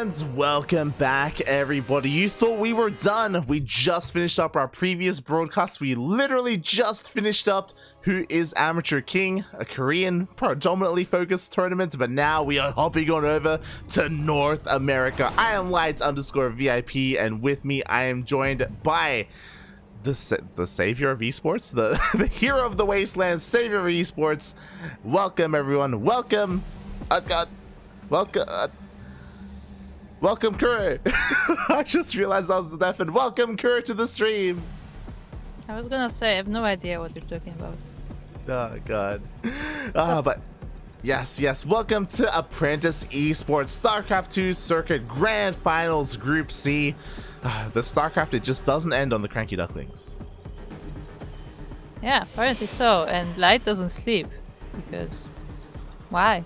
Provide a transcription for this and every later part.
And welcome back, everybody. You thought we were done. We just finished up our previous broadcast. We literally just finished up Who is Amateur King, a Korean predominantly focused tournament, but now we are hopping on over to North America. I am Light_VIP, and with me I am joined by the savior of esports, the hero of the wasteland, savior of esports. Welcome, everyone. Welcome. Welcome, Kuro. I just realized I was deafened. Welcome, Kuro, to the stream. I was gonna say, I have no idea what you're talking about. Oh, God. But yes. Welcome to Apprentice Esports StarCraft 2 Circuit Grand Finals Group C. The StarCraft, it just doesn't end on the CranKy Ducklings. Yeah, apparently so. And Light doesn't sleep. Because... why?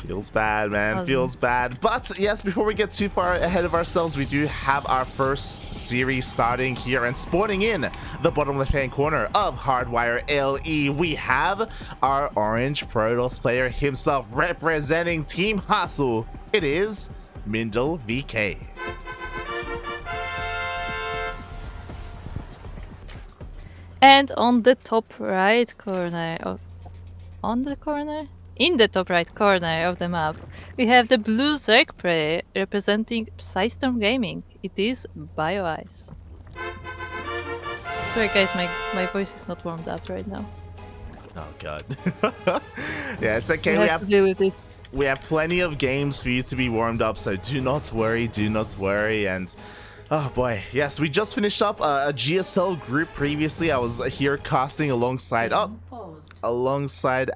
Feels bad, man. Feels bad. But yes, before we get too far ahead of ourselves, we do have our first series starting here and spawning in the bottom left-hand corner of Hardwire LE. We have our orange Protoss player himself representing Team Hustle. It is MindelVK. And on the top right corner... in the top right corner of the map, we have the blue Zerg player representing Psystorm Gaming. It is Bioice. Sorry guys, my voice is not warmed up right now. Oh god. Yeah, it's okay. We have to deal with it. We have plenty of games for you to be warmed up, so do not worry, and oh boy, yes, we just finished up a GSL group previously. I was here casting alongside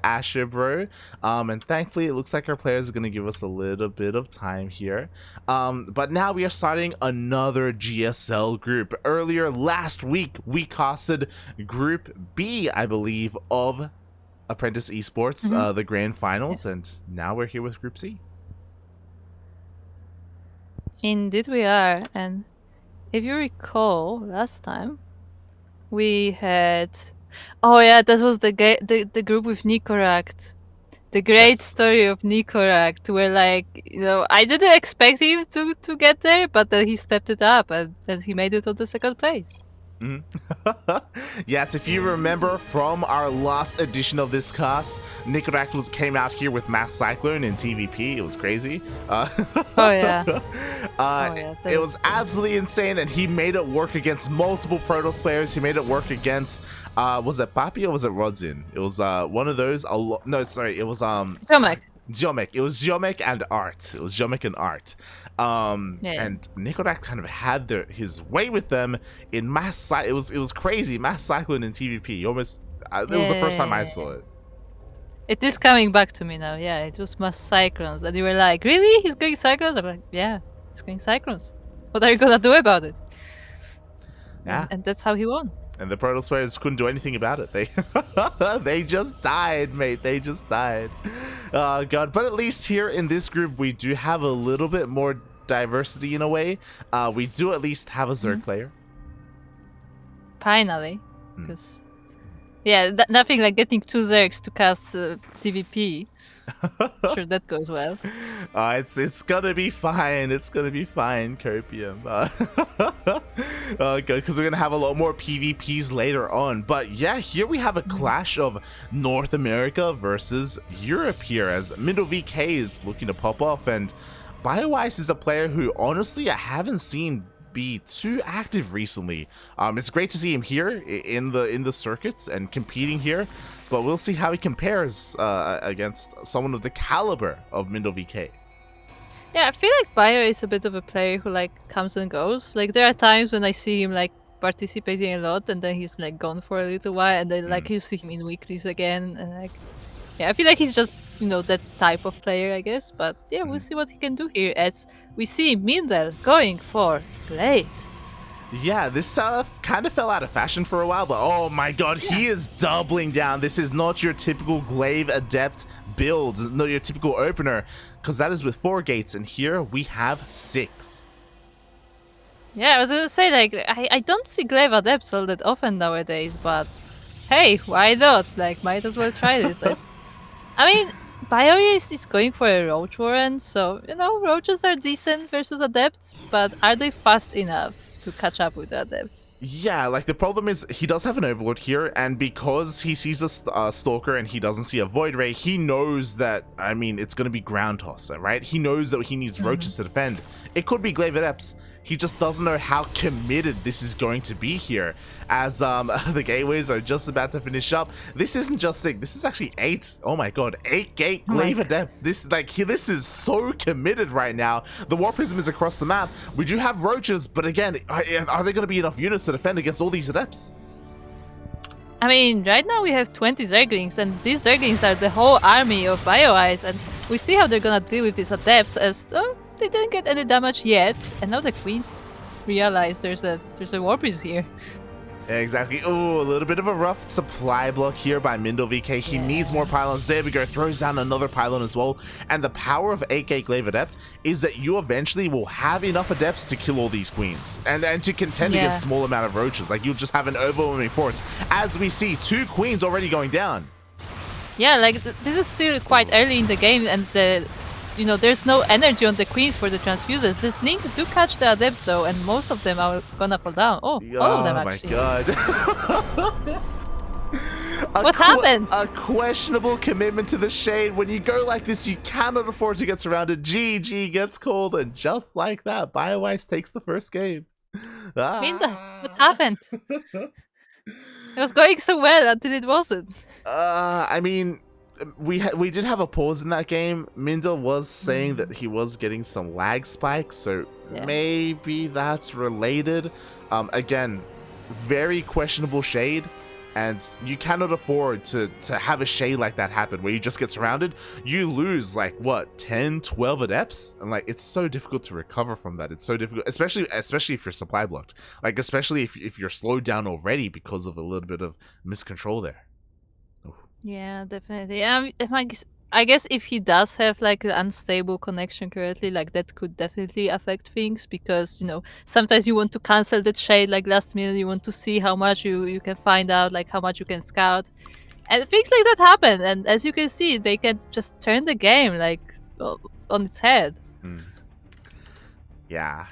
Asher Bro, and thankfully it looks like our players are going to give us a little bit of time here. But now we are starting another GSL group. Earlier last week we casted Group B, I believe, of Apprentice Esports, the Grand Finals, and now we're here with Group C. Indeed we are, and if you recall, last time we had... oh yeah, that was the group with Nicorakt. The great story of Nicorakt, where, like, you know, I didn't expect him to get there, but then he stepped it up and he made it on the second place. Yes, if you remember from our last edition of this cast, Nicorakt came out here with Mass Cyclone in TVP. It was crazy. It was absolutely insane, and he made it work against multiple Protoss players. He made it work against was it Papi or was it Rodzin? It was one of those. No, sorry, it was Jomek. It was Jomek and Art. And Nicorakt kind of had his way with them in Mass. It was crazy. Mass Cyclone in TVP. Almost. It was the first time I saw it. It is coming back to me now. Yeah, it was Mass Cyclones, and you were like, "Really? He's going Cyclones?" I'm like, "Yeah, he's going Cyclones. What are you gonna do about it?" Yeah, and that's how he won. And the Protoss players couldn't do anything about it. They just died, mate. They just died. Oh, God. But at least here in this group, we do have a little bit more diversity in a way. We do at least have a Zerg player. Finally. Because, yeah, nothing like getting two Zergs to cast TVP. Sure, that goes well. It's gonna be fine. It's gonna be fine, Copium. Good, because we're gonna have a lot more PvPs later on. But yeah, here we have a clash of North America versus Europe here, as MindelVK is looking to pop off, and Bioice is a player who honestly I haven't seen be too active recently. It's great to see him here in the circuits and competing here, but we'll see how he compares against someone of the caliber of MindelVK. Yeah, I feel like Bio is a bit of a player who like comes and goes. Like there are times when I see him like participating a lot, and then he's like gone for a little while, and then like you see him in weeklies again, and like yeah, I feel like he's just, you know, that type of player, I guess. But yeah, we'll see what he can do here, as we see Mindel going for Glaives. Yeah, this kind of fell out of fashion for a while, but oh my god, he is doubling down. This is not your typical Glaive Adept build, not your typical opener, because that is with 4 gates, and here we have 6. Yeah, I was gonna say, like, I don't see Glaive Adepts all that often nowadays, but hey, why not? Like, might as well try this. I mean, Bioice is going for a roach warren, so roaches are decent versus adepts, but are they fast enough to catch up with the adepts? Yeah, like the problem is he does have an overlord here, and because he sees a stalker and he doesn't see a void ray, he knows that, I mean, it's going to be ground toss, right? He knows that he needs roaches to defend. It could be glaive adepts. He just doesn't know how committed this is going to be here, as the gateways are just about to finish up. This isn't just 6, this is actually 8. Oh my god, 8 gate glaive adept. This this is so committed right now. The war prism is across the map. We do have roaches, but again, are there going to be enough units to defend against all these adepts? I mean, right now we have 20 Zerglings, and these Zerglings are the whole army of Bioice, and we see how they're gonna deal with these adepts, as they didn't get any damage yet, and now the queens realize there's a war priest here. Yeah, exactly. Oh, a little bit of a rough supply block here by MindelVK. He needs more pylons. There we go. Throws down another pylon as well. And the power of 8 glaive adept is that you eventually will have enough adepts to kill all these queens and to contend against small amount of roaches. Like, you'll just have an overwhelming force. As we see, 2 queens already going down. Yeah, like this is still quite early in the game, and there's no energy on the queens for the transfuses. These links do catch the adepts though, and most of them are gonna fall down. Oh, all of them actually. Oh my god. What happened? A questionable commitment to the shade. When you go like this, you cannot afford to get surrounded. GG gets called, and just like that, Bioice takes the first game. What happened? It was going so well until it wasn't. I mean, we did have a pause in that game. Mindel was saying that he was getting some lag spikes, so maybe that's related. Again, very questionable shade, and you cannot afford to have a shade like that happen where you just get surrounded. You lose like what, 10, 12 adepts, and like it's so difficult to recover from that. It's so difficult, especially if you're supply blocked, like especially if you're slowed down already because of a little bit of miscontrol there. Yeah, definitely. I guess if he does have like an unstable connection currently, like that could definitely affect things, because sometimes you want to cancel that shade like last minute. You want to see how much you can find out, like how much you can scout, and things like that happen. And as you can see, they can just turn the game like on its head. Yeah.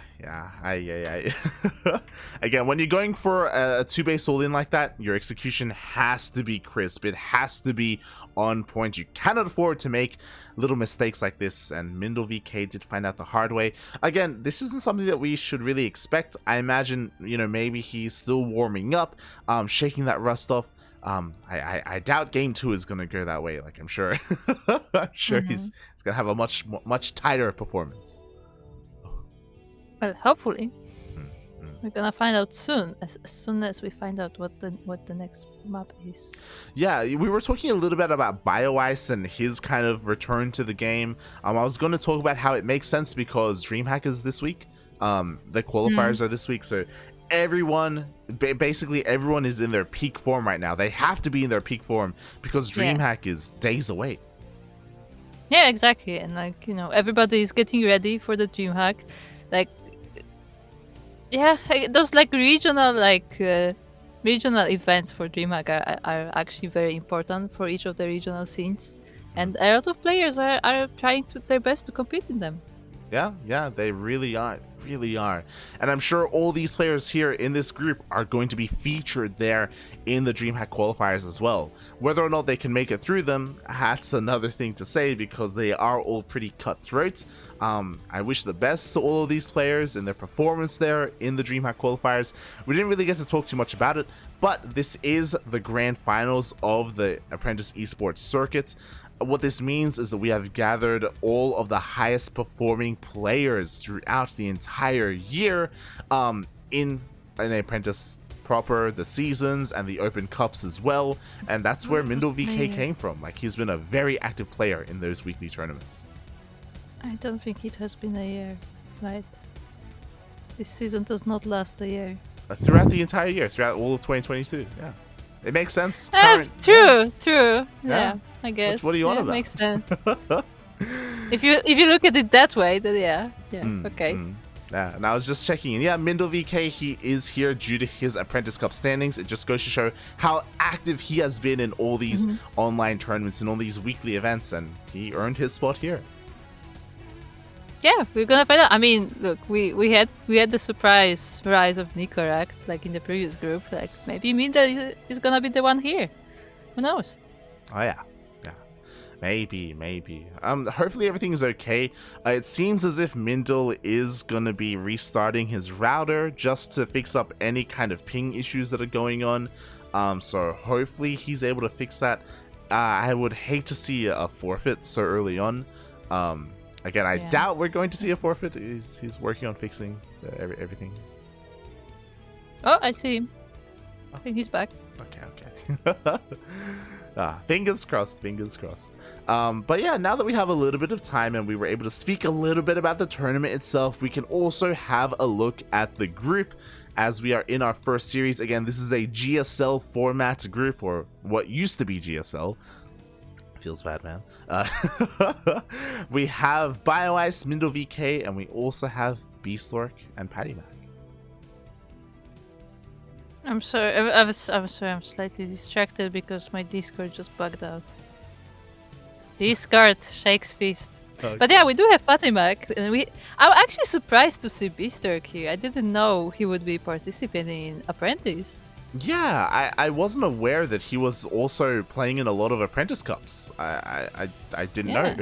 Again, when you're going for a 2-base all-in like that, your execution has to be crisp. It has to be on point. You cannot afford to make little mistakes like this, and MindelVK did find out the hard way. Again, this isn't something that we should really expect. I imagine, maybe he's still warming up, shaking that rust off. I doubt game 2 is gonna go that way. Like, I'm sure he's gonna have a much tighter performance. Well, hopefully. We're gonna find out soon, as soon as we find out what the next map is. Yeah, we were talking a little bit about Bioice and his kind of return to the game. I was going to talk about how it makes sense because DreamHack is this week. The qualifiers are this week, so basically everyone is in their peak form right now. They have to be in their peak form because DreamHack is days away. Yeah, exactly, and everybody is getting ready for the DreamHack. Like, yeah, those like regional events for DreamHack are actually very important for each of the regional scenes, and a lot of players are trying their best to compete in them. Yeah, they really are. And I'm sure all these players here in this group are going to be featured there in the DreamHack qualifiers as well. Whether or not they can make it through them, that's another thing to say, because they are all pretty cutthroat. I wish the best to all of these players in their performance there in the DreamHack qualifiers. We didn't really get to talk too much about it, but this is the grand finals of the Apprentice Esports circuit. What this means is that we have gathered all of the highest performing players throughout the entire year in an Apprentice proper, the seasons and the open cups as well, and that's where MindelVK came from. Like, he's been a very active player in those weekly tournaments. I don't think it has been a year, right? This season does not last a year. Throughout the entire year, throughout all of 2022, yeah. It makes sense. True. Yeah, I guess. What do you want about? Makes sense. If you look at it that way, then yeah, okay. Yeah, and I was just checking in. Yeah, MindelVK, he is here due to his Apprentice Cup standings. It just goes to show how active he has been in all these online tournaments and all these weekly events, and he earned his spot here. Yeah, we're gonna find out. I mean, look, we had the surprise rise of Nicorakt, like in the previous group. Like maybe Mindel is gonna be the one here. Who knows? Oh yeah. Maybe. Hopefully everything is okay. It seems as if Mindel is gonna be restarting his router just to fix up any kind of ping issues that are going on. So hopefully he's able to fix that. I would hate to see a forfeit so early on. Again, I doubt we're going to see a forfeit. He's working on fixing everything. Oh, I see him. I think he's back. Okay. Fingers crossed. But yeah, now that we have a little bit of time and we were able to speak a little bit about the tournament itself, we can also have a look at the group as we are in our first series. Again, this is a GSL format group, or what used to be GSL. Feels bad, man. We have Bioice, MindelVK, and we also have Bistork and PattyMac. I'm sorry. I'm sorry. I'm slightly distracted because my Discord just bugged out. Discord shakes fist. Okay. But yeah, we do have PattyMac, and I'm actually surprised to see Bistork here. I didn't know he would be participating in Apprentice. Yeah, I wasn't aware that he was also playing in a lot of Apprentice Cups. I didn't know.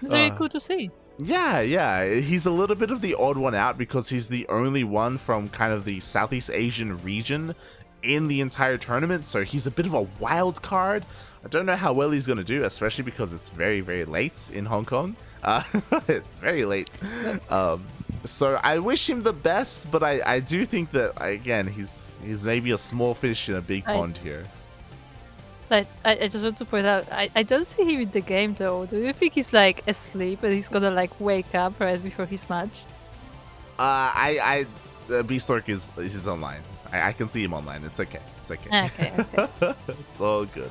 It's very cool to see. Yeah, he's a little bit of the odd one out because he's the only one from kind of the Southeast Asian region in the entire tournament, so he's a bit of a wild card. I don't know how well he's going to do, especially because it's very, very late in Hong Kong. It's very late. So I wish him the best, but I do think that, again, he's maybe a small fish in a big pond here. Like, I just want to point out, I don't see him in the game though. Do you think he's like asleep and he's gonna like wake up right before his match? Bistork is online. I can see him online. It's okay. Okay. It's all good.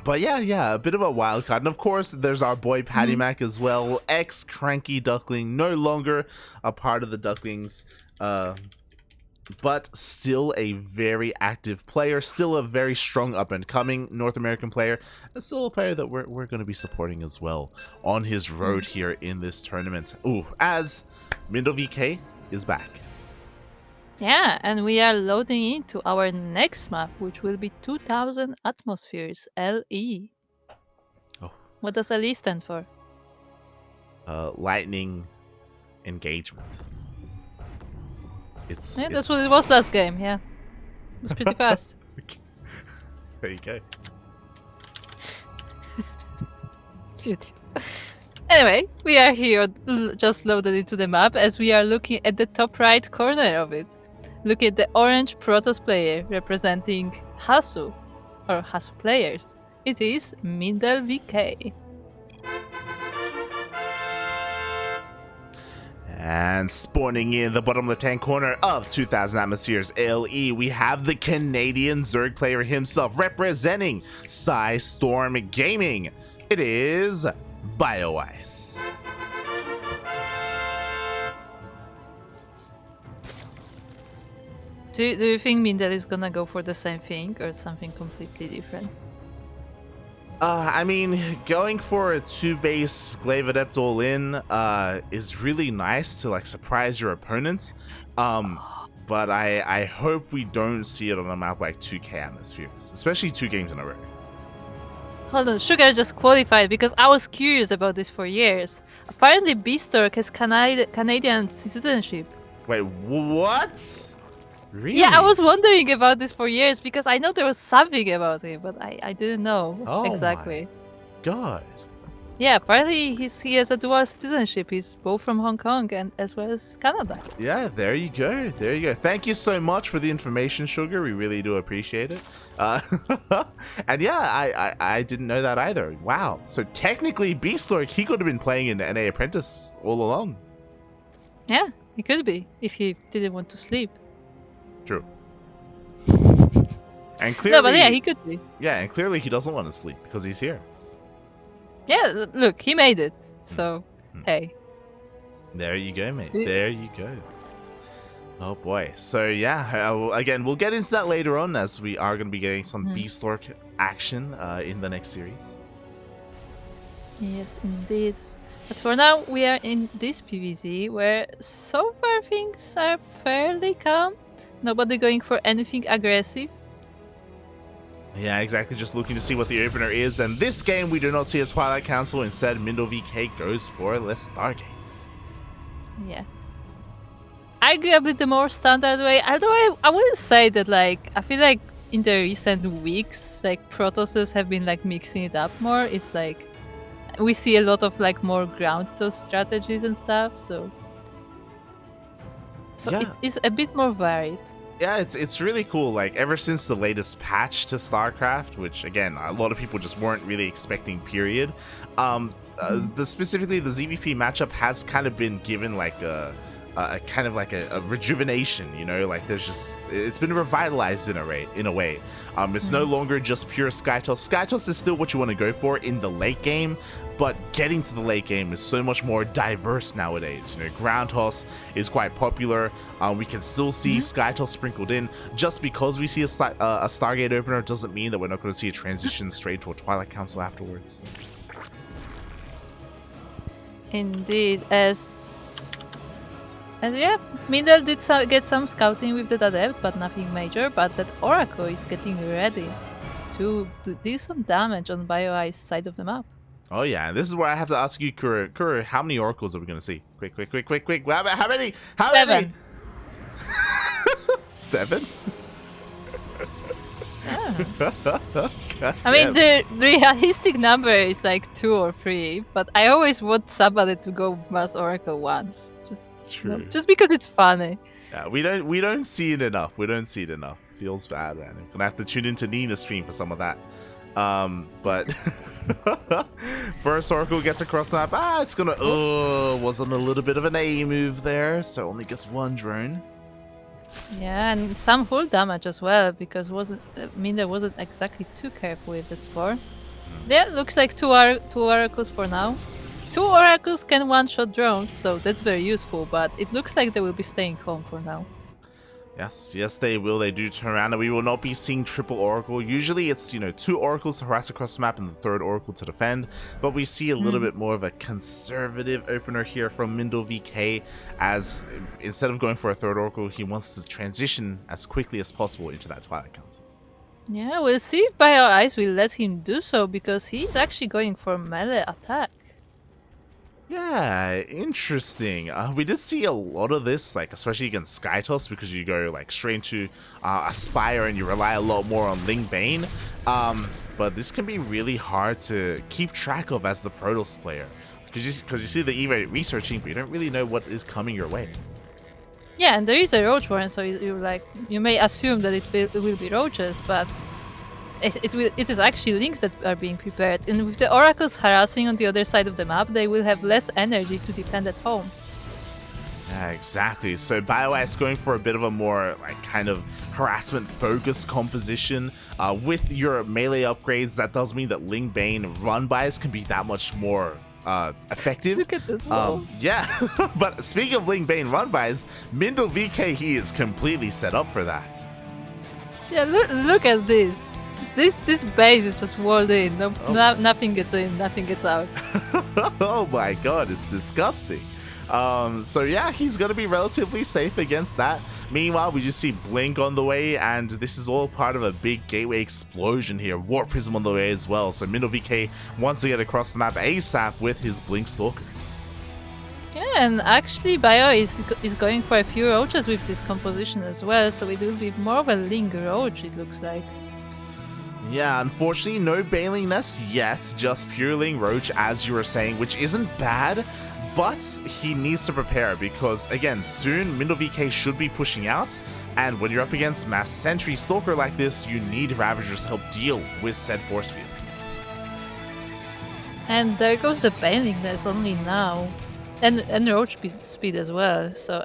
But yeah, a bit of a wild card. And of course, there's our boy PattyMac as well. Ex-CranKy Duckling, no longer a part of the Ducklings. But still a very active player, still a very strong up-and-coming North American player, and still a player that we're going to be supporting as well on his road here in this tournament. Ooh, as MindelVK is back. Yeah, and we are loading into our next map, which will be 2000 Atmospheres, LE. Oh. What does LE stand for? Lightning Engagement. That's what it was last game, yeah. It was pretty fast. There you go. Anyway, we are here just loaded into the map as we are looking at the top right corner of it. Look at the orange Protoss player representing Hasu, or Hasu players. It is MindelVK. And spawning in the bottom left-hand corner of 2000 Atmospheres LE, we have the Canadian Zerg player himself representing Storm Gaming. It is Bioice. Do you think Mindel is gonna go for the same thing or something completely different? I mean, going for a 2-base Glaive Adept all-in is really nice to like surprise your opponent. But I hope we don't see it on a map like 2K Atmospheres, especially 2 games in a row. Hold on, Sugar just qualified because I was curious about this for years. Apparently Bistork has Canadian citizenship. Wait, what? Really? Yeah, I was wondering about this for years because I know there was something about him, but I didn't know exactly. My God. Yeah, apparently he has a dual citizenship. He's both from Hong Kong and as well as Canada. Yeah, there you go. Thank you so much for the information, Sugar. We really do appreciate it. And yeah, I didn't know that either. Wow. So technically, Bistork, he could have been playing in NA Apprentice all along. Yeah, he could be if he didn't want to sleep. True. And clearly, no, but yeah, he could be. Yeah, and clearly he doesn't want to sleep because he's here. Yeah, look, he made it. So, hey. There you go, mate. There you go. Oh boy. So yeah, again, we'll get into that later on as we are going to be getting some Bistork action in the next series. Yes, indeed. But for now, we are in this PvZ where so far things are fairly calm. Nobody going for anything aggressive. Yeah, exactly. Just looking to see what the opener is. And this game, we do not see a Twilight Council. Instead, MindelVK goes for the Stargate. Yeah. Arguably the more standard way. Although I wouldn't say that, like, I feel like in the recent weeks, like, Protosses have been, like, mixing it up more. It's like, we see a lot of, like, more ground toss strategies and stuff, so yeah. It is a bit more varied. Yeah, it's really cool. Like, ever since the latest patch to StarCraft, which again a lot of people just weren't really expecting, period. Specifically the ZVP matchup has kind of been given like a kind of like a rejuvenation, you know, like it's been revitalized in a way. It's no longer just pure Skytoss. Skytoss is still what you want to go for in the late game, but getting to the late game is so much more diverse nowadays. You know, ground toss is quite popular. We can still see Skytoss sprinkled in. Just because we see a Stargate opener doesn't mean that we're not going to see a transition straight to a Twilight Council afterwards. Indeed, as yeah, Mindel did get some scouting with the Adept, but nothing major. But that Oracle is getting ready to deal some damage on Bioice side of the map. Oh yeah, and this is where I have to ask you, Kuro. Kuro, how many oracles are we gonna see? Quick! How many? How 7. many? 7? I mean, the realistic number is like 2 or 3, but I always want somebody to go mass Oracle once, just because it's funny. Yeah, we don't see it enough. Feels bad, man. I'm gonna have to tune into Nina's stream for some of that. But first Oracle gets across the map. It's gonna wasn't a little bit of an A move there, so only gets 1 drone. Yeah, and some hull damage as well, because Minder wasn't exactly too careful with that spore. Yeah, looks like 2 oracles for now. 2 oracles can one-shot drones, so that's very useful, but it looks like they will be staying home for now. Yes, they will. They do turn around, and we will not be seeing triple Oracle. Usually it's, 2 Oracles to harass across the map and the 3rd Oracle to defend, but we see a little bit more of a conservative opener here from MindelVK, as instead of going for a 3rd Oracle, he wants to transition as quickly as possible into that Twilight Council. Yeah, we'll see if Bioice will let him do so, because he's actually going for melee attack. Yeah, interesting. We did see a lot of this, like especially against Skytoss, because you go like straight into Aspire and you rely a lot more on Ling Bane. But this can be really hard to keep track of as the Protoss player, because you see the EVA researching, but you don't really know what is coming your way. Yeah, and there is a Roach Warren, so you may assume that it will be Roaches, but it is actually links that are being prepared, and with the oracles harassing on the other side of the map, they will have less energy to defend at home. Yeah, exactly. So Bioice going for a bit of a more like kind of harassment focused composition with your melee upgrades. That does mean that Ling Bane run bias can be that much more effective. Look at this. Yeah, but speaking of Ling Bane run bias, MindelVK, he is completely set up for that. Yeah, look at this. This base is just walled in. Nothing gets in, nothing gets out. Oh my god, it's disgusting. So yeah, he's gonna be relatively safe against that. Meanwhile, we just see Blink on the way, and this is all part of a big gateway explosion here. Warp Prism on the way as well. So MindelVK wants to get across the map ASAP with his Blink Stalkers. Yeah, and actually Bio is going for a few roaches with this composition as well, so it will be more of a Ling roach, it looks like. Yeah, unfortunately, no Baneling Nest yet, just pure Ling Roach, as you were saying, which isn't bad, but he needs to prepare because, again, soon MindelVK should be pushing out, and when you're up against Mass Sentry Stalker like this, you need Ravagers to help deal with said force fields. And there goes the Baneling Nest only now, and Roach speed as well, so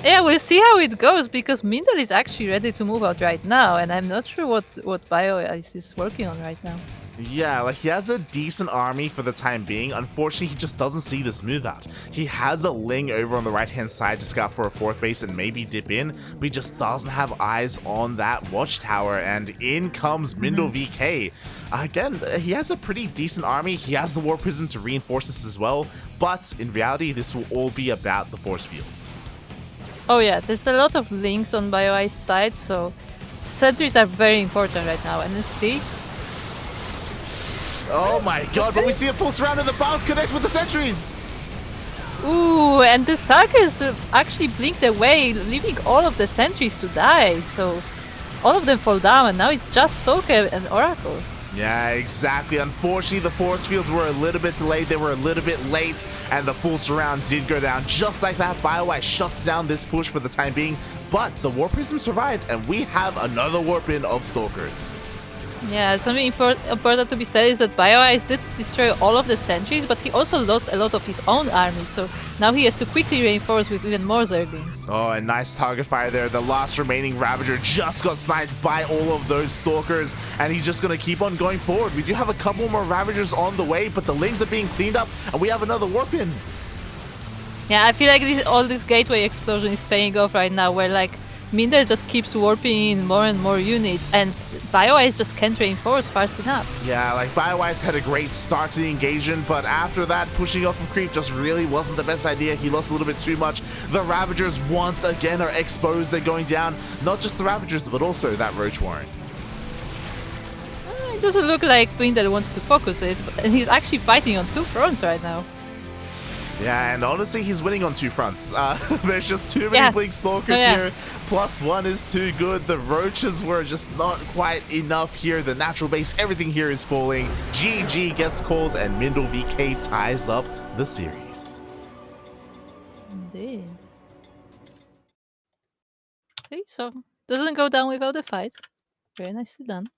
Yeah, we'll see how it goes because Mindel is actually ready to move out right now, and I'm not sure what Bioice is working on right now. Yeah, like he has a decent army for the time being. Unfortunately, he just doesn't see this move out. He has a Ling over on the right-hand side to scout for a 4th base and maybe dip in, but he just doesn't have eyes on that watchtower, and in comes MindelVK. Again, he has a pretty decent army. He has the War Prism to reinforce this as well, but in reality, this will all be about the force fields. Oh yeah, there's a lot of links on Bioice side, so sentries are very important right now. And let's see. Oh my god, but we see a full surround and the bounce connect with the sentries! Ooh, and the Stalkers actually blinked away, leaving all of the sentries to die. So all of them fall down, and now it's just Stalker and Oracles. Yeah, exactly. Unfortunately, the force fields were a little bit delayed. They were a little bit late, and the full surround did go down. Just like that, Bioice shuts down this push for the time being, but the War Prism survived, and we have another warp in of Stalkers. Yeah, something important to be said is that Bioice did destroy all of the sentries, but he also lost a lot of his own army, so now he has to quickly reinforce with even more Zerglings. Oh, and nice target fire there. The last remaining Ravager just got sniped by all of those Stalkers, and he's just going to keep on going forward. We do have a couple more Ravagers on the way, but the Lings are being cleaned up, and we have another warp in. Yeah, I feel like all this gateway explosion is paying off right now, where like Mindel just keeps warping in more and more units, and Bioice just can't reinforce fast enough. Yeah, like Bioice had a great start to the engagement, but after that, pushing off of creep just really wasn't the best idea. He lost a little bit too much. The Ravagers once again are exposed. They're going down. Not just the Ravagers, but also that Roach Warren. It doesn't look like Mindel wants to focus it, and he's actually fighting on 2 fronts right now. Yeah, and honestly, he's winning on 2 fronts. There's just too many Blink Stalkers here. +1 is too good. The Roaches were just not quite enough here. The natural base, everything here is falling. GG gets called, and MindelVK ties up the series. Indeed. Okay, so doesn't go down without a fight. Very nicely done.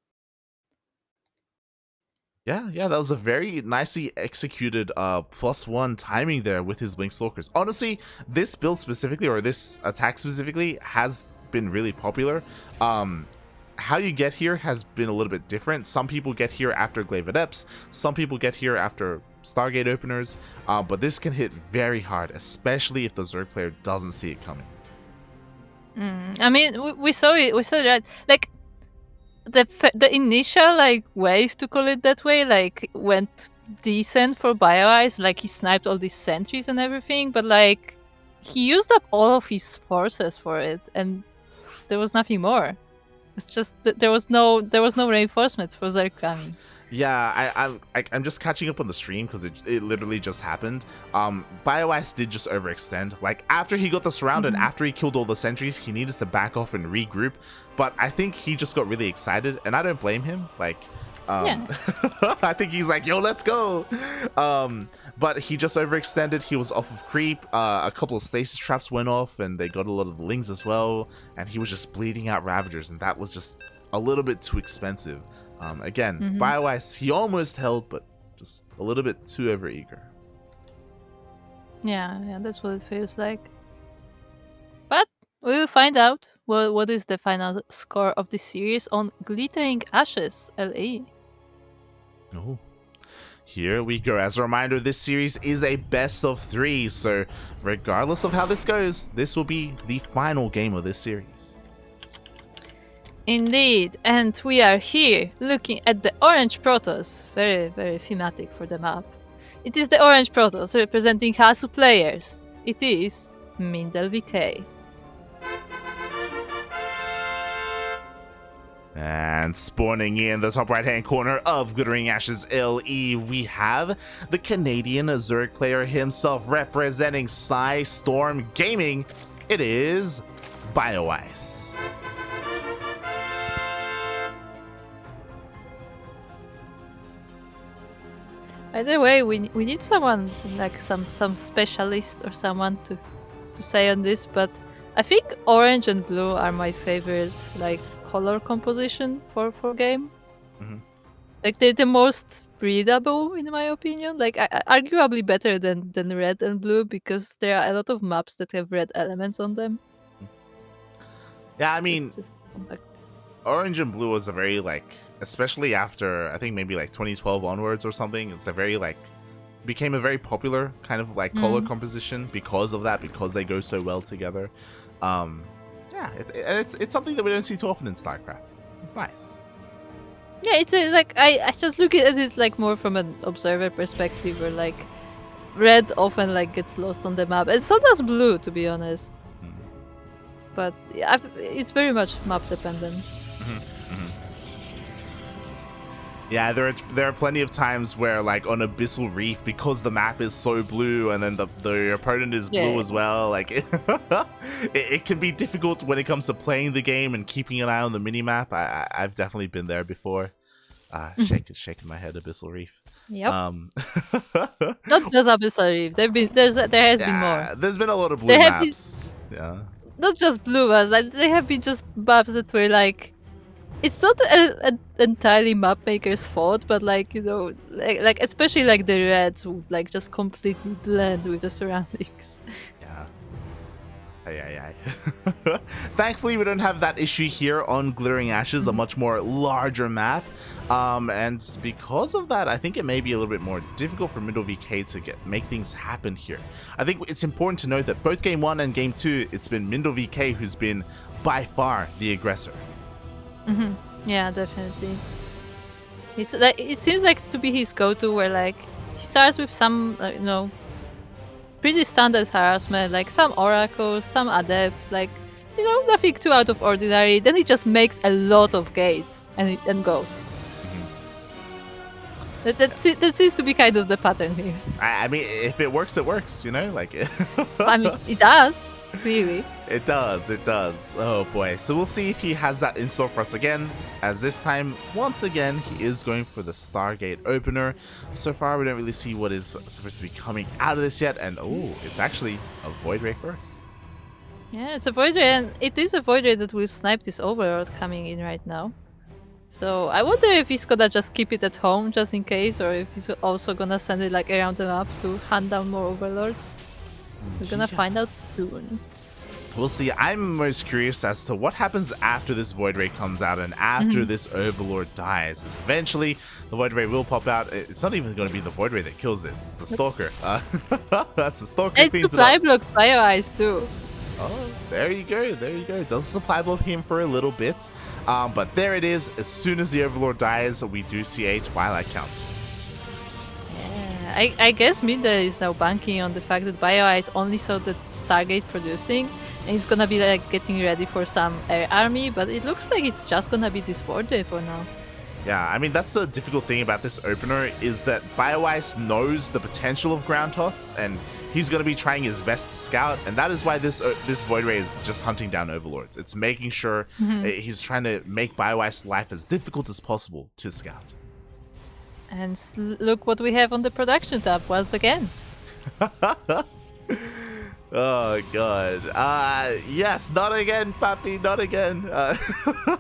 Yeah, that was a very nicely executed +1 timing there with his Blink Stalkers. Honestly, this build specifically, or this attack specifically, has been really popular. How you get here has been a little bit different. Some people get here after Glaive Adepts, some people get here after Stargate openers, but this can hit very hard, especially if the Zerg player doesn't see it coming. I mean, we saw it. We saw that, like, the initial like wave, to call it that way, like went decent for Bioice. Like he sniped all these sentries and everything, but like he used up all of his forces for it, and there was nothing more. It's just there was no reinforcements for Zerg coming. Yeah, I'm just catching up on the stream because it literally just happened. Bioice did just overextend. Like after he got the surround and after he killed all the sentries, he needed to back off and regroup. But I think he just got really excited, and I don't blame him. Like, I think he's like, yo, let's go. But he just overextended. He was off of creep. A couple of stasis traps went off, and they got a lot of the Lings as well. And he was just bleeding out Ravagers, and that was just a little bit too expensive. Again, Bioice, he almost held, but just a little bit too overeager. Yeah, that's what it feels like. But we will find out what is the final score of the series on Glittering Ashes LE. Oh, here we go. As a reminder, this series is a best of 3, so regardless of how this goes, this will be the final game of this series. Indeed, and we are here looking at the Orange Protoss. Very, very thematic for the map. It is the Orange Protoss representing Hasu players. It is MindelVK. And spawning in the top right hand corner of Glittering Ashes LE, we have the Canadian Zerg player himself representing Storm Gaming. It is Bioice. Either way, we need someone like some specialist or someone to say on this, but I think orange and blue are my favorite like color composition for game. Like they're the most breedable in my opinion. Like arguably better than red and blue, because there are a lot of maps that have red elements on them. Yeah, I mean, Just compact. Orange and Blue was a very, like, especially after, I think maybe like 2012 onwards or something, it's a very, like, became a very popular kind of, like, color composition because of that, because they go so well together. Yeah, it's something that we don't see too often in StarCraft. It's nice. Yeah, it's like I just look at it like more from an observer perspective, where like red often like gets lost on the map, and so does blue, to be honest. But yeah, it's very much map dependent. Yeah, there are plenty of times where, like, on Abyssal Reef, because the map is so blue and then the opponent is blue as well, like, it can be difficult when it comes to playing the game and keeping an eye on the minimap. I've definitely been there before. Shaking my head, Abyssal Reef. Yep. Not just Abyssal Reef. There has been more. There's been a lot of blue maps. Yeah. Not just blue ones. Like there have been just maps that were like, it's not an entirely map maker's fault, but like, you know, like especially like the reds would like just completely blend with the surroundings. Yeah. Thankfully, we don't have that issue here on Glittering Ashes, a much more larger map. And because of that, I think it may be a little bit more difficult for MindelVK to make things happen here. I think it's important to note that both Game 1 and Game 2, it's been MindelVK who's been by far the aggressor. Yeah, definitely. It seems like to be his go-to, where like he starts with some, you know, pretty standard harassment, like some oracles, some adepts, like, you know, nothing too out of ordinary. Then he just makes a lot of gates and goes. That seems to be kind of the pattern here. I mean, if it works, it works, you know? Like, I mean, it does, clearly. It does. Oh boy. So we'll see if he has that in store for us again, as this time, once again, he is going for the Stargate opener. So far, we don't really see what is supposed to be coming out of this yet, and oh, it's actually a Void Ray first. Yeah, it's a Void Ray, and it is a Void Ray that will snipe this Overlord coming in right now. So I wonder if he's gonna just keep it at home just in case, or if he's also gonna send it like around the map to hunt down more Overlords. We're gonna find out soon. We'll see. I'm most curious as to what happens after this Void Ray comes out and after this Overlord dies. As eventually, the Void Ray will pop out. It's not even going to be the Void Ray that kills this. It's the Stalker. That's the Stalker. It's supply blocks Bioice too. Oh, there you go. Does supply block him for a little bit. But there it is. As soon as the Overlord dies, we do see a Twilight Council. Yeah, I guess Mindel is now banking on the fact that Bioice only saw the Stargate producing, and it's gonna be like getting ready for some air army, but it looks like it's just gonna be this Void Ray for now. Yeah, I mean, that's the difficult thing about this opener, is that Bioice knows the potential of Ground Toss, and he's going to be trying his best to scout, and that is why this Void Ray is just hunting down Overlords. It's making sure he's trying to make Bioice's life as difficult as possible to scout. And look what we have on the production tab once again. Oh god. Yes, not again, Papi, not again.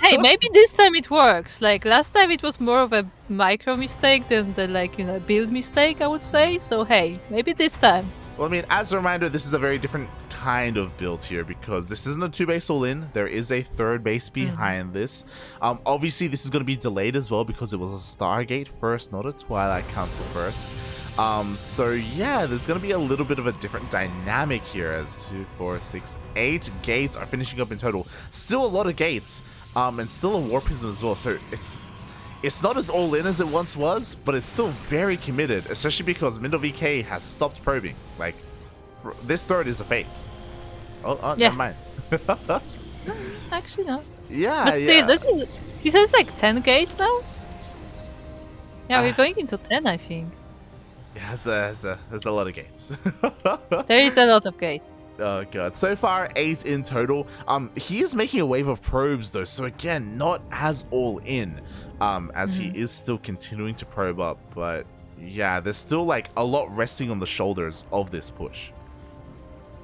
Hey, maybe this time it works. Like last time it was more of a micro mistake than the, like, you know, build mistake, I would say. So hey, maybe this time. Well, I mean, as a reminder, this is a very different kind of build here, because this isn't a 2-base all-in. There is a 3rd base behind this. Obviously, this is going to be delayed as well because it was a Stargate first, not a Twilight Council first. So yeah, there's going to be a little bit of a different dynamic here, as 2, 4, 6, 8 gates are finishing up in total. Still a lot of gates, and still a War Prism as well. So it's not as all-in as it once was, but it's still very committed, especially because MindelVK has stopped probing. Like, this 3rd is a fake. Oh, yeah. Never mind. Actually, no. Yeah, but still, he says like 10 gates now? Yeah, we're going into 10, I think. Yeah, there's a lot of gates. There is a lot of gates. Oh god. So far, 8 in total. He is making a wave of probes though, so again, not as all in. As he is still continuing to probe up, but yeah, there's still like a lot resting on the shoulders of this push.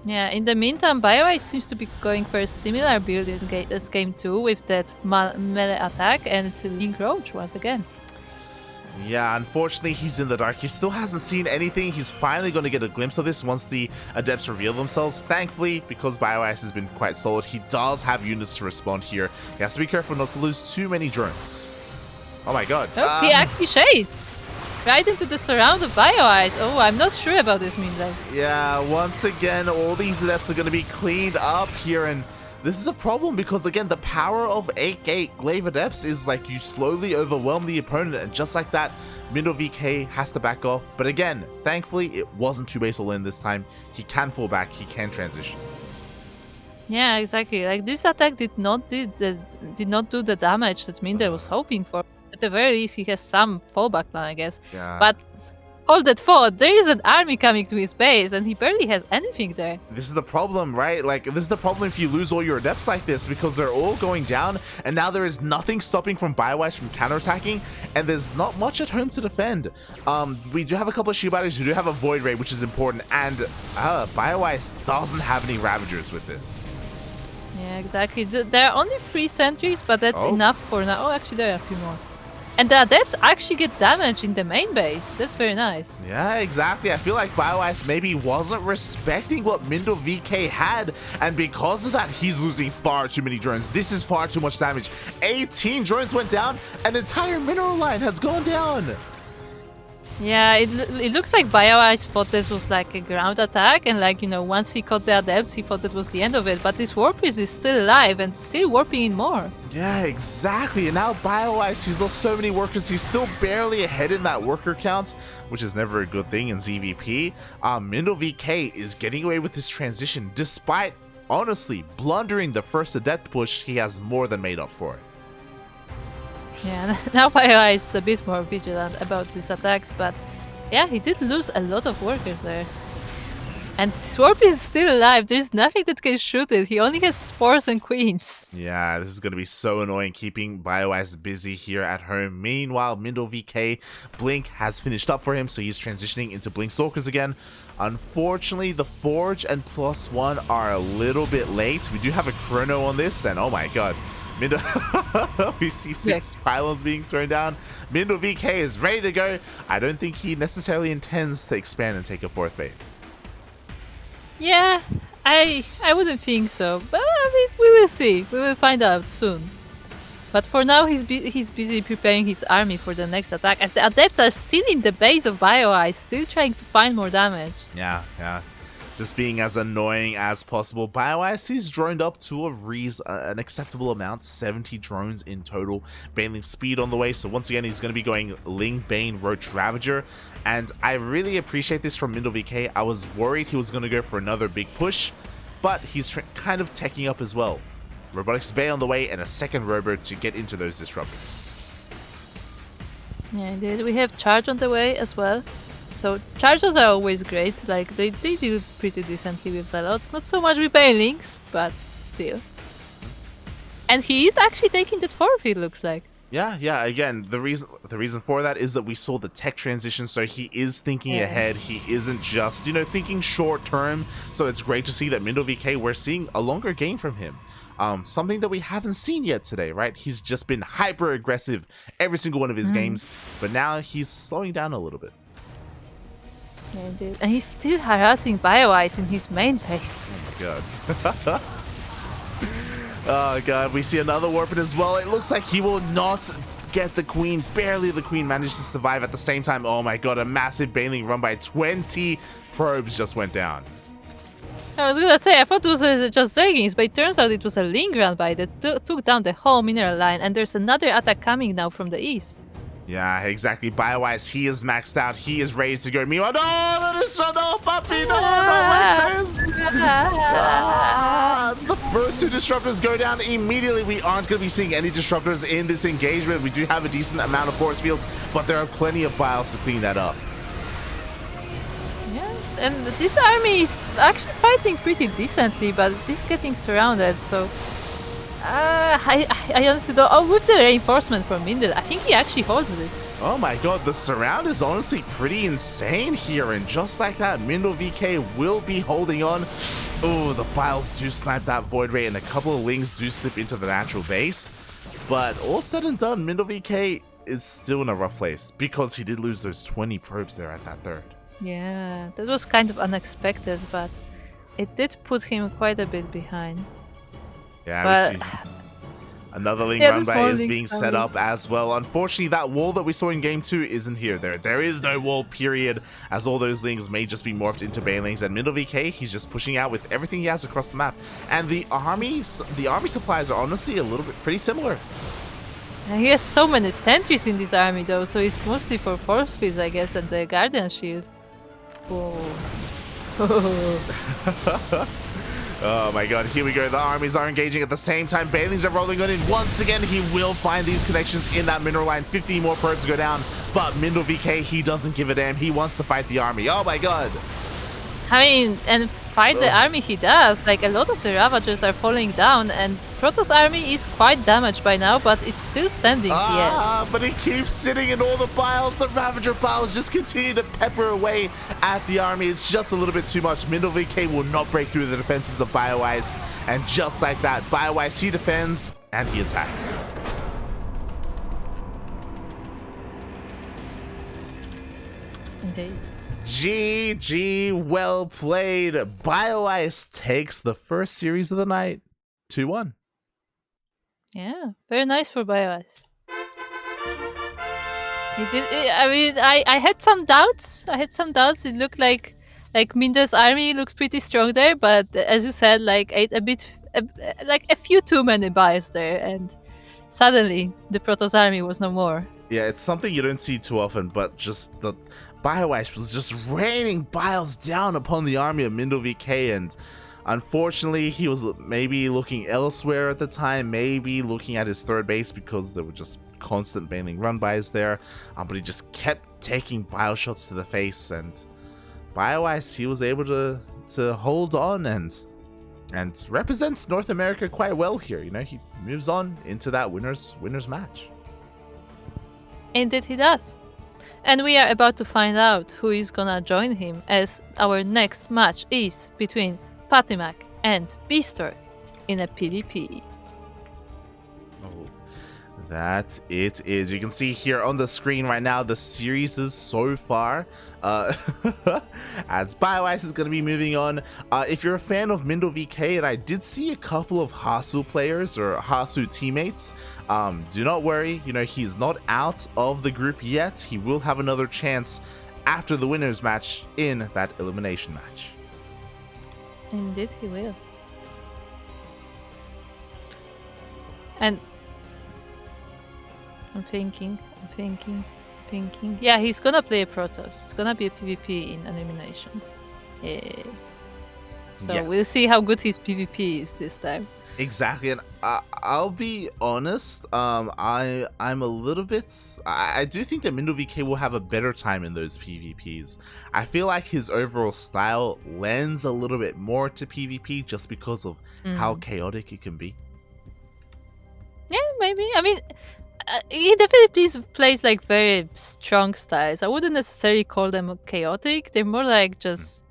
Yeah, in the meantime, Bioice seems to be going for a similar build as Game 2 with that melee attack and Link Roach once again. Yeah, unfortunately, he's in the dark. He still hasn't seen anything. He's finally going to get a glimpse of this once the adepts reveal themselves. Thankfully, because Bioice has been quite solid, he does have units to respond here. He has to be careful not to lose too many drones. Oh my god. Oh, he actually shades right into the surround of Bioice. Oh, I'm not sure about this, Mindel. Yeah, once again, all these adepts are going to be cleaned up here, and this is a problem because, again, the power of 8-gate glaive adepts is like you slowly overwhelm the opponent, and just like that, MindelVK has to back off. But again, thankfully, it wasn't 2-base all in this time. He can fall back, he can transition. Yeah, exactly. Like this attack did not do the damage that Mindel was hoping for. At the very least, he has some fallback plan, I guess. Yeah. But all that thought, there is an army coming to his base, and he barely has anything there. This is the problem, right? Like, this is the problem if you lose all your adepts like this, because they're all going down, and now there is nothing stopping from Bioice from counterattacking, and there's not much at home to defend. We do have a couple of shield batteries, we do have a void ray, which is important, and Bioice doesn't have any ravagers with this. Yeah, exactly. There are only 3 sentries, but that's enough for now. Oh, actually, there are a few more. And the adepts actually get damage in the main base. That's very nice. Yeah, exactly. I feel like Bioice maybe wasn't respecting what MindelVK had, and because of that, he's losing far too many drones. This is far too much damage. 18 drones went down, an entire mineral line has gone down. Yeah, it looks like Bioice thought this was like a ground attack, and like, you know, once he caught the adepts, he thought that was the end of it. But this warp is still alive and still warping in more. Yeah, exactly. And now Bioice, he's lost so many workers. He's still barely ahead in that worker count, which is never a good thing in ZVP. MindelVK is getting away with this transition, despite, honestly, blundering the first adept push. He has more than made up for it. Yeah, now Bioice is a bit more vigilant about these attacks, but yeah, he did lose a lot of workers there. And Swarp is still alive, there's nothing that can shoot it, he only has spores and queens. Yeah, this is going to be so annoying, keeping Bioice busy here at home. Meanwhile, MindelVK, Blink has finished up for him, so he's transitioning into Blink Stalkers again. Unfortunately, the Forge and +1 are a little bit late. We do have a chrono on this, and oh my god. We see 6 pylons being thrown down. MindelVK is ready to go. I don't think he necessarily intends to expand and take a 4th base. Yeah, I wouldn't think so, but I mean, we will see. We will find out soon. But for now, he's busy preparing his army for the next attack, as the adepts are still in the base of Bioice, still trying to find more damage. Yeah. Just being as annoying as possible. Bioice, he's droned up to an acceptable amount, 70 drones in total. Baneling's speed on the way, so once again, he's going to be going Ling, Bane, Roach, Ravager. And I really appreciate this from MindelVK. I was worried he was going to go for another big push, but he's kind of teching up as well. Robotics Bay on the way, and a second robo to get into those disruptors. Yeah, indeed. We have Charge on the way as well. So charges are always great, like they deal pretty decently with Zealots, not so much with Banelings, but still. And he is actually taking that forward, it looks like. Yeah, again, the reason for that is that we saw the tech transition, so he is thinking ahead, he isn't just, thinking short term, so it's great to see that MindelVK, we're seeing a longer game from him. Something that we haven't seen yet today, right? He's just been hyper aggressive every single one of his games, but now he's slowing down a little bit. Yeah, indeed. And he's still harassing Bioice in his main base. Oh my god. Oh god, we see another Warpin as well. It looks like he will not get the Queen. Barely the Queen managed to survive at the same time. Oh my god, a massive Baneling run by 20 probes just went down. I was gonna say, I thought it was just Zerglings, but it turns out it was a Ling run by that took down the whole mineral line, and there's another attack coming now from the east. Yeah, exactly. Bioice, he is maxed out. He is ready to go. Meanwhile, no, puppy, no, not like this. The first 2 disruptors go down immediately. We aren't going to be seeing any disruptors in this engagement. We do have a decent amount of force fields, but there are plenty of bios to clean that up. Yeah, and this army is actually fighting pretty decently, but it is getting surrounded, so... I honestly don't... Oh, with the reinforcement from Mindel, I think he actually holds this. Oh my god, the surround is honestly pretty insane here, and just like that, MindelVK will be holding on. Oh, the Biles do snipe that Void Ray, and a couple of Lings do slip into the natural base. But all said and done, MindelVK is still in a rough place because he did lose those 20 probes there at that third. Yeah, that was kind of unexpected, but it did put him quite a bit behind. Yeah, but we see another link Yeah, run there's by more is link being set coming. up as well. Unfortunately, that wall that we saw in game 2 isn't here. There is no wall, period, as all those things may just be morphed into banelings. And MindelVK, he's just pushing out with everything he has across the map. And the army supplies are honestly a little bit pretty similar. And he has so many sentries in this army though, so it's mostly for force fields, I guess, and the guardian shield. Oh. Oh my god, here we go. The armies are engaging at the same time. Banelings are rolling on in. Once again, he will find these connections in that mineral line. 15 more probes go down, but MindelVK, he doesn't give a damn. He wants to fight the army. Oh my god. I mean, and fight the army he does. Like, a lot of the Ravagers are falling down, and Protoss army is quite damaged by now, but it's still standing yet. But he keeps sitting in all the piles. The Ravager piles just continue to pepper away at the army. It's just a little bit too much. MindelVK will not break through the defenses of Bioice, and just like that, Bioice, he defends and he attacks. Indeed. GG, well played. Bioice takes the first series of the night, 2-1. Yeah, very nice for Bioice. He did. I mean, I had some doubts. It looked like Minder's army looked pretty strong there, but as you said, like a few too many bios there, and suddenly the Protoss army was no more. Yeah, it's something you don't see too often, but just the Bioice was just raining biles down upon the army of MindelVK, and unfortunately, he was maybe looking elsewhere at the time, maybe looking at his third base because there were just constant baneling run-bys there, but he just kept taking bile shots to the face, and Bioice, he was able to hold on and represents North America quite well here. You know, he moves on into that winners match. Indeed he does. And we are about to find out who is gonna join him, as our next match is between PattyMac and Bistork in a PvP. Oh, that it is. You can see here on the screen right now the series is so far. As Bioice is going to be moving on. If you're a fan of MindelVK, and I did see a couple of Hasu players or Hasu teammates, do not worry. You know, he's not out of the group yet. He will have another chance after the winners match in that elimination match. Indeed he will. And I'm thinking. Yeah, he's gonna play a Protoss. It's gonna be a PvP in elimination. Yeah. So Yes. we'll see how good his PvP is this time. Exactly, and I'll be honest. I'm a little bit. I do think that MindelVK will have a better time in those PvPs. I feel like his overall style lends a little bit more to PvP just because of how chaotic it can be. Yeah, maybe. I mean, he definitely plays like very strong styles. I wouldn't necessarily call them chaotic. They're more like just.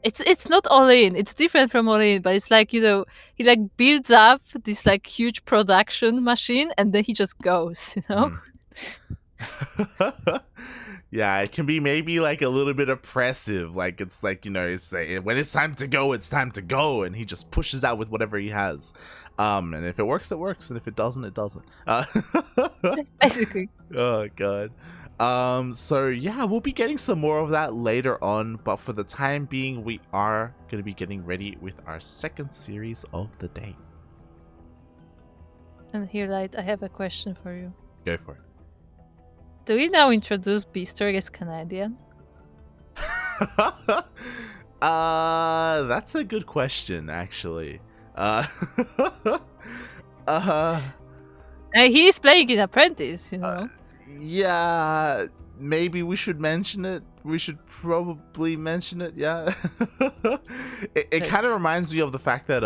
It's not all in. It's different from all in, but it's like, you know, he like builds up this like huge production machine and then he just goes, you know. Yeah, it can be maybe like a little bit oppressive. Like it's like, you know, it's like, when it's time to go, it's time to go, and he just pushes out with whatever he has. And if it works, it works, and if it doesn't, it doesn't. Basically. Oh god. So yeah, we'll be getting some more of that later on, but for the time being, we are going to be getting ready with our second series of the day. And here, Light, I have a question for you. Go for it. Do we now introduce Bistork as Canadian? That's a good question, actually. He is playing in Apprentice, you know. Yeah, maybe we should mention it. We should probably mention it. Yeah. It kind of reminds me of the fact that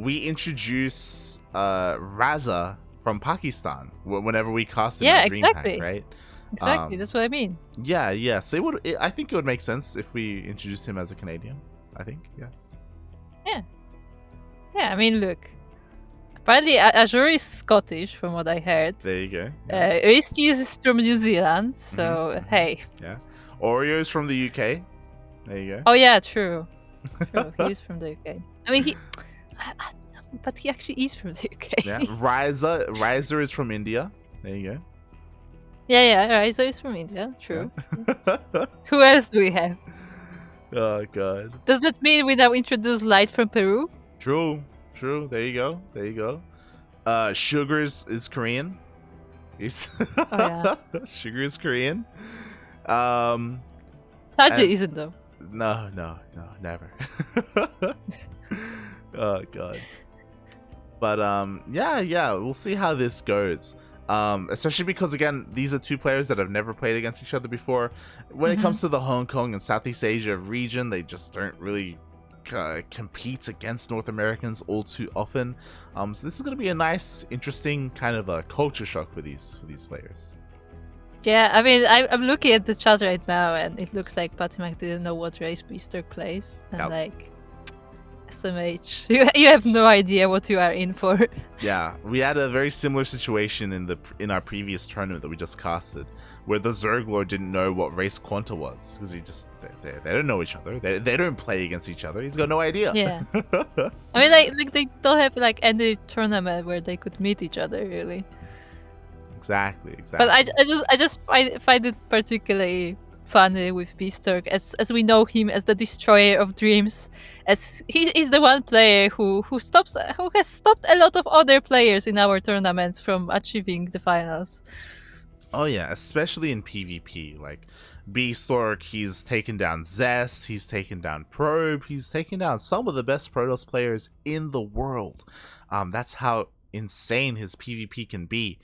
we introduce Raza from Pakistan whenever we cast him at DreamHack, exactly. right? Exactly, that's what I mean. Yeah. So I think it would make sense if we introduced him as a Canadian. I think, yeah. Yeah, I mean, look, Apparently, Azure is Scottish, from what I heard. There you go. Risky is from New Zealand, so hey. Yeah. Oreo is from the UK. There you go. Oh yeah, true. True, he is from the UK. I mean, but he actually is from the UK. Yeah. Riser is from India. There you go. Yeah, Riser is from India. True. Yeah. Who else do we have? Oh god. Does that mean we now introduce Light from Peru? True. There you go. Sugar is Korean. He's Sugar is Korean. Taji isn't though. No, never. Oh god. But yeah, we'll see how this goes. Especially because again, these are two players that have never played against each other before. When it comes to the Hong Kong and Southeast Asia region, they just don't really compete against North Americans all too often. So this is going to be a nice, interesting kind of a culture shock for these players. Yeah, I mean, I'm looking at the chat right now, and it looks like PattyMac didn't know what race Bistork plays, and like, SMH, you have no idea what you are in for. Yeah, we had a very similar situation in our previous tournament that we just casted, where the Zerglord didn't know what race Quanta was because they don't know each other. They don't play against each other. He's got no idea. Yeah, I mean, like they don't have like any tournament where they could meet each other really. Exactly. But I just find it particularly funny with Bistork, as we know him as the destroyer of dreams, as he is the one player who has stopped a lot of other players in our tournaments from achieving the finals. Oh yeah, especially in PvP. Like Bistork, he's taken down Zest, he's taken down Probe, he's taken down some of the best Protoss players in the world. That's how insane his PvP can be.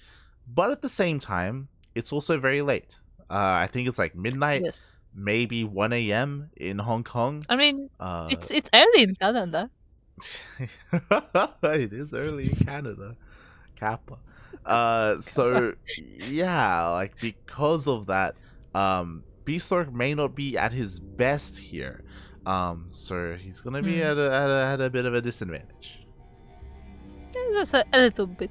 But at the same time, it's also very late. I think it's like midnight, maybe 1 a.m. in Hong Kong. I mean, it's early in Canada. It is early in Canada. Kappa. So yeah, like because of that, Bistork may not be at his best here. So he's gonna be at a bit of a disadvantage. Just a little bit.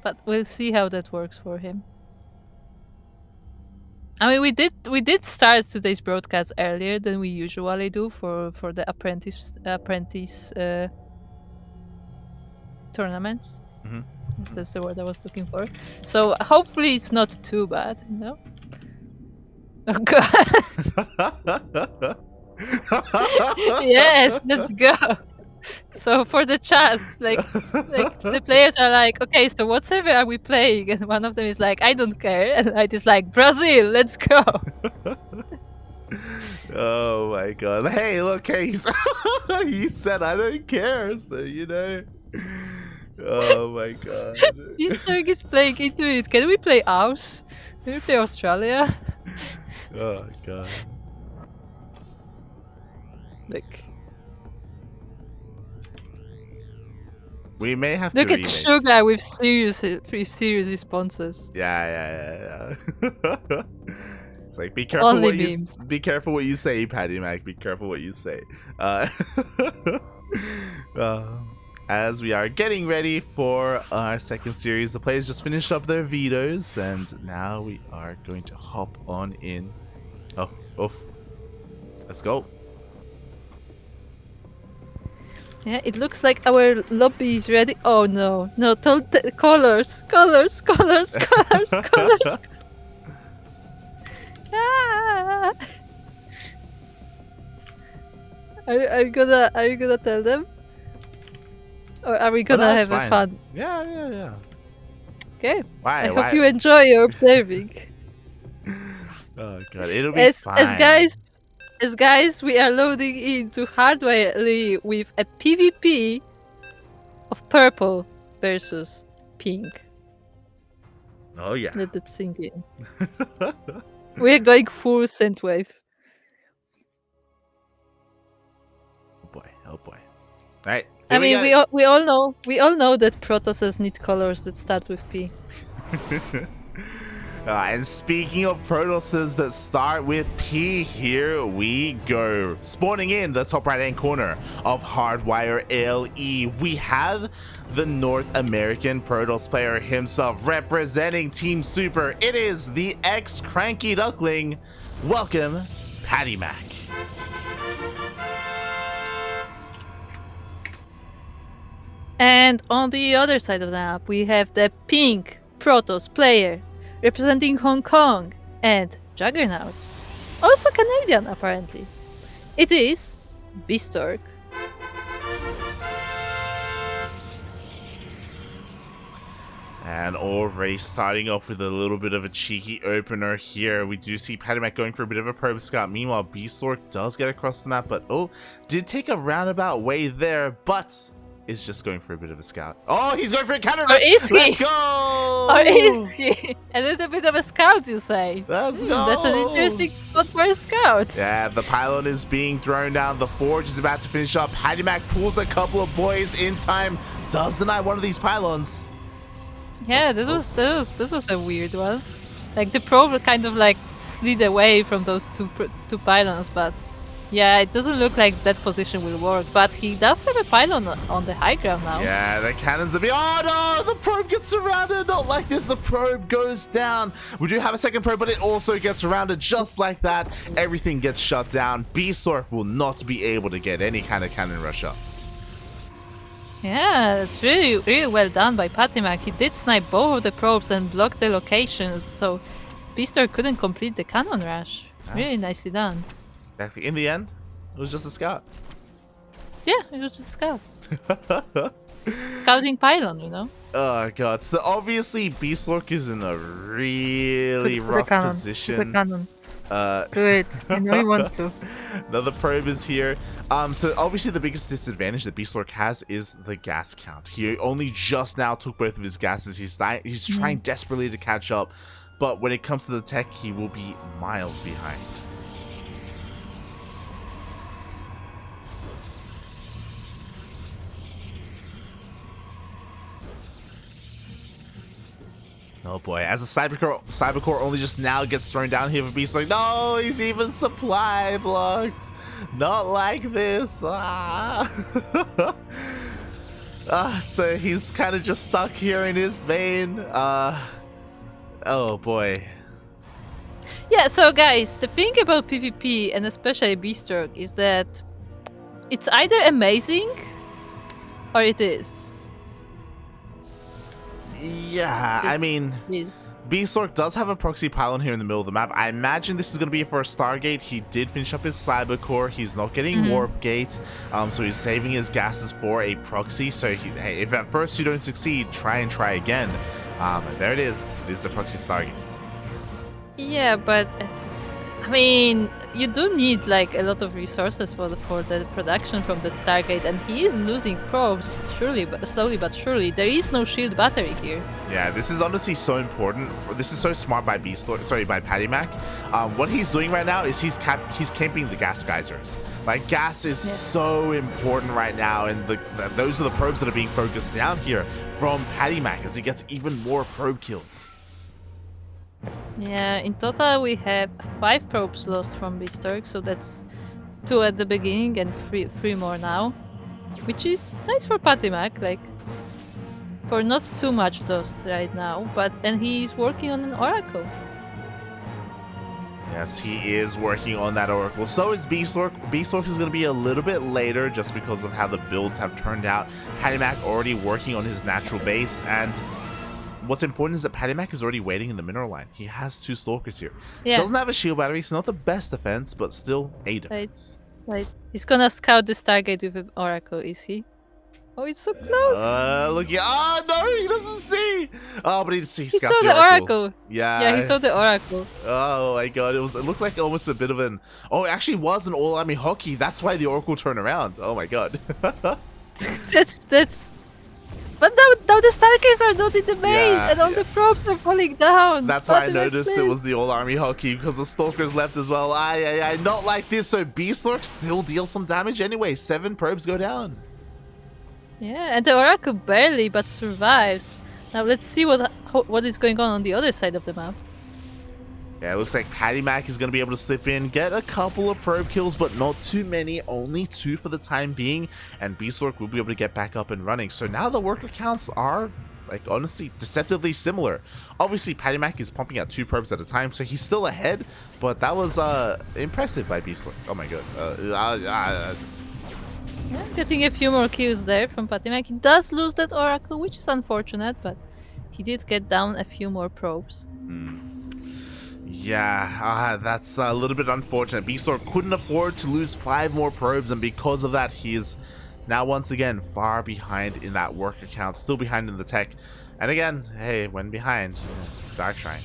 But we'll see how that works for him. I mean, we did start today's broadcast earlier than we usually do for the apprentice tournaments. That's the word I was looking for. So hopefully it's not too bad, you know. Oh god. Yes, let's go. So for the chat, like the players are like, okay, so what server are we playing? And one of them is like, I don't care, and I just like, Brazil, let's go. Oh my god! Hey, look, Case. You said I don't care, so you know. Oh my god. Bistork is playing into it. Can we play Aus? Can we play Australia? Oh god. Look. We may have Look to at Sugar with serious responses. Yeah. It's like be careful Only what memes. Be careful what you say, PattyMac. Be careful what you say. As we are getting ready for our second series, the players just finished up their vetoes, and now we are going to hop on in. Oh, let's go. Yeah, it looks like our lobby is ready. Oh no, colors. Ah! Are you gonna tell them? Or are we gonna have a fun? Yeah. Okay. Why? I hope you enjoy your observing. Oh god, it'll be fine. As guys, we are loading into Hardware with a PvP of purple versus pink. Oh yeah. Let that sink in. We're going full Synthwave. Oh boy. Alright. I mean, we all know that Protosses need colors that start with P. And speaking of Protosses that start with P, here we go. Spawning in the top right hand corner of Hardwire LE, we have the North American Protoss player himself representing Team Super. It is the ex-CranKy Duckling. Welcome, PattyMac. And on the other side of the map, we have the pink Protoss player representing Hong Kong and Juggernauts. Also Canadian, apparently. It is Bistork. And already starting off with a little bit of a cheeky opener here. We do see PattyMac going for a bit of a probe scout. Meanwhile, Bistork does get across the map, but did take a roundabout way there, but is just going for a bit of a scout. Oh, he's going for a cannon rush! Or is he? Let's go! Or is he? A little bit of a scout, you say? Let's go! That's an interesting spot for a scout. Yeah, the pylon is being thrown down. The forge is about to finish up. PattyMac pulls a couple of boys in time. Does deny one of these pylons. Yeah, this was a weird one. Like the probe kind of like slid away from those two pylons, but yeah, it doesn't look like that position will work. But he does have a pylon on the high ground now. Yeah, the cannons are being. Oh no! The probe gets surrounded. Not like this. The probe goes down. We do have a second probe, but it also gets surrounded just like that. Everything gets shut down. Bistork will not be able to get any kind of cannon rush up. Yeah, it's really well done by PattyMac. He did snipe both of the probes and block the locations, so Bistork couldn't complete the cannon rush. Really nicely done. Exactly. In the end, it was just a scout. Yeah, it was just a scout. Scouting pylon, you know? Oh god. So obviously Bistork is in a really rough position. Good. I know you want to. Another probe is here. So obviously the biggest disadvantage that Bistork has is the gas count. He only just now took both of his gases. He's trying desperately to catch up, but when it comes to the tech, he will be miles behind. Oh boy, as a Cybercore only just now gets thrown down here for Bistork. No, he's even supply blocked. Not like this. So he's kind of just stuck here in his main. Oh boy. Yeah, so guys, the thing about PvP and especially Bistork is that it's either amazing or it is. Yeah, I mean, Bistork does have a proxy pylon here in the middle of the map. I imagine this is going to be for a Stargate. He did finish up his Cybercore. He's not getting Warp Gate, so he's saving his gases for a proxy. So hey, if at first you don't succeed, try again. And there it is. It is a proxy Stargate. Yeah, but I mean, you do need like a lot of resources for the production from the Stargate, and he is losing probes slowly but surely. There is no shield battery here. Yeah, this is honestly so important. This is so smart by by PattyMac. What he's doing right now is he's camping the gas geysers. Like gas is so important right now, and those are the probes that are being focused down here from PattyMac as he gets even more probe kills. Yeah, in total we have 5 probes lost from Bistork, so that's 2 at the beginning and 3 more now, which is nice for PattyMac, like for not too much lost right now. And he's working on an Oracle. Yes, he is working on that Oracle. So is Bistork. Bistork is going to be a little bit later just because of how the builds have turned out. PattyMac already working on his natural base, and what's important is that PattyMac is already waiting in the mineral line. He has 2 Stalkers here. Yeah. Doesn't have a shield battery, so not the best defense, but still a defense. Right. He's gonna scout the Stargate with an Oracle, is he? Oh, it's so close. Look, oh no, he doesn't see. Oh, but he saw the Oracle. Yeah, he saw the Oracle. Oh my god, it looked like almost a bit of an. Oh, it actually was an all-army hockey. That's why the Oracle turned around. Oh my god. that's. But now the Starkers are not in the main, and all the probes are falling down. That's why I noticed it was the all-army hockey, because the Stalkers left as well. Not like this. So Bistork still deals some damage anyway. 7 probes go down. Yeah, and the Oracle barely but survives. Now let's see what is going on the other side of the map. Yeah, it looks like PattyMac is going to be able to slip in, get a couple of probe kills, but not too many, only 2 for the time being, and Bistork will be able to get back up and running. So now the worker counts are, like, honestly, deceptively similar. Obviously, PattyMac is pumping out 2 probes at a time, so he's still ahead, but that was impressive by Bistork. Oh my god. Yeah, getting a few more kills there from PattyMac. He does lose that Oracle, which is unfortunate, but he did get down a few more probes. Yeah, that's a little bit unfortunate. Bistork couldn't afford to lose 5 more probes, and because of that, he is now once again far behind in that worker count, still behind in the tech. And again, hey, when behind, Dark Shrine.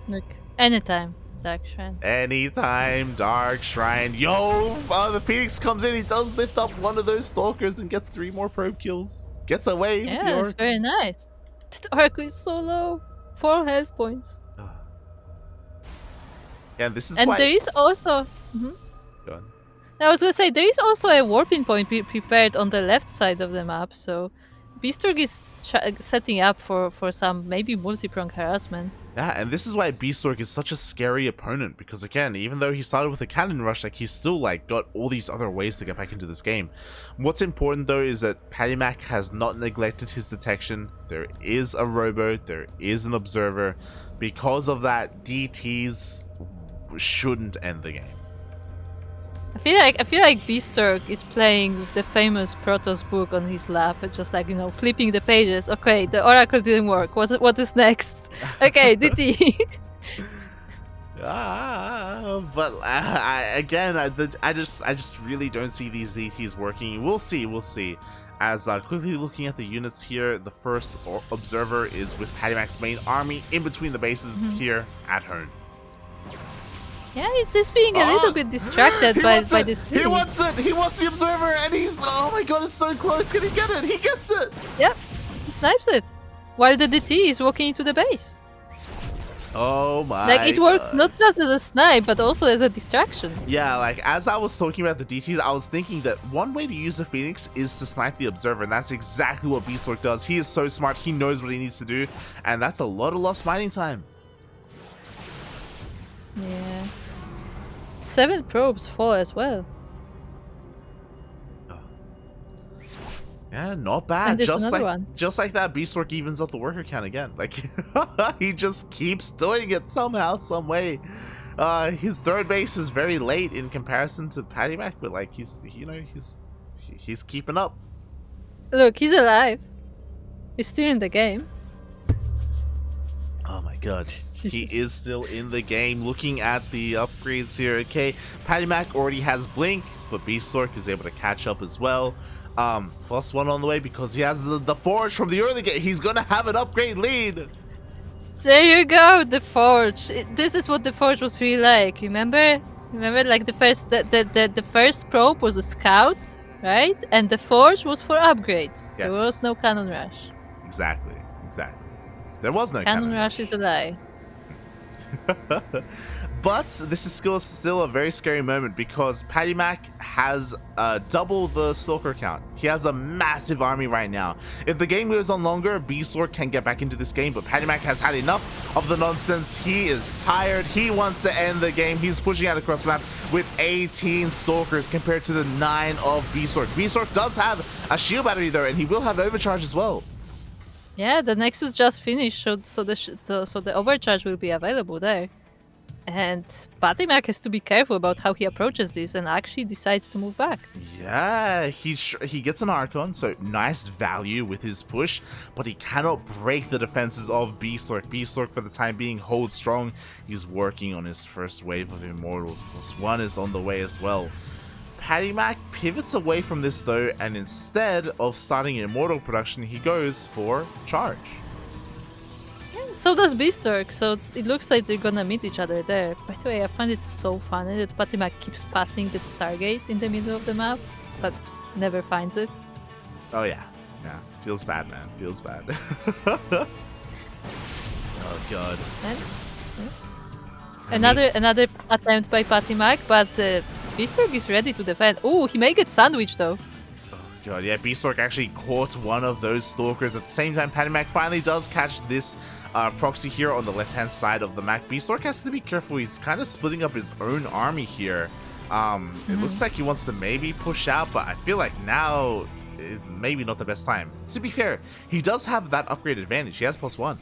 Look, anytime, Dark Shrine. Anytime, Dark Shrine. Yo, the Phoenix comes in, he does lift up one of those Stalkers and gets 3 more probe kills. Gets away with the Yeah, Oracle. it's very nice. That Oracle is so low. 4 health points. Yeah, this is And why... there is also... Go on. I was gonna say, there is also a warping point prepared on the left side of the map, so Bistork is setting up for some maybe multi-prong harassment. Yeah, and this is why Bistork is such a scary opponent, because again, even though he started with a cannon rush, like, he's still, like, got all these other ways to get back into this game. What's important, though, is that PattyMac has not neglected his detection. There is a robo, there is an observer. Because of that, DTs shouldn't end the game. I feel like Bistork is playing with the famous Protoss book on his lap, just like, you know, flipping the pages. Okay, the Oracle didn't work. What is next? Okay, DT. But I just really don't see these DTs working. We'll see. As quickly looking at the units here, the first observer is with PattyMac's main army in between the bases here at home. Yeah, it is being a little bit distracted by this. He wants it! He wants the observer, and he's... Oh my god, it's so close! Can he get it? He gets it! Yep, he snipes it. While the DT is walking into the base. Oh my Like, it worked not just as a snipe, but also as a distraction. Yeah, like, as I was talking about the DTs, I was thinking that one way to use the Phoenix is to snipe the observer, and that's exactly what Bistork does. He is so smart, he knows what he needs to do, and that's a lot of lost mining time. Yeah. 7 probes fall as well. Yeah, not bad. And there's another one. Just like that, Bistork evens up the worker count again. Like, he just keeps doing it somehow, some way. His third base is very late in comparison to PattyMac, but like he's keeping up. Look, he's alive. He's still in the game. Oh my god, he Jesus. is still in the game. Looking at the upgrades here, okay, PattyMac already has Blink, but Bistork is able to catch up as well. +1 on the way because he has the Forge from the early game. He's gonna have an upgrade lead. There you go, the Forge. This is what the Forge was really like. Remember, like the first probe was a scout, right? And the Forge was for upgrades. Yes. There was no cannon rush. Exactly. There was no cannon rush. Is a lie. But this is still a very scary moment because PattyMac has double the Stalker count. He has a massive army right now. If the game goes on longer, Bistork can get back into this game, but PattyMac has had enough of the nonsense. He is tired. He wants to end the game. He's pushing out across the map with 18 Stalkers compared to the 9 of Bistork. Bistork does have a shield battery though, and he will have overcharge as well. Yeah, the Nexus just finished, so the overcharge will be available there. And PattyMac has to be careful about how he approaches this and actually decides to move back. Yeah, he gets an Archon, so nice value with his push, but he cannot break the defenses of Bistork. Bistork, for the time being, holds strong. He's working on his first wave of Immortals. +1 is on the way as well. PattyMac pivots away from this though, and instead of starting Immortal production, he goes for Charge. So does Bistork, so it looks like they're gonna meet each other there. By the way, I find it so funny that PattyMac keeps passing that Stargate in the middle of the map, but just never finds it. Oh yeah, feels bad, man, feels bad. Oh god. Another attempt by PattyMac, but Bistork is ready to defend. Oh, he may get sandwiched though. Oh God, yeah, Bistork actually caught one of those stalkers. At the same time, PattyMac finally does catch this proxy here on the left-hand side of the map. Bistork has to be careful. He's kind of splitting up his own army here. It looks like he wants to maybe push out, but I feel like now is maybe not the best time. To be fair, he does have that upgrade advantage. He has +1.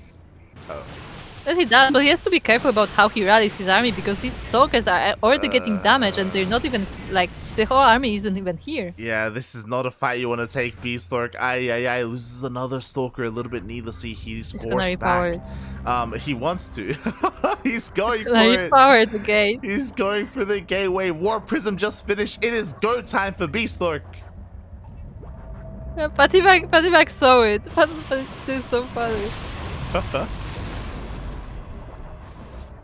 He does, but he has to be careful about how he rallies his army, because these stalkers are already getting damage and they're not even, like, the whole army isn't even here. Yeah, this is not a fight you want to take, Bistork. Ay, loses another stalker a little bit needlessly. He's forced back. He wants to. He's going for it. Repower the gate. He's going for the gateway. War Prism just finished. It is go time for Bistork. Yeah, PattyMac saw it, but it's still so funny.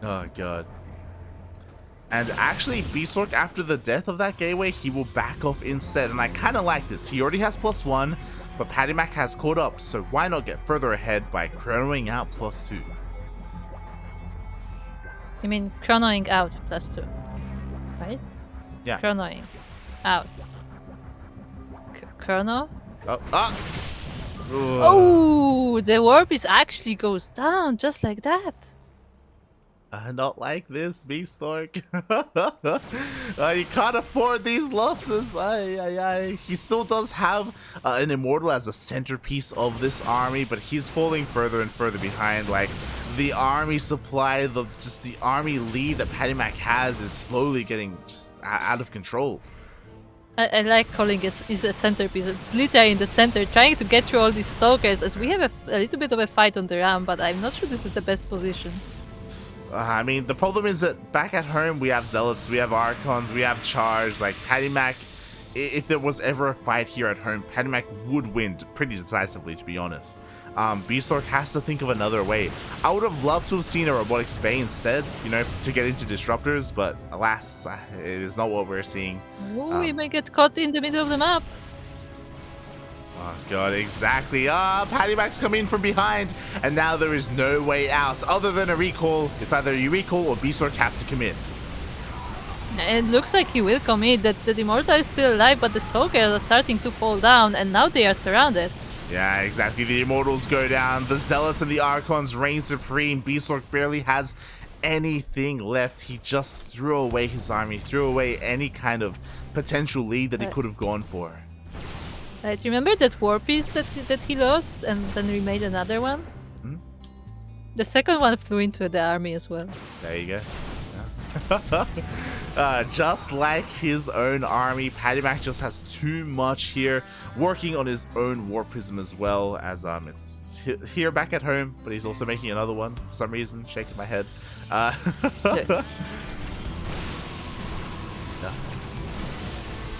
Oh god. And actually, Bistork, after the death of that gateway, he will back off instead. And I kind of like this. He already has +1, but PattyMac has caught up. So why not get further ahead by chronoing out +2? You mean chronoing out +2, right? Yeah. Chronoing out. Chrono? Oh, ah! Oh, the warp is actually goes down just like that. Not like this, Bistork. You can't afford these losses. He still does have an Immortal as a centerpiece of this army, but he's falling further and further behind. Like, the army supply, the army lead that PattyMac has is slowly getting just out of control. I like calling it is a centerpiece. It's literally in the center, trying to get through all these stalkers, as we have a little bit of a fight on the ramp, but I'm not sure this is the best position. I mean, the problem is that back at home, we have Zealots, we have Archons, we have Charge. Like, PattyMac, if there was ever a fight here at home, PattyMac would win pretty decisively, to be honest. Bistork has to think of another way. I would have loved to have seen a Robotics Bay instead, you know, to get into Disruptors, but alas, it is not what we're seeing. Ooh, we may get caught in the middle of the map. Oh god, exactly. PattyMac's coming in from behind, and now there is no way out other than a recall. It's either you recall or Bistork has to commit. It looks like he will commit. That the Immortal is still alive, but the Stalkers are starting to fall down, and now they are surrounded. Yeah, exactly. The Immortals go down. The Zealots and the Archons reign supreme. Bistork barely has anything left. He just threw away his army, threw away any kind of potential lead that he could have gone for. Right, remember that war piece that he lost, and then we made another one? Hmm? The second one flew into the army as well. There you go. Yeah. Just like his own army, PattyMac just has too much here, working on his own War Prism as well, as it's here back at home, but he's also making another one for some reason, shaking my head. Yeah.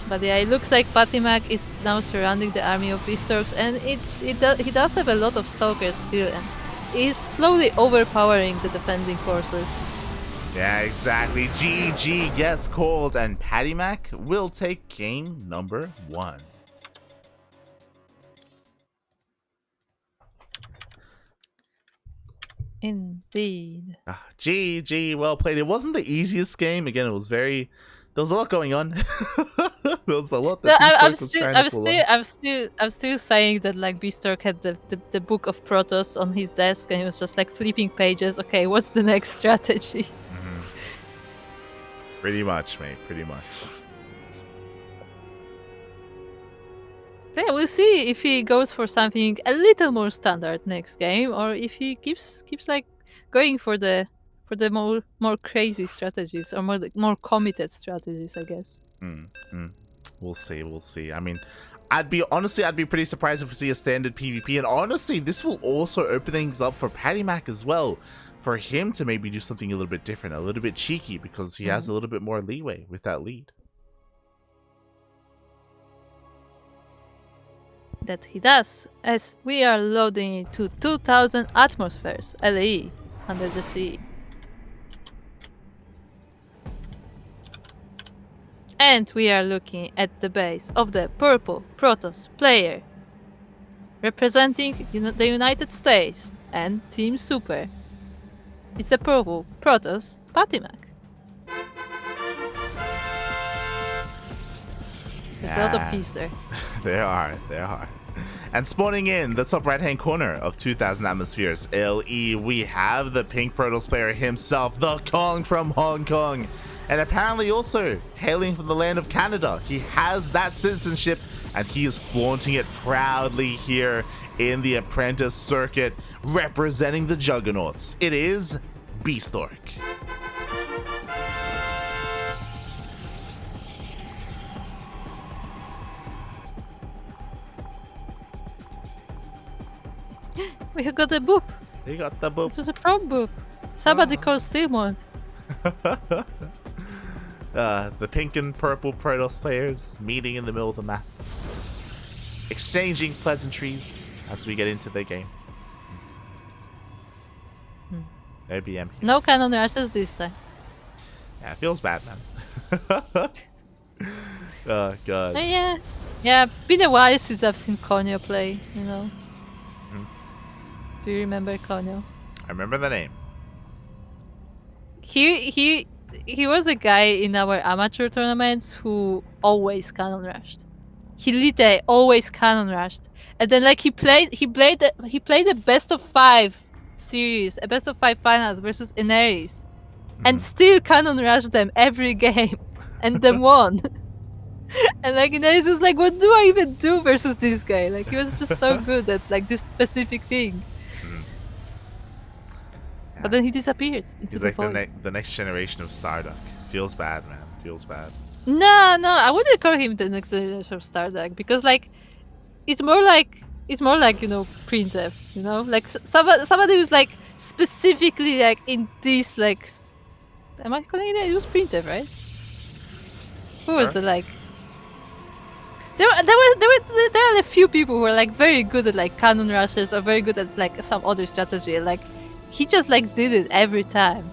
But yeah, it looks like PattyMac is now surrounding the army of Bistorks, and he does have a lot of Stalkers still, and he's slowly overpowering the defending forces. Yeah, exactly. GG gets called, and PattyMac will take game number 1. Indeed. GG, well played. It wasn't the easiest game. Again, it was very... There was a lot going on. There was a lot that I'm still saying that like Bistork had the book of Protoss on his desk, and he was just like flipping pages. Okay, what's the next strategy? Mm-hmm. Pretty much, mate. Pretty much. Yeah, we'll see if he goes for something a little more standard next game, or if he keeps like going for the more crazy strategies, or more committed strategies, I guess. We'll see. I mean, I'd be pretty surprised if we see a standard PvP, and honestly, this will also open things up for PattyMac as well, for him to maybe do something a little bit different, a little bit cheeky, because he has a little bit more leeway with that lead. That he does, as we are loading it to 2000 atmospheres LE under the sea. And we are looking at the base of the purple Protoss player, representing the United States and Team Super. It's the purple Protoss PattyMac. There's a lot of peace there. There are. And spawning in the top right-hand corner of 2,000 atmospheres, LE, we have the Pink Protoss player himself, the Kong from Hong Kong. And apparently also hailing from the land of Canada. He has that citizenship, and he is flaunting it proudly here in the Apprentice circuit, representing the Juggernauts. It is Bistork. We got the boop. He got the boop. It was a pro boop. Somebody called Steelmont. The pink and purple Protoss players meeting in the middle of the map, just exchanging pleasantries as we get into the game. No BM here. No cannon rushes this time. Yeah, it feels bad, man. Oh god. Yeah. Been a while since I've seen Konyo play. You know. Do you remember Konyo? I remember the name. He was a guy in our amateur tournaments who always cannon rushed. He literally always cannon rushed, and then like he played the best of 5 series, a best of 5 finals versus Eneris, and still cannon rushed them every game, and then won. And like Eneris was like, what do I even do versus this guy? Like he was just so good at like this specific thing. But then he disappeared. He's like the next generation of Starduck. Feels bad, man. Feels bad. No, I wouldn't call him the next generation of Starduck because like it's more like you know Printf, you know, like somebody who's like specifically like in this like. Am I calling it? It was Printf, right? Who was the like? There are a few people who are like very good at like cannon rushes or very good at like some other strategy. Like he just like did it every time.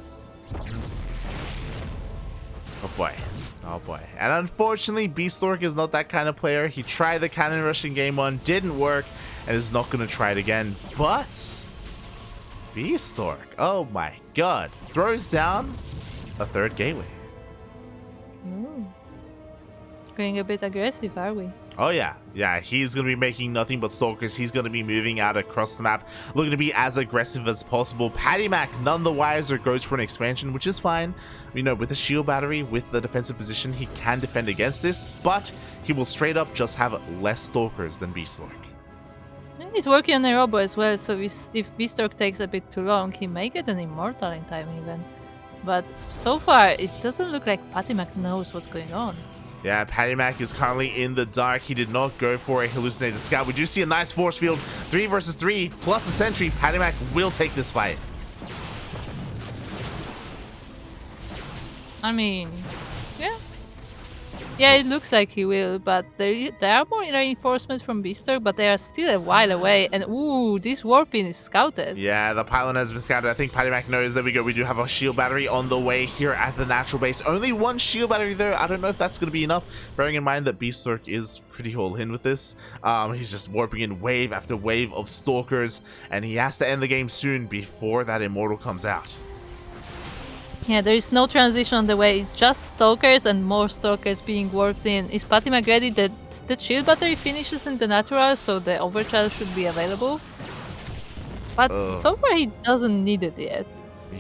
Oh boy. And unfortunately, Bistork is not that kind of player. He tried the cannon rush in game 1, didn't work, and is not going to try it again. But Bistork, oh my god, throws down a 3rd gateway. Going a bit aggressive, are we? Oh yeah, he's going to be making nothing but stalkers. He's going to be moving out across the map, looking to be as aggressive as possible. PattyMac, none the wiser, goes for an expansion, which is fine. You know, with the shield battery, with the defensive position, he can defend against this, but he will straight up just have less stalkers than Bistork. He's working on a robo as well, so if Bistork takes a bit too long, he may get an immortal in time even. But so far, it doesn't look like PattyMac knows what's going on. Yeah, PattyMac is currently in the dark. He did not go for a hallucinated scout. We do see a nice force field. 3 versus 3 plus a sentry. PattyMac will take this fight. I mean, yeah. Yeah, it looks like he will, but there are more reinforcements from Bistork, but they are still a while away. And ooh, this warping is scouted. Yeah, the pylon has been scouted. I think PattyMac knows. There we go. We do have a shield battery on the way here at the natural base. Only 1 shield battery there. I don't know if that's going to be enough, bearing in mind that Bistork is pretty all in with this. He's just warping in wave after wave of stalkers, and he has to end the game soon before that immortal comes out. Yeah, there is no transition on the way. It's just stalkers and more stalkers being worked in. Is PattyMac ready that the shield battery finishes in the natural, so the overcharge should be available? But so far he doesn't need it yet.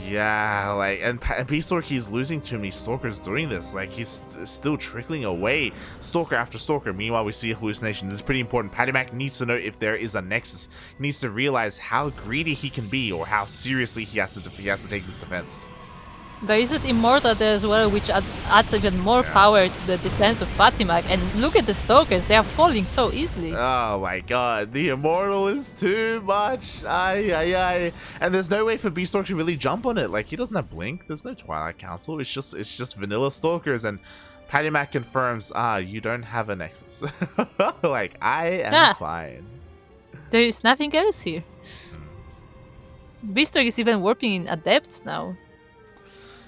Yeah, like, and Bistork, he's losing too many stalkers doing this. Like, he's still trickling away stalker after stalker. Meanwhile, we see a hallucination. This is pretty important. PattyMac needs to know if there is a nexus. He needs to realize how greedy he can be, or how seriously he has to take this defense. There is an immortal there as well, which adds even more power to the defense of PattyMac. And look at the stalkers, they are falling so easily. Oh my god, the immortal is too much. Ay. And there's no way for Bistork to really jump on it. Like, he doesn't have blink, there's no Twilight Council, it's just vanilla stalkers. And PattyMac confirms, you don't have a nexus. Like, I am fine. There is nothing else here. Bistork is even warping in adepts now.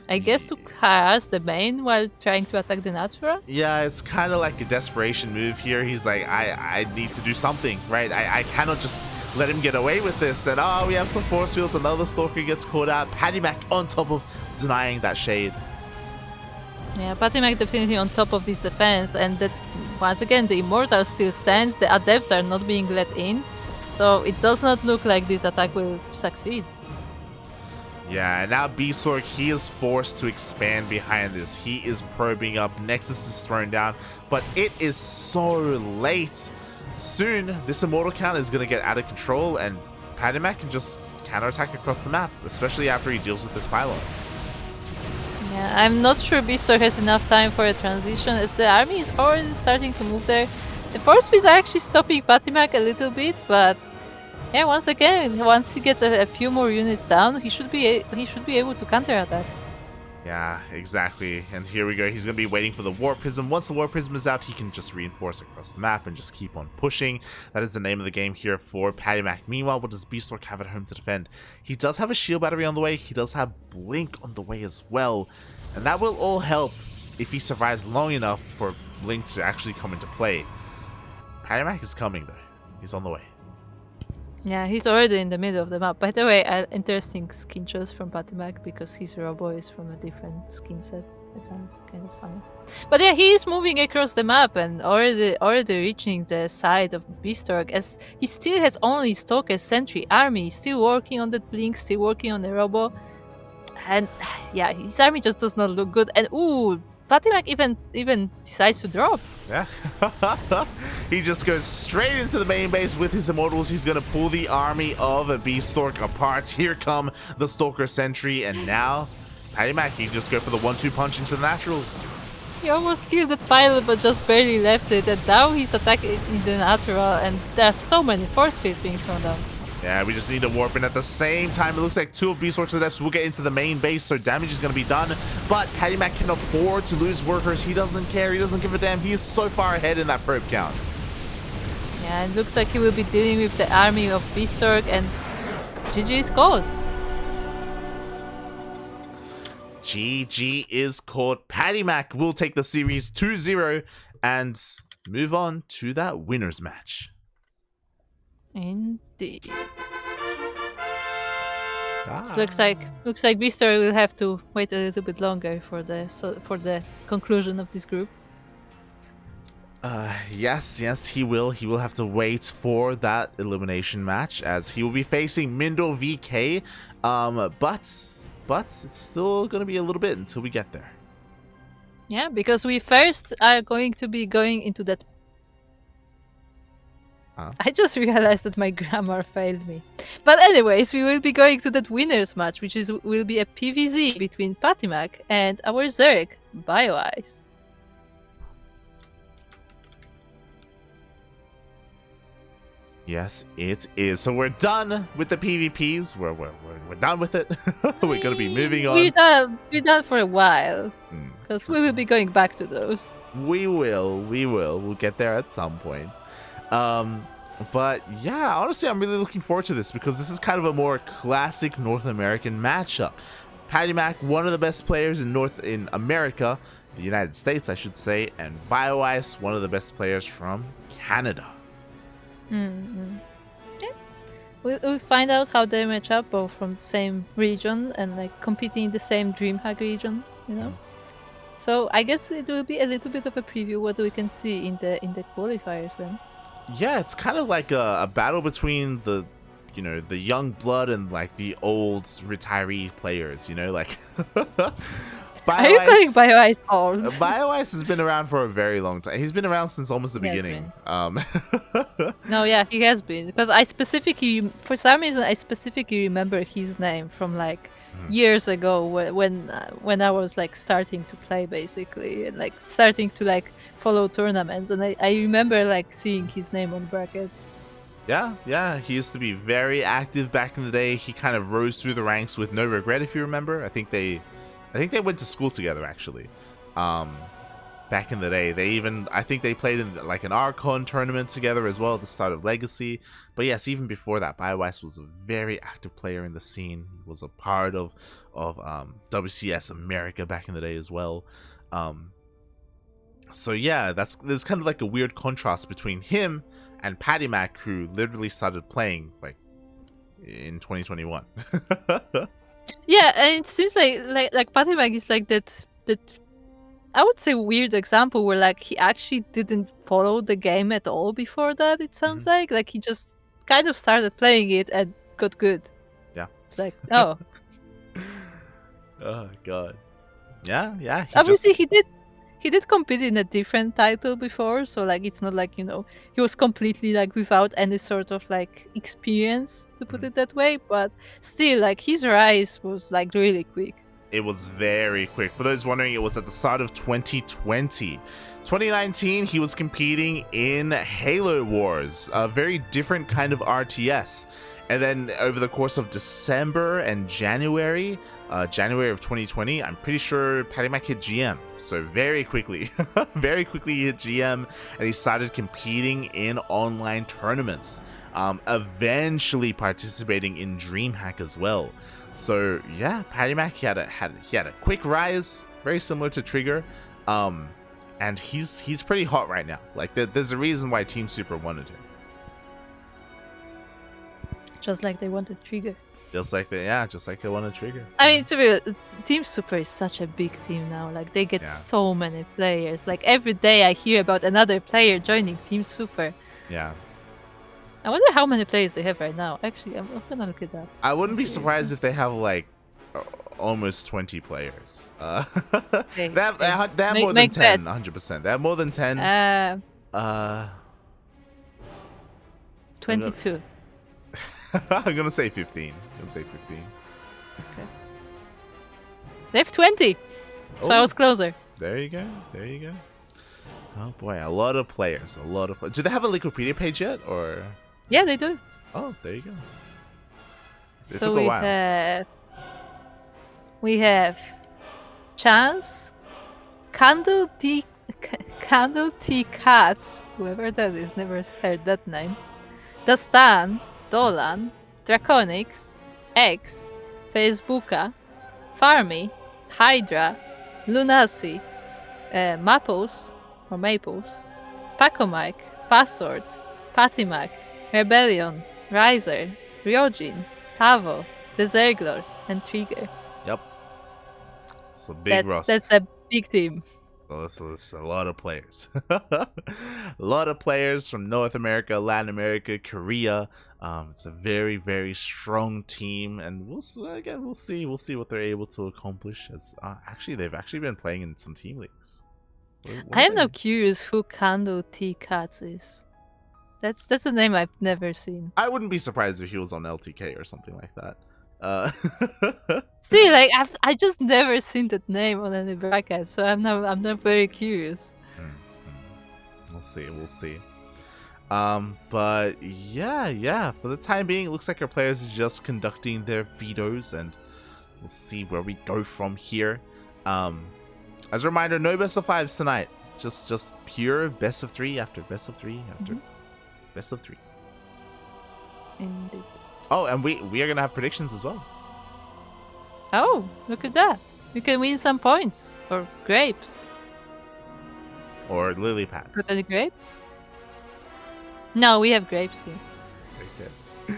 I guess to harass the main while trying to attack the natural? Yeah, it's kind of like a desperation move here. He's like, I need to do something, right? I cannot just let him get away with this. And we have some force fields. Another stalker gets caught out. PattyMac on top of denying that shade. Yeah, PattyMac definitely on top of this defense, and that once again the Immortal still stands. The Adepts are not being let in, so it does not look like this attack will succeed. Yeah, and now Bistork, he is forced to expand behind this. He is probing up. Nexus is thrown down, but it is so late. Soon, this Immortal count is going to get out of control, and PattyMac can just counterattack across the map, especially after he deals with this pylon. Yeah, I'm not sure Bistork has enough time for a transition, as the army is already starting to move there. The force fields are actually stopping PattyMac a little bit, but yeah, once again, once he gets a few more units down, he should be able to counterattack. Yeah, exactly. And here we go. He's going to be waiting for the Warp Prism. Once the Warp Prism is out, he can just reinforce across the map and just keep on pushing. That is the name of the game here for PattyMac. Meanwhile, what does Bistork have at home to defend? He does have a shield battery on the way. He does have Blink on the way as well. And that will all help if he survives long enough for Blink to actually come into play. PattyMac is coming, though. He's on the way. Yeah, he's already in the middle of the map. By the way, interesting skin choice from PattyMac because his Robo is from a different skin set. I found it kind of funny. But yeah, he is moving across the map and already reaching the side of Bistork, as he still has only Stalker Sentry army, still working on that Blink, still working on the Robo. And yeah, his army just does not look good. And ooh, PattyMac even decides to drop. Yeah. He just goes straight into the main base with his Immortals. He's going to pull the army of a Bistork apart. Here come the Stalker Sentry. And now, PattyMac, he just go for the 1-2 punch into the natural. He almost killed that pilot, but just barely left it. And now he's attacking in the natural. And there are so many force fields being thrown down. Yeah, we just need to warp in at the same time. It looks like 2 of Bistork's Adepts will get into the main base, so damage is going to be done. But PattyMac can afford to lose workers. He doesn't care. He doesn't give a damn. He is so far ahead in that probe count. Yeah, it looks like he will be dealing with the army of Bistork, and GG is called. GG is called. PattyMac will take the series 2-0 and move on to that winner's match. Indeed. So looks like Bistork will have to wait a little bit longer for the conclusion of this group. Yes, he will. He will have to wait for that elimination match, as he will be facing MindelVK. But it's still gonna be a little bit until we get there. Yeah, because we first are going to be going into that. I just realized that my grammar failed me. But anyways, we will be going to that winners match, which will be a PvZ between PattyMac and our Zerg, Bioice. Yes, it is. So we're done with the PvPs. We're done with it. We're gonna be moving on. We're done for a while, because we will be going back to those. We will. We'll get there at some point. But yeah, honestly, I'm really looking forward to this, because this is kind of a more classic North American matchup. PattyMac, one of the best players in America, the United States, I should say, and Bioice, one of the best players from Canada. Yeah. We'll find out how they match up, both from the same region and like competing in the same DreamHack region, you know. So I guess it will be a little bit of a preview what we can see in the qualifiers then. Yeah, it's kind of like a battle between the young blood and like the old retiree players, like Bioice, are you calling Bioice old? Bioice has been around for a very long time. He's been around since almost the beginning. No, yeah, he has been, because for some reason I specifically remember his name from like years ago when I was like starting to play, basically, and like starting to like follow tournaments, and I remember like seeing his name on brackets. Yeah, he used to be very active back in the day. He kind of rose through the ranks with no regret, if you remember. I think they went to school together, actually. Back in the day, I think they played in like an Archon tournament together as well at the start of Legacy. But yes, even before that, Bioice was a very active player in the scene. He was a part of WCS America back in the day as well. So yeah, there's kind of like a weird contrast between him and PattyMac, who literally started playing like in 2021. Yeah, and it seems like PattyMac is like that I would say weird example where like he actually didn't follow the game at all before that. It sounds like he just kind of started playing it and got good. Yeah. It's like, oh, Oh god. Yeah, yeah. obviously he did compete in a different title before, so like it's not like, you know, he was completely like without any sort of like experience, to put it that way, but still like his rise was like really quick. It was very quick. For those wondering, it was at the start of 2020. 2019, he was competing in Halo Wars, a very different kind of RTS. And then over the course of December and January of 2020, I'm pretty sure PattyMac hit GM. So very quickly, very quickly he hit GM, and he started competing in online tournaments, eventually participating in DreamHack as well. So yeah, PattyMac he had a quick rise, very similar to Trigger, and he's pretty hot right now. Like there's a reason why Team Super wanted him. Just like they wanted Trigger. Just like they wanted Trigger. I mean, to be honest, Team Super is such a big team now. Like they get so many players. Like every day I hear about another player joining Team Super. Yeah. I wonder how many players they have right now. Actually, I'm gonna look it up. I wouldn't be surprised if they have like almost 20 players. They have more than 10, 100%. They have more than 10. 22. I'm gonna say 15. Okay. They have 20. So I was closer. There you go. Oh boy, a lot of players. Do they have a Wikipedia page yet, or? Yeah, they do. Oh, there you go. It so took a while. we have Chance, Candle Tea Cats, whoever that is, never heard that name. Dastan, Dolan, Draconics, X, Facebooka, Farmy, Hydra, Lunacy, Maples, PattyMac, Password, PattyMac, Rebellion, Riser, Ryojin, Tavo, Deserglord, and Trigger. Yep. It's a big roster. That's a big team. So it's a lot of players. A lot of players from North America, Latin America, Korea. It's a very, very strong team, and we'll see what they're able to accomplish. As they've actually been playing in some team leagues. I am now curious who Candle Tea Cats is. That's a name I've never seen. I wouldn't be surprised if he was on LTK or something like that. Still, like I just never seen that name on any bracket, so I'm not very curious. We'll see. But yeah. For the time being, it looks like our players are just conducting their vetoes, and we'll see where we go from here. As a reminder, no best of 5s tonight. Just pure best of 3 after best of 3 after best of 3. Indeed. Oh, and we are gonna have predictions as well. Oh, look at that! You can win some points or grapes. Or lily pads. Got any grapes? No, we have grapes here. Okay.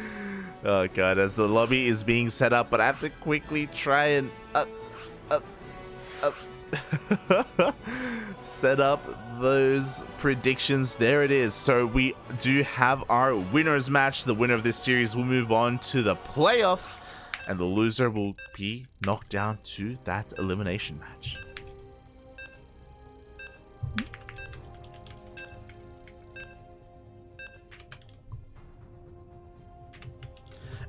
Oh god, as the lobby is being set up, but I have to quickly try and set up those predictions. There it is. So we do have our winners match. The winner of this series will move on to the playoffs, and the loser will be knocked down to that elimination match.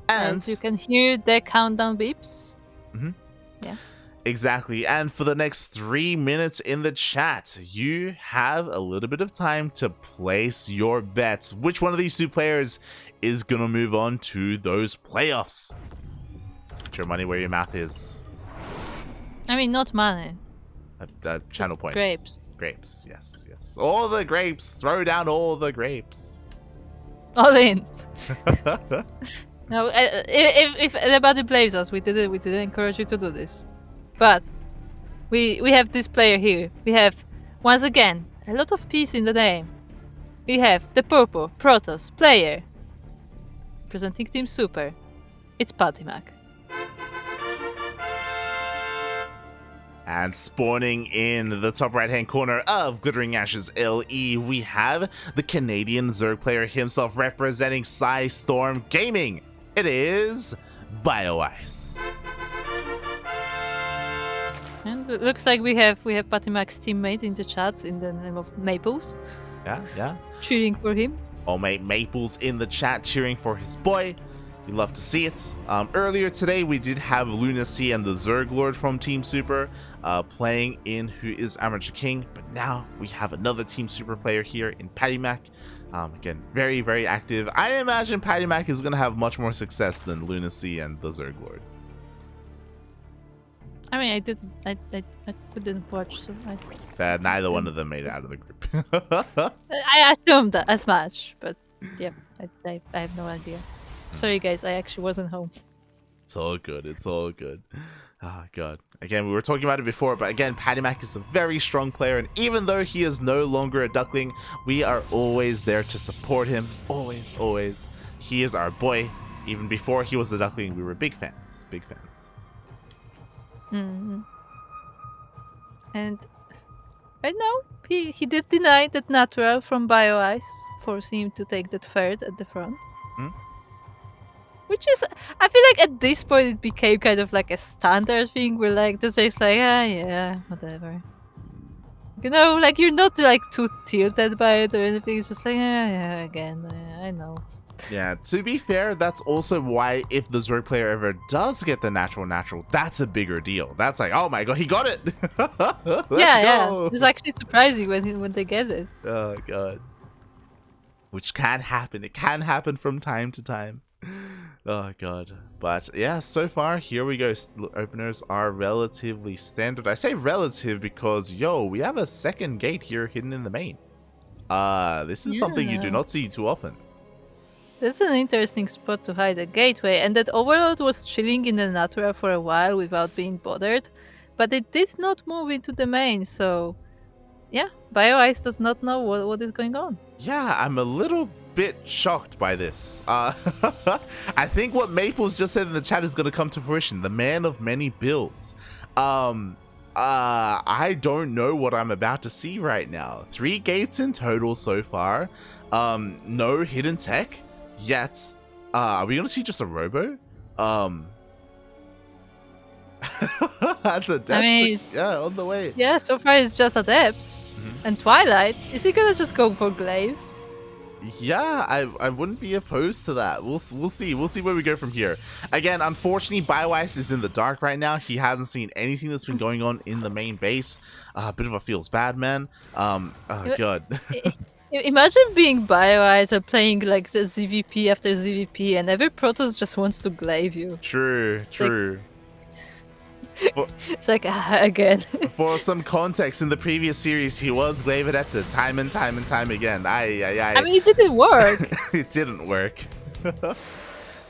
And as you can hear the countdown beeps. Yeah. Exactly. And for the next 3 minutes in the chat, you have a little bit of time to place your bets. Which one of these two players is going to move on to those playoffs? Put your money where your mouth is. I mean, not money. Channel just points. Grapes. Grapes, yes. All the grapes. Throw down all the grapes. All in. No, if anybody blames us, we didn't encourage you to do this. But we have this player here. We have, once again, a lot of P's in the name. We have the purple Protoss player presenting Team Super. It's PattyMac. And spawning in the top right-hand corner of Glittering Ashes LE, we have the Canadian Zerg player himself representing Storm Gaming. It is Bioice. And it looks like we have PattyMac's teammate in the chat in the name of Maples. Yeah. Cheering for him. Old mate Maples in the chat cheering for his boy. You love to see it. Earlier today, we did have Lunacy and the Zerg Lord from Team Super playing in Who is Amateur King, but now we have another Team Super player here in PattyMac. Again, very, very active. I imagine PattyMac is going to have much more success than Lunacy and the Zerg Lord. I mean, I couldn't watch, so Neither one of them made it out of the group. I assumed as much, but yeah, I have no idea. Sorry guys, I actually wasn't home. It's all good. It's all good. Oh god. Again, we were talking about it before, but again, PattyMac is a very strong player, and even though he is no longer a Duckling, we are always there to support him. Always, always. He is our boy. Even before he was a Duckling, we were big fans. Big fans. Mm-hmm. And right now, he did deny that natural from Bioice, forcing him to take that third at the front. Which is, I feel like at this point it became kind of like a standard thing where like the Zerg's like, yeah, whatever. You know, like you're not like too tilted by it or anything. It's just like, yeah, again, I know. Yeah, to be fair, that's also why if the Zerg player ever does get the natural, that's a bigger deal. That's like, oh my god, he got it! Let's go! It's actually surprising when they get it. Oh god. Which can happen. It can happen from time to time. Oh god. But yeah, so far, here we go. Openers are relatively standard. I say relative because, yo, we have a second gate here hidden in the main. This is something you do not see too often. That's an interesting spot to hide a gateway, and that Overlord was chilling in the Natura for a while without being bothered, but it did not move into the main, so yeah, Bioice does not know what is going on. Yeah, I'm a little bit shocked by this. I think what Maples just said in the chat is going to come to fruition. The man of many builds. I don't know what I'm about to see right now. 3 gates in total so far. No hidden tech yet. Are we going to see just a robo? As a depth, I mean, yeah, on the way. Yeah, so far it's just Adept. And Twilight. Is he gonna just go for Glaives? Yeah, I wouldn't be opposed to that. We'll see. We'll see where we go from here. Again, unfortunately, Bioice is in the dark right now. He hasn't seen anything that's been going on in the main base. A bit of a feels bad, man. Oh god. Imagine being Bioice and playing like the ZVP after ZVP, and every Protoss just wants to glaive you. True. It's like, again. For some context, in the previous series, he was glaive adapted time and time again. I mean, it didn't work. It didn't work.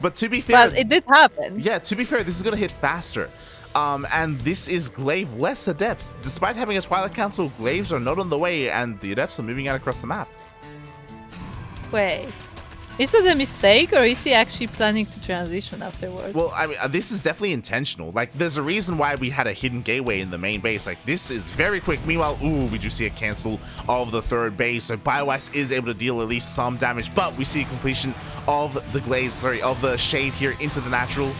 But to be fair... But it did happen. Yeah, to be fair, this is going to hit faster. And this is glaive-less adepts. Despite having a Twilight Council, glaives are not on the way, and the adepts are moving out across the map. Wait. Is that a mistake, or is he actually planning to transition afterwards? Well, I mean, this is definitely intentional. Like, there's a reason why we had a hidden gateway in the main base. Like, this is very quick. Meanwhile, ooh, we do see a cancel of the third base. So Bioice is able to deal at least some damage, but we see a completion of the glaives, of the shade here into the natural.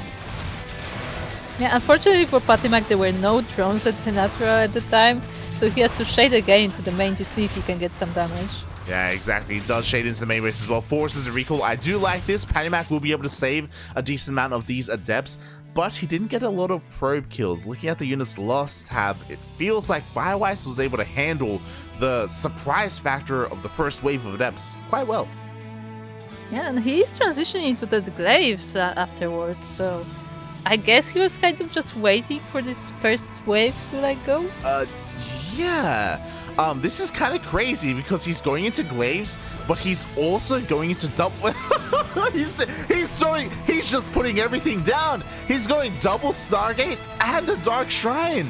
Yeah, unfortunately for PattyMac, there were no drones at the natural at the time, so he has to shade again into the main to see if he can get some damage. Yeah, exactly. He does shade into the main base as well. Forces a recall. I do like this. PattyMac will be able to save a decent amount of these adepts, but he didn't get a lot of probe kills. Looking at the units lost tab, it feels like Bioice was able to handle the surprise factor of the first wave of adepts quite well. Yeah, and he's transitioning into the glaives afterwards, so I guess he was kind of just waiting for this first wave to like go. Yeah. This is kind of crazy because he's going into glaives, but he's also going into double. He's just putting everything down. He's going double Stargate and a Dark Shrine.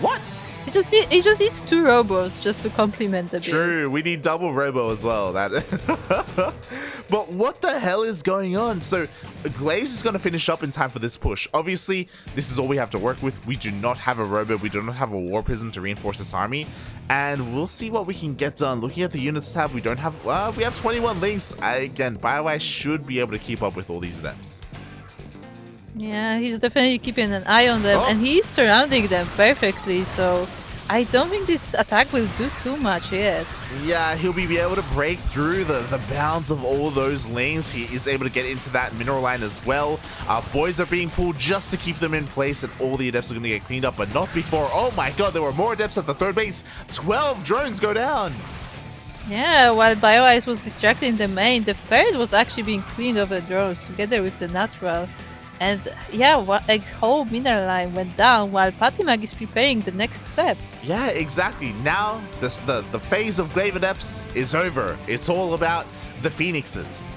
What? It just needs 2 robos just to complement the build. True, we need double robo as well. That. But what the hell is going on? So Glaze is going to finish up in time for this push. Obviously, this is all we have to work with. We do not have a robo. We do not have a war prism to reinforce this army, and we'll see what we can get done. Looking at the units tab, we don't have. We have 21 links. Again, Bioice should be able to keep up with all these adepts. Yeah, he's definitely keeping an eye on them, and he's surrounding them perfectly, so I don't think this attack will do too much yet. Yeah, he'll be able to break through the bounds of all those lanes. He is able to get into that mineral line as well. Voids are being pulled just to keep them in place, and all the adepts are going to get cleaned up, but not before. Oh my god, there were more adepts at the third base. 12 drones go down. Yeah, while Bioice was distracting the main, the third was actually being cleaned of the drones together with the natural. And yeah, like whole mineral line went down while PattyMac is preparing the next step. Yeah, exactly. Now the phase of Glaive Adepts is over. It's all about the Phoenixes.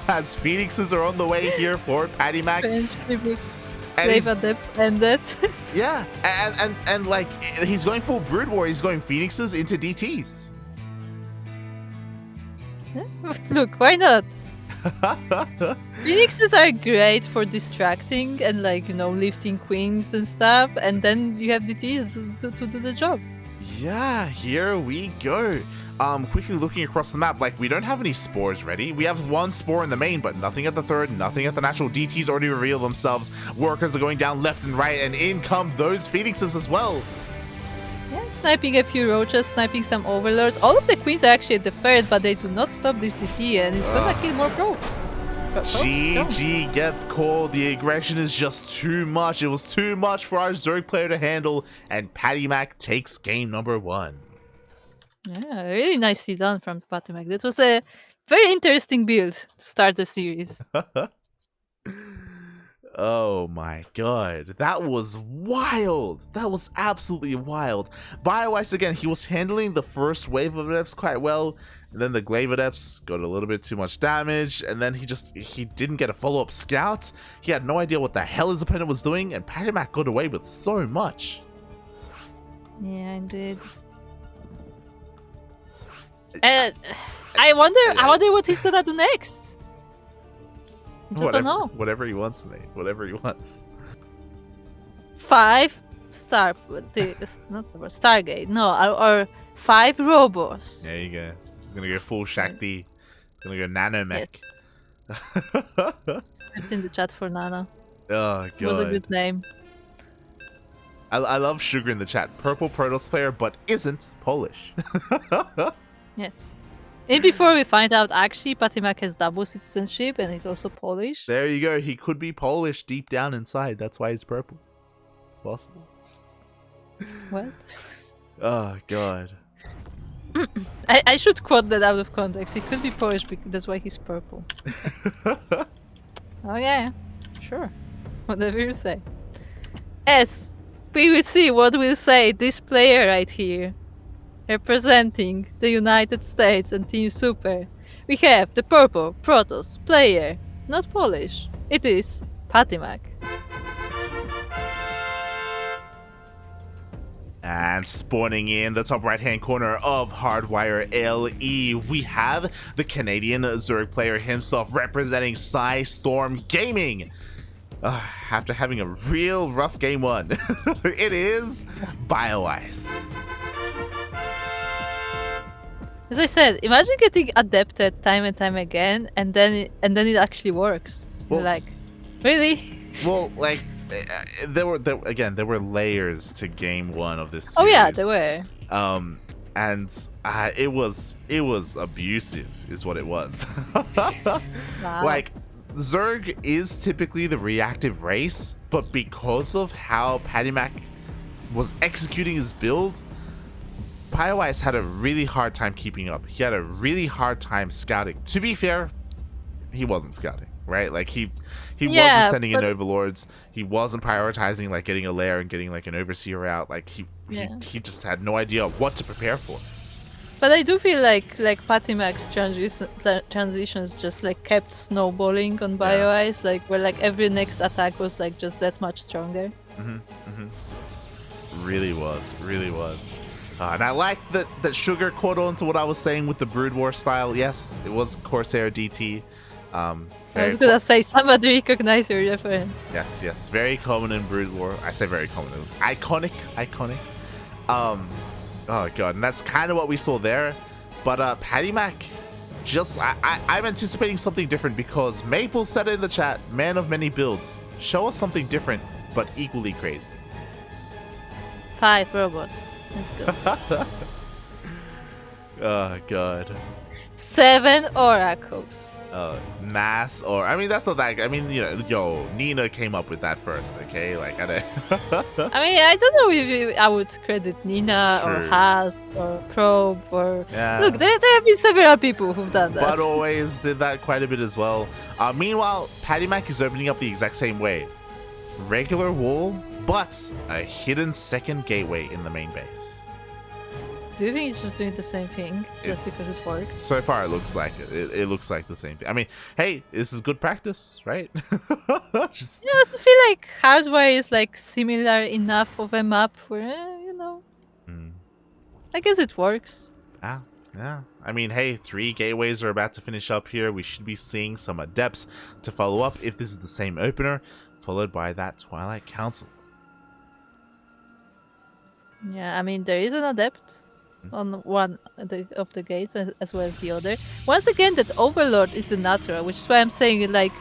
As Phoenixes are on the way here for PattyMac. Glaive Adepts ended. Yeah, and like he's going full Brood War. He's going Phoenixes into DTs. Look, why not? Phoenixes are great for distracting and like, you know, lifting queens and stuff, and then you have DTs to do the job. Yeah, here we go. Quickly looking across the map, like we don't have any spores ready. We have 1 spore in the main, but nothing at the third, nothing at the natural. DTs already reveal themselves. Workers are going down left and right, and in come those Phoenixes as well. Yeah, sniping a few roaches, sniping some overlords. All of the queens are actually at the third, but they do not stop this DT, and it's gonna kill more pro. GG gets called. The aggression is just too much. It was too much for our Zerg player to handle, and PattyMac takes game number 1. Yeah, really nicely done from PattyMac. That was a very interesting build to start the series. Oh my god, that was wild. That was absolutely wild. Bioice, again, he was handling the first wave of adepts quite well, and then the Glaive Adepts got a little bit too much damage, and then he didn't get a follow-up scout. He had no idea what the hell his opponent was doing, and PattyMac got away with so much. Yeah, indeed. I wonder what he's gonna do next. Just don't know. Whatever he wants, mate. Whatever he wants. 5 Stargate. No, or 5 robos. There you go. He's gonna go full Shakti. Gonna go Nanomech. Yes. It's in the chat for Nano. Oh god. It was a good name. I love Sugar in the chat. Purple Protoss player, but isn't Polish. Yes. And before we find out, actually, PattyMac has double citizenship and he's also Polish. There you go. He could be Polish deep down inside. That's why he's purple. It's possible. What? Oh, God. I should quote that out of context. He could be Polish because that's why he's purple. Oh, yeah. Sure. Whatever you say. Yes. We will see what will say this player right here. Representing the United States and Team Super, we have the purple Protoss player, not Polish. It is PattyMac. And spawning in the top right-hand corner of Hardwire LE, we have the Canadian Zerg player himself representing Storm Gaming. After having a real rough game 1, it is Bioice. As I said, imagine getting adapted time and time again, and then it actually works. Well, you're like, really? Well, like there were layers to game 1 of this series. Oh yeah, there were. And it was abusive, is what it was. Wow. Like, Zerg is typically the reactive race, but because of how PattyMac was executing his build, Bioice had a really hard time keeping up. He had a really hard time scouting. To be fair, he wasn't scouting, right? Like he wasn't sending in overlords. He wasn't prioritizing like getting a lair and getting like an overseer out. Like he just had no idea what to prepare for. But I do feel like PattyMac's transitions just like kept snowballing on Bioice, like where like every next attack was like just that much stronger. Really was. Really was. And I like that Sugar caught on to what I was saying with the Brood War style. Yes, it was Corsair DT. I was gonna say somebody recognize your reference. Yes, yes. Very common in Brood War. I say very common. Iconic. Oh god, and that's kind of what we saw there. But PattyMac, just I'm anticipating something different because Maple said it in the chat, man of many builds. Show us something different, but equally crazy. 5 robots. Let's go. Oh god. 7 oracles. Mass, or I mean that's not that. I mean, you know, yo, Nina came up with that first, okay? Like I mean, I don't know if I would credit Nina or Haas or Probe or look. There have been several people who've done that. But always did that quite a bit as well. Meanwhile, PattyMac is opening up the exact same way. Regular wall, but a hidden second gateway in the main base. Do you think he's just doing the same thing just because it worked? So far, it looks like it. It looks like the same thing. I mean, hey, this is good practice, right? Just... I feel like hardware is like similar enough of a map where, I guess it works. Yeah. I mean, hey, 3 gateways are about to finish up here. We should be seeing some adepts to follow up if this is the same opener, followed by that Twilight Council. Yeah, I mean, there is an adept on one of the gates as well as the other. Once again, that Overlord is the natural, which is why I'm saying like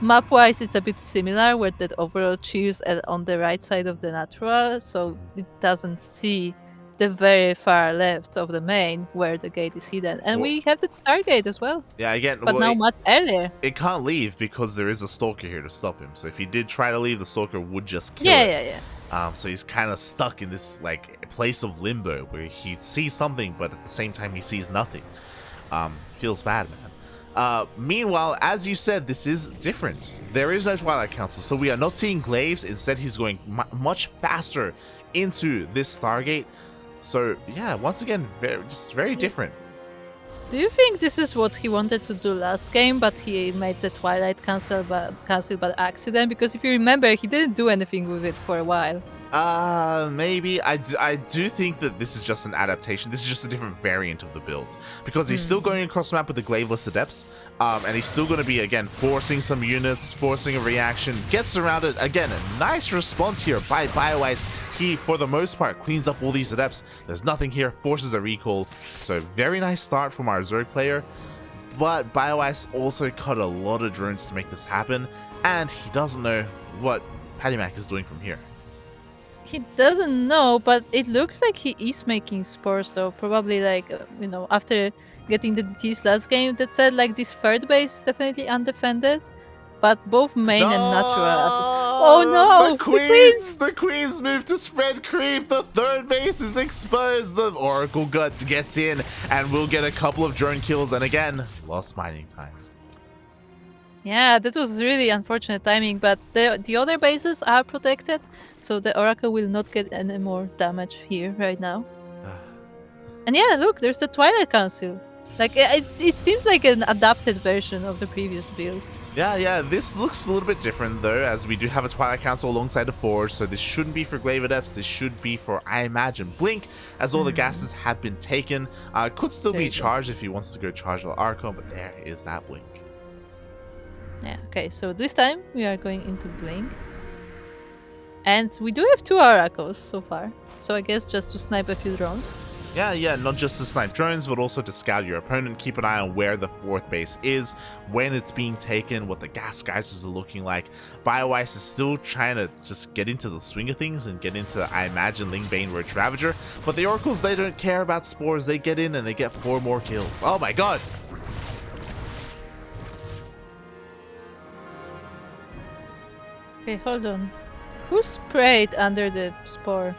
map-wise it's a bit similar, where that Overlord cheers on the right side of the natural, so it doesn't see the very far left of the main where the gate is hidden. And we have that Stargate as well. Yeah, again, but now much earlier. It can't leave because there is a Stalker here to stop him. So if he did try to leave, the Stalker would just kill it. Yeah. So he's kind of stuck in this like place of limbo where he sees something, but at the same time he sees nothing. Feels bad, man. Meanwhile, as you said, this is different. There is no Twilight Council, so we are not seeing glaives. Instead, he's going much faster into this Stargate. So yeah, once again, very different. Do you think this is what he wanted to do last game, but he made the Twilight Council by accident? Because if you remember, he didn't do anything with it for a while. Maybe. I do think that this is just an adaptation. This is just a different variant of the build. Because he's still going across the map with the Glaveless Adepts. And he's still going to be, again, forcing some units, forcing a reaction. Gets around it. Again, a nice response here by Bioice. He, for the most part, cleans up all these Adepts. There's nothing here. Forces a recall. So, very nice start from our Zerg player. But Bioice also cut a lot of drones to make this happen. And he doesn't know what PattyMac is doing from here. He doesn't know, but it looks like he is making spores though. Probably like, after getting the DTs last game that said like this third base is definitely undefended. But both main and natural. Oh no! The Queens move to spread creep. The third base is exposed. The Oracle Gut gets in and we'll get a couple of drone kills. And again, lost mining time. Yeah, that was really unfortunate timing, but the other bases are protected, so the Oracle will not get any more damage here right now. And yeah, look, there's the Twilight Council. Like, it seems like an adapted version of the previous build. Yeah, this looks a little bit different though, as we do have a Twilight Council alongside the Forge, so this shouldn't be for Glaive Adepts, this should be for, I imagine, Blink, as all the gases have been taken. Could still be charged if he wants to go charge the Archon, but there is that Blink. Yeah, okay, so this time we are going into Blink. And we do have 2 Oracles so far, so I guess just to snipe a few drones. Yeah, not just to snipe drones, but also to scout your opponent, keep an eye on where the 4th base is, when it's being taken, what the gas geysers are looking like. Bioice is still trying to just get into the swing of things and get into, I imagine, Lingbane Roach Ravager, but the Oracles, they don't care about spores, they get in and they get 4 more kills. Oh my god! Okay, hold on. Who sprayed under the spore?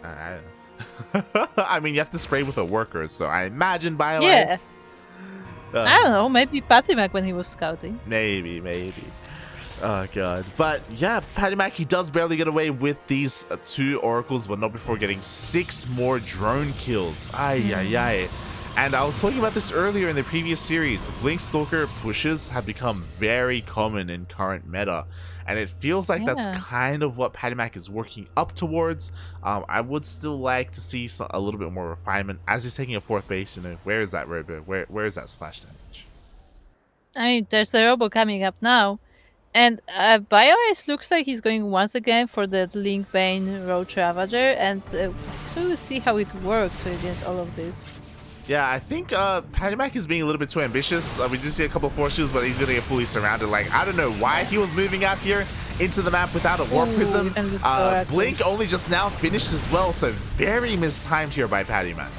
I mean, you have to spray with a worker, so I imagine Bioice. Yeah. I don't know, maybe PattyMac when he was scouting. Maybe. Oh god. But yeah, PattyMac, he does barely get away with these 2 Oracles, but not before getting 6 more drone kills. Ay. And I was talking about this earlier in the previous series. Blink Stalker pushes have become very common in current meta, and it feels like that's Yeah. kind of what PattyMac is working up towards. I would still like to see a little bit more refinement as he's taking a 4th base. You know, where is that Robo? Where is that splash damage? I mean, there's the Robo coming up now. And Bioice looks like he's going once again for the Link Bane Roach Ravager, and so let's see how it works against all of this. Yeah, I think PattyMac is being a little bit too ambitious. We do see a couple of force shields, but he's going to get fully surrounded. Like, I don't know why he was moving out here into the map without a Warp Prism. Blink only just now finished as well, so very mistimed here by PattyMac.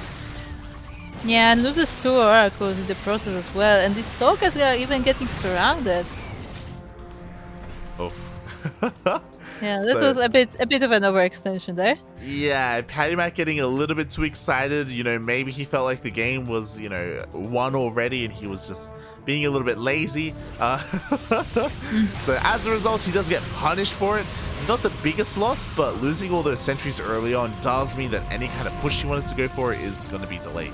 Yeah, and loses 2 Oracles in the process as well, and these Stalkers are even getting surrounded. Oof. Yeah, that was a bit of an overextension there. Yeah, PattyMac getting a little bit too excited. You know, maybe he felt like the game was, you know, won already, and he was just being a little bit lazy. So as a result, he does get punished for it. Not the biggest loss, but losing all those sentries early on does mean that any kind of push he wanted to go for is going to be delayed.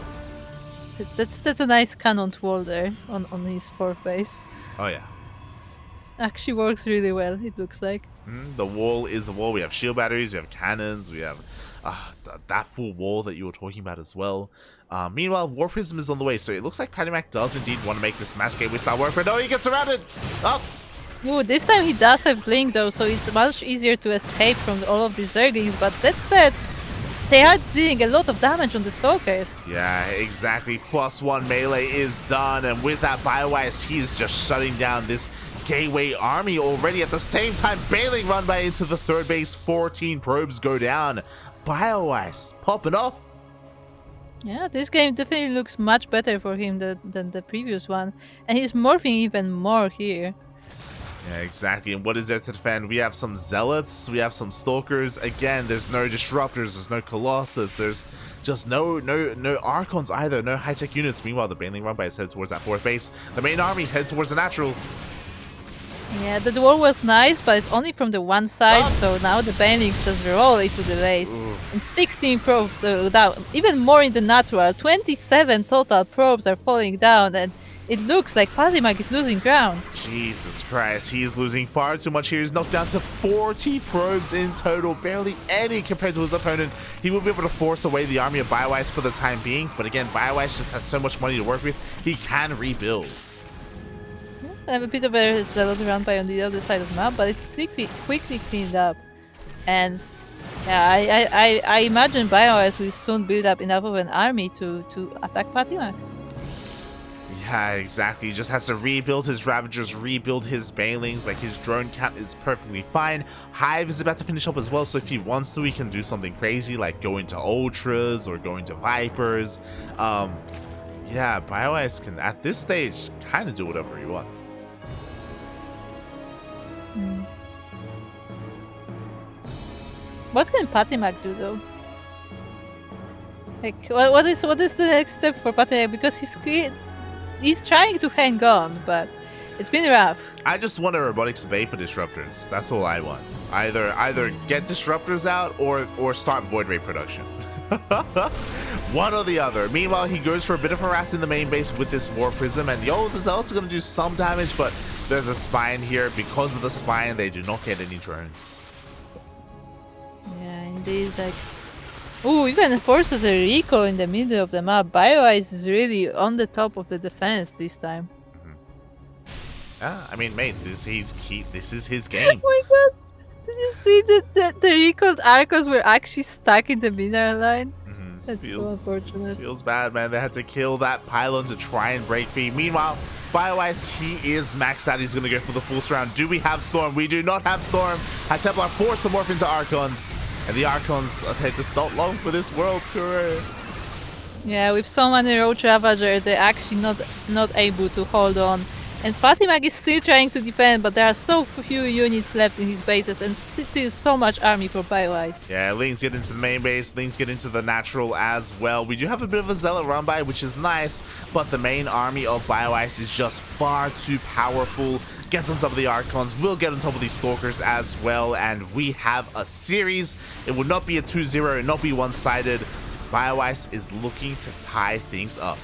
That's a nice cannon wall there on his 4th base. Oh yeah. Actually works really well, it looks like. The wall is a wall. We have shield batteries, we have cannons, we have that full wall that you were talking about as well. Meanwhile, War Prism is on the way, so it looks like PattyMac does indeed want to make this mass gateway style work, but no, he gets surrounded! Oh! Ooh, this time he does have Blink though, so it's much easier to escape from all of these Zerglings, but that said, they are dealing a lot of damage on the Stalkers. Yeah, exactly. +1 melee is done, and with that Bioice, he's just shutting down this Gateway army already. At the same time, bailing run by into the 3rd base. 14 probes go down. Bioice popping off. Yeah, this game definitely looks much better for him than the previous one, and he's morphing even more here. Yeah, exactly. And what is there to defend? We have some Zealots, we have some Stalkers. Again, there's no Disruptors, there's no Colossus, there's just no Archons either, no high-tech units. Meanwhile, the Bailing run by is headed towards that 4th base. The main army head towards the natural. Yeah, the wall was nice, but it's only from the one side, so now the Banelings just roll into the base. And 16 probes down, even more in the natural. 27 total probes are falling down, and it looks like PattyMac is losing ground. Jesus Christ, he's losing far too much here. He's knocked down to 40 probes in total, barely any compared to his opponent. He will be able to force away the army of Bioice for the time being, but again, Bioice just has so much money to work with, he can rebuild. I have a bit of a Zealot run by on the other side of the map, but it's quickly cleaned up. And yeah, I imagine Bioice will soon build up enough of an army to attack PattyMac. Yeah, exactly. He just has to rebuild his Ravagers, rebuild his Banelings. Like, his drone count is perfectly fine. Hive is about to finish up as well, so if he wants to, he can do something crazy, like go into Ultras or go into Vipers. Yeah, Bioice can, at this stage, kind of do whatever he wants. What can PattyMac do though? Like, what is the next step for PattyMac? Because he's trying to hang on, but it's been rough. I just want a Robotics Bay for Disruptors. That's all I want. Either get Disruptors out or start Void Ray production. One or the other. Meanwhile, he goes for a bit of harass in the main base with this War Prism, and the Zealots are going to do some damage, but there's a Spine here. Because of the Spine, they do not get any drones. Yeah, indeed. Like, ooh, even forces a recall in the middle of the map. Bioice is really on the top of the defense this time. I mean, mate, this is his game. Oh my god! Did you see that the recalled Archons were actually stuck in the mineral line? That's so unfortunate. Feels bad, man. They had to kill that pylon to try and break free. Meanwhile, Bioice, he is maxed out. He's going to go for the full surround. Do we have Storm? We do not have Storm. Templar forced to morph into Archons. And the Archons, they're just not long for this world, Kuro. Yeah, with so many Roach Ravager, they're actually not able to hold on. And PattyMac is still trying to defend, but there are so few units left in his bases and still so much army for Bioice. Yeah, Lings get into the main base, Lings get into the natural as well. We do have a bit of a Zealot run by, which is nice, but the main army of Bioice is just far too powerful. Gets on top of the Archons, will get on top of these Stalkers as well, and we have a series. It will not be a 2-0, it will not be one-sided. Bioice is looking to tie things up.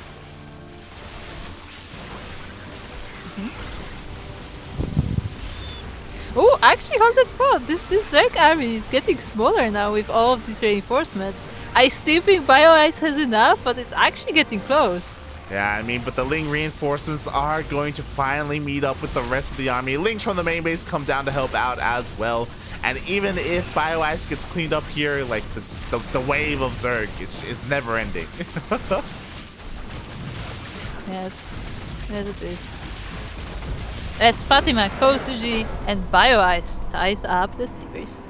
Oh, actually, hold that thought. This Zerg army is getting smaller now with all of these reinforcements. I still think Bioice has enough, but it's actually getting close. Yeah, I mean, but the Ling reinforcements are going to finally meet up with the rest of the army. Lings from the main base come down to help out as well. And even if Bioice gets cleaned up here, like the wave of Zerg, it's never ending. Yes, yes it is. As PattyMac, Kosuji, and Bioice ties up the series.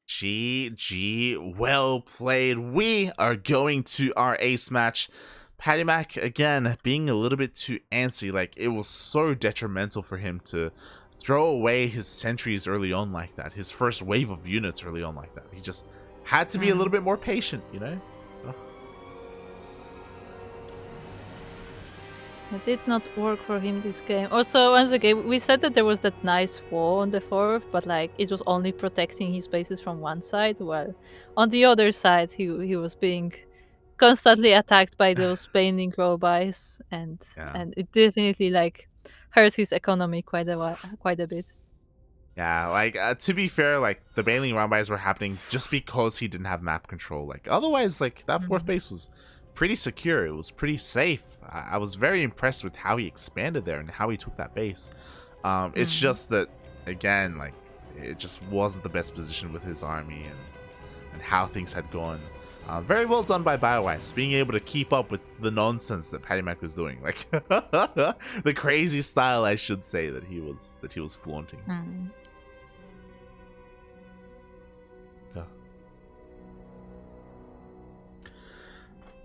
GG, well played. We are going to our ace match. PattyMac, again, being a little bit too antsy. Like, it was so detrimental for him to throw away his sentries early on like that. His first wave of units early on like that. He just had to be a little bit more patient, you know? It did not work for him this game. Also, once again, we said that there was that nice wall on the fourth, but like it was only protecting his bases from one side, while on the other side he was being constantly attacked by those bailing rollbys, and it definitely like hurt his economy quite a bit. Yeah, like to be fair, like the bailing roundbys were happening just because he didn't have map control. Like otherwise, like that fourth base was pretty secure. It was pretty safe. I was very impressed with how he expanded there and how he took that base. It's just that, again, like it just wasn't the best position with his army and how things had gone. Very well done by Bioice, being able to keep up with the nonsense that PattyMac was doing, like the crazy style, I should say, that he was flaunting.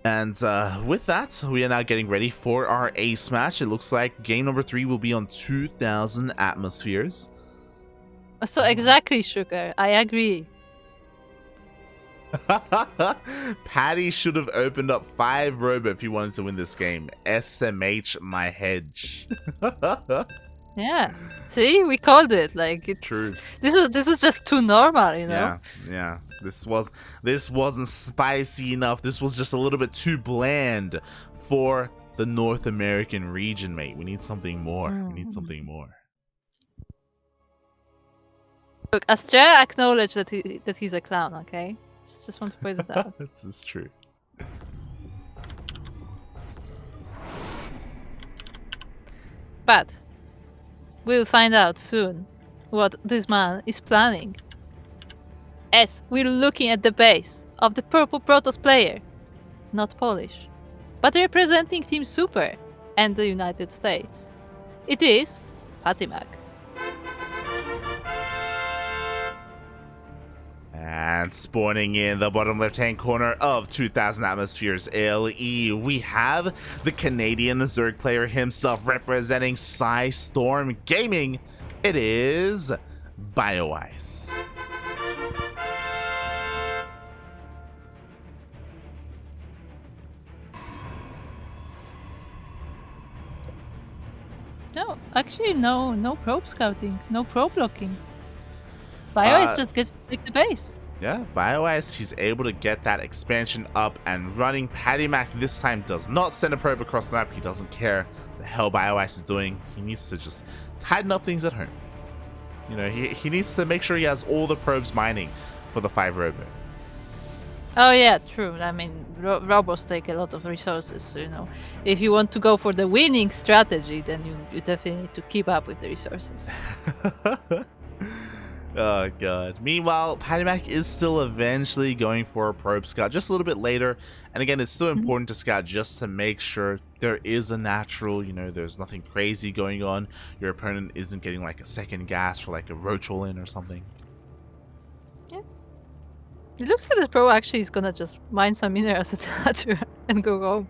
And with that, we are now getting ready for our ace match. It looks like game number 3 will be on 2,000 atmospheres. So exactly, Sugar. I agree. Patty should have opened up 5 robo if he wanted to win this game. SMH my hedge. Yeah. See, we called it. Like it's true. This was just too normal, you know. Yeah. This wasn't spicy enough. This was just a little bit too bland for the North American region, mate. We need something more. We need something more. Look, Astrea acknowledged that he's a clown. Okay, just want to point it out. This is true. But we'll find out soon what this man is planning. As we're looking at the base of the purple Protoss player, not Polish, but representing Team Super and the United States. It is PattyMac. And spawning in the bottom left-hand corner of 2,000 atmospheres LE, we have the Canadian Zerg player himself representing Storm Gaming. It is Bioice. No, actually, no probe scouting, no probe blocking. Bioice just gets to take the base. Yeah, Bioice, he's able to get that expansion up and running. PattyMac this time does not send a probe across the map. He doesn't care the hell Bioice is doing. He needs to just tighten up things at home. You know, he needs to make sure he has all the probes mining for the 5 robo. Oh yeah, true. I mean, robos take a lot of resources, so, you know, if you want to go for the winning strategy, then you definitely need to keep up with the resources. Oh god. Meanwhile, PattyMac is still eventually going for a probe scout just a little bit later. And again, it's still important to scout just to make sure there is a natural, you know, there's nothing crazy going on. Your opponent isn't getting like a second gas for like a roach roll in or something. Yeah. It looks like the pro actually is gonna just mine some minerals at Thatcher and go home.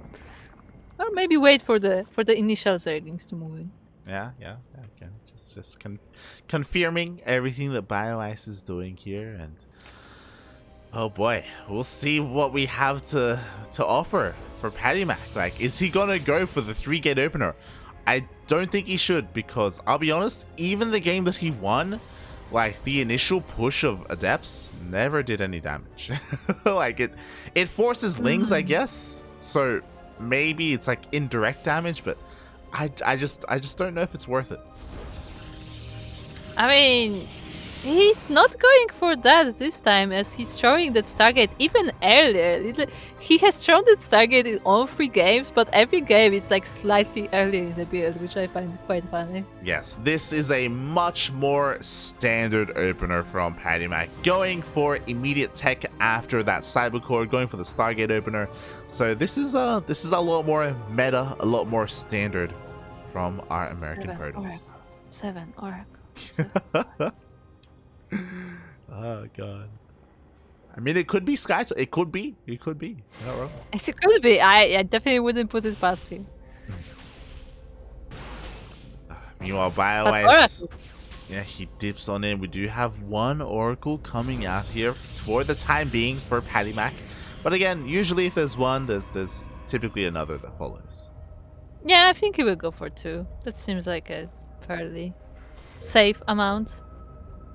Or maybe wait for the initial Zerglings to move in. Yeah. Again, just confirming everything that Bioice is doing here, and oh boy, we'll see what we have to offer for PattyMac. Like, is he gonna go for the 3-gate opener? I don't think he should, because I'll be honest, even the game that he won like the initial push of Adepts never did any damage. Like it forces Lings, I guess. So maybe it's like indirect damage, but I just don't know if it's worth it. I mean, he's not going for that this time, as he's showing that Stargate even earlier. He has shown that Stargate in all 3 games, but every game is like slightly earlier in the build, which I find quite funny. Yes, this is a much more standard opener from PattyMac, going for immediate tech after that Cybercore, going for the Stargate opener. So this is a lot more meta, a lot more standard from our American protos. 7 Oracle. Oh god. I mean, it could be Sky. It could be. It could be. You're not wrong. It could be. I definitely wouldn't put it past him. Meanwhile, Bioice, yeah, he dips on in. We do have one Oracle coming out here for the time being for PattyMac. But again, usually if there's one, there's typically another that follows. Yeah, I think he will go for 2. That seems like a fairly safe amount.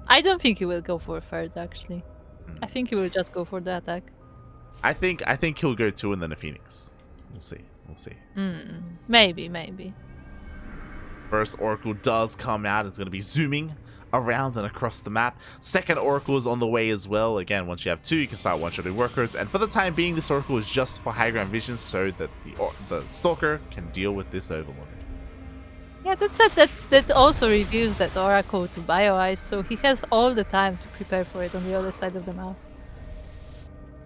I don't think he will go for a 3rd, actually. I think he will just go for the attack. I think he'll go 2 and then a Phoenix. We'll see. We'll see. Maybe. First Oracle does come out. It's going to be zooming around and across the map. Second Oracle is on the way as well. Again, once you have 2, you can start one-shotting workers. And for the time being, this Oracle is just for high ground vision so that the Stalker can deal with this Overlord. Yeah, that also reveals that Oracle to Bioice, so he has all the time to prepare for it on the other side of the map.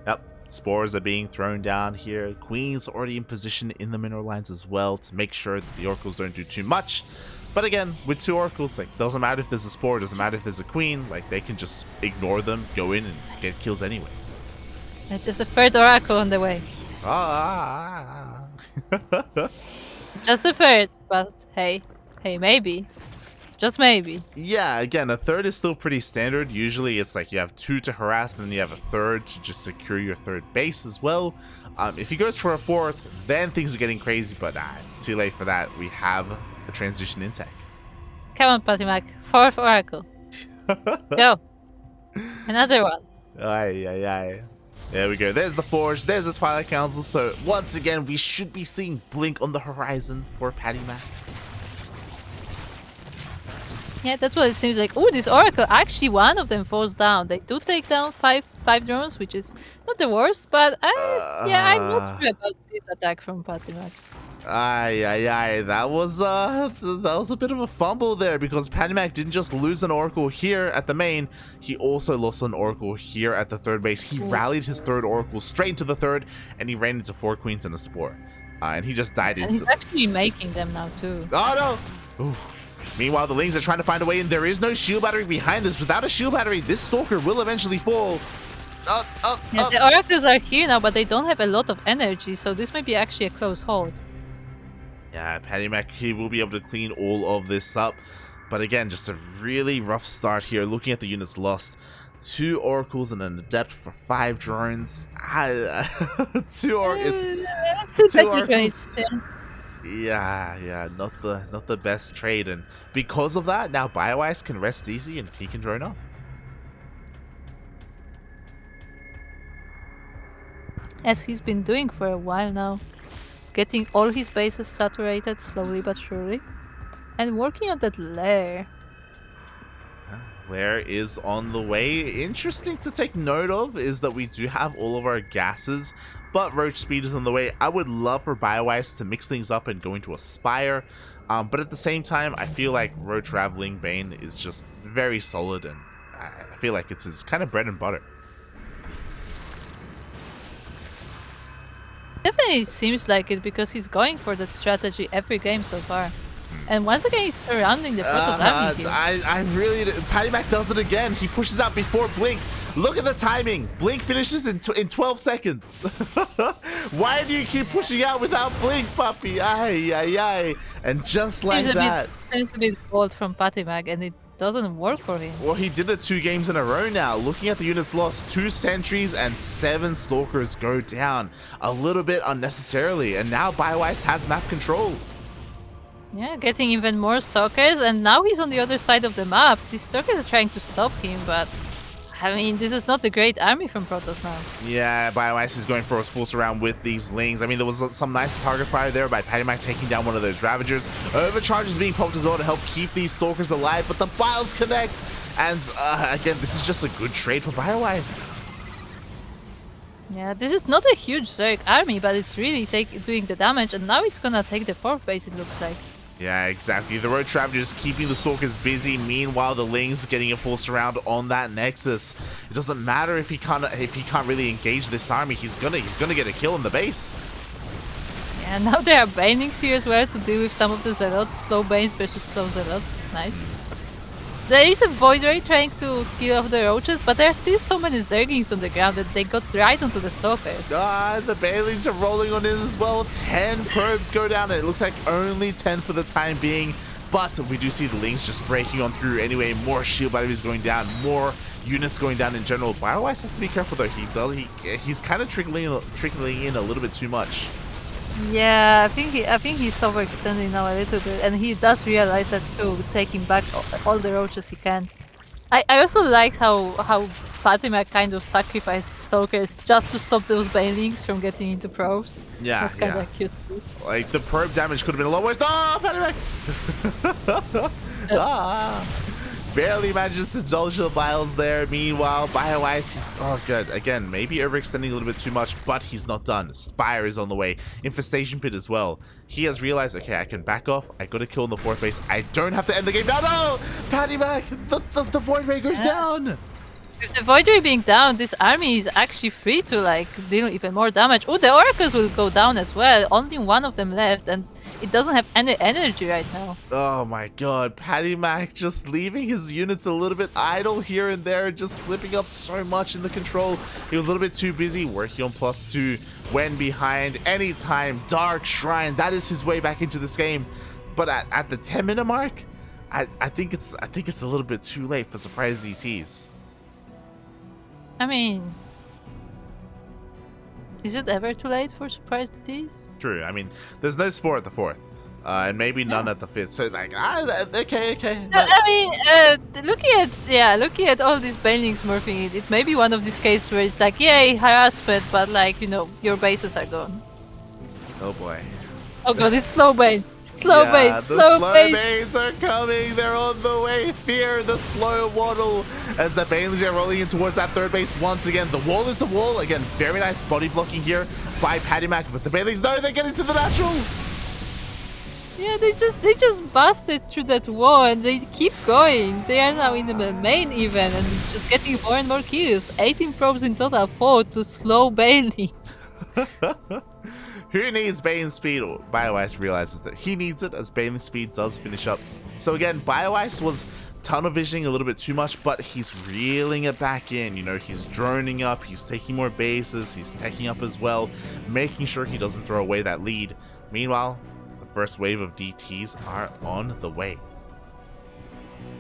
Yep, spores are being thrown down here. Queen's already in position in the mineral lines as well to make sure that the Oracles don't do too much. But again, with 2 Oracles, like, doesn't matter if there's a spore, doesn't matter if there's a Queen, like, they can just ignore them, go in and get kills anyway. There's a 3rd Oracle on the way. Just a 3rd, but hey, maybe. Just maybe. Yeah, again, a 3rd is still pretty standard. Usually it's like you have 2 to harass, and then you have a 3rd to just secure your 3rd base as well. If he goes for a 4th, then things are getting crazy, but it's too late for that. We have a transition in tech. Come on, PattyMac. 4th Oracle. Go. Another one. Aye. There we go. There's the Forge. There's the Twilight Council. So once again, we should be seeing Blink on the horizon for PattyMac. Yeah, that's what it seems like. Oh, this Oracle, actually one of them falls down. They do take down five drones, which is not the worst, but yeah, I'm not sure about this attack from PattyMac. Aye. That was a bit of a fumble there, because PattyMac didn't just lose an Oracle here at the main, he also lost an Oracle here at the 3rd base. He rallied his 3rd Oracle straight into the 3rd, and he ran into 4 Queens and a Spore. And he just died instantly. And he's actually making them now too. Oh no! Ooh. Meanwhile, the Lings are trying to find a way in. There is no shield battery behind this. Without a shield battery, this Stalker will eventually fall. Up. The Oracles are here now, but they don't have a lot of energy, so this might be actually a close hold. Yeah, PattyMac, he will be able to clean all of this up. But again, just a really rough start here. Looking at the units lost. 2 Oracles and an Adept for 5 drones. 2 Oracles. Yeah, not the best trade, and because of that, now Bioice can rest easy and he can drone up. As he's been doing for a while now, getting all his bases saturated slowly but surely, and working on that lair. Lair is on the way. Interesting to take note of is that we do have all of our gases, but Roach Speed is on the way. I would love for Bioice to mix things up and go into a Spire, but at the same time, I feel like Roach Raveling Bane is just very solid, and I feel like it's his kind of bread and butter. Definitely seems like it, because he's going for that strategy every game so far. And once again, he's surrounding the Protoss army here. I really... PattyMac does it again. He pushes out before Blink. Look at the timing. Blink finishes in 12 seconds. Why do you keep pushing out without Blink, puppy? Aye. And just like that. Seems a bit bold from PattyMac, and it doesn't work for him. Well, he did it 2 games in a row now. Looking at the units lost, 2 sentries and 7 stalkers go down a little bit unnecessarily. And now Bioice has map control. Yeah, getting even more stalkers, and now he's on the other side of the map. These stalkers are trying to stop him, but I mean, this is not a great army from Protoss now. Yeah, Bioice is going for a full surround with these Lings. I mean, there was some nice target fire there by PattyMac taking down one of those Ravagers. Overcharge is being poked as well to help keep these Stalkers alive, but the Biles connect. And again, this is just a good trade for Bioice. Yeah, this is not a huge Zerg army, but it's really doing the damage, and now it's gonna take the 4th base, it looks like. Yeah, exactly. The Road Trap just keeping the Stalkers busy. Meanwhile, the Lings getting a full surround on that Nexus. It doesn't matter if he can't really engage this army. He's gonna get a kill in the base. Yeah, now there are Banings here as well to deal with some of the Zealots. Slow Banes versus slow Zealots. Nice. There is a Void Ray trying to kill off the Roaches, but there are still so many Zerglings on the ground that they got right onto the Stalkers. The Banelings are rolling on in as well. 10 probes go down, and it looks like only 10 for the time being. But we do see the Lings just breaking on through anyway. More shield batteries going down, more units going down in general. Bioice has to be careful though. He's kind of trickling in a little bit too much. Yeah, I think he's overextending now a little bit, and he does realize that too, taking back all the roaches he can. I also like how PattyMac kind of sacrifices Stalkers just to stop those Banelings from getting into probes. Yeah, that's kind of cute. Like the probe damage could have been a lot worse. No, PattyMac! Barely manages to dodge the Biles there. Meanwhile, Bioice, he's good. Again, maybe overextending a little bit too much, but he's not done. Spire is on the way. Infestation Pit as well. He has realized, okay, I can back off. I got a kill in the 4th base. I don't have to end the game. No! PattyMac! The Void Ray goes down! With the Void Ray being down, this army is actually free to like deal even more damage. Oh, the Oracles will go down as well. Only one of them left, and it doesn't have any energy right now. Oh my god, PattyMac just leaving his units a little bit idle here and there, just slipping up so much in the control. He was a little bit too busy working on +2 when behind. Anytime Dark Shrine, that is his way back into this game. But at the 10-minute mark, I think it's a little bit too late for surprise DTs. I mean, is it ever too late for surprise DTs? True. I mean, there's no spore at the 4th. And maybe none at the 5th. So like, okay. I mean, looking at all these Banelings morphing it may be one of these cases where it's like, yay, harassment, but like, you know, your bases are gone. Oh boy. Oh god, it's slow Bane. Slow Bane. The slow Banes are coming. They're on the way. Fear the slow waddle as the Banelings are rolling in towards that 3rd base once again. The wall is a wall. Again, very nice body blocking here by PattyMac, but the Banelings, no, they get into the natural. Yeah, they just busted through that wall and they keep going. They are now in the main event and just getting more and more kills. 18 probes in total, 4 to slow Banelings. Who needs Bane speed? Bioice realizes that he needs it as Bane speed does finish up. So again, Bioice was tunnel visioning a little bit too much, but he's reeling it back in. You know, he's droning up, he's taking more bases, he's taking up as well, making sure he doesn't throw away that lead. Meanwhile, the first wave of DTs are on the way.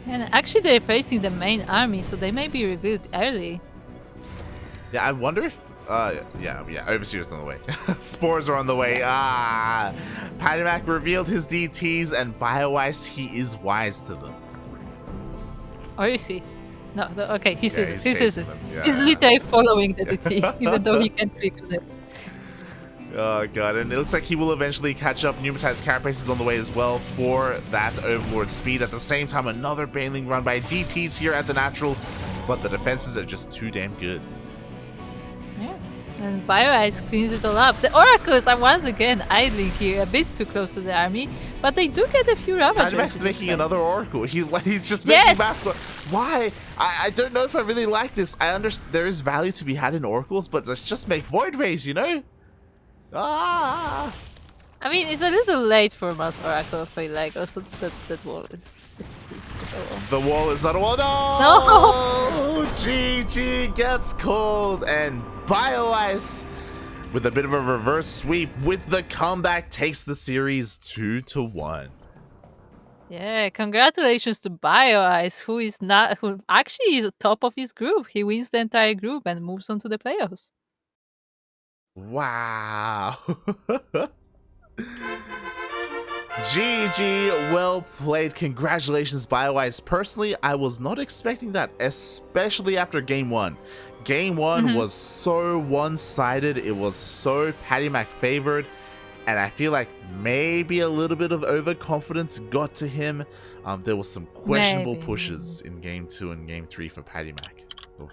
And actually they're facing the main army, so they may be revealed early. Yeah, I wonder if yeah, Overseer's on the way. Spores are on the way. PattyMac revealed his DTs, and Bioice, he is wise to them. Or is he? No, okay, he sees it. He sees it. Yeah. He's literally following the DT, even though he can't click on it. Oh god, and it looks like he will eventually catch up. Pneumatized carapace is on the way as well for that Overlord speed. At the same time, another Baneling run by DTs here at the natural, but the defenses are just too damn good. Yeah, and Bioice cleans it all up. The Oracles are once again idling here, a bit too close to the army, but they do get a few Ravagers. PattyMac's making another Oracle. He's just making mass. Why? I don't know if I really like this. I understand there is value to be had in Oracles, but let's just make Void Rays, you know? I mean, it's a little late for Mass Oracle, I feel like. Also, that wall is the wall is not a wall. No! GG gets called, and Bioice, with a bit of a reverse sweep with the comeback, takes the series 2-1. Yeah, congratulations to Bioice, who actually is top of his group. He wins the entire group and moves on to the playoffs. Wow. GG, well played. Congratulations, Bioice. Personally, I was not expecting that, especially after game one. Game one was so one-sided. It was so PattyMac favored. And I feel like maybe a little bit of overconfidence got to him. There was some questionable pushes in game 2 and game 3 for PattyMac. Oh.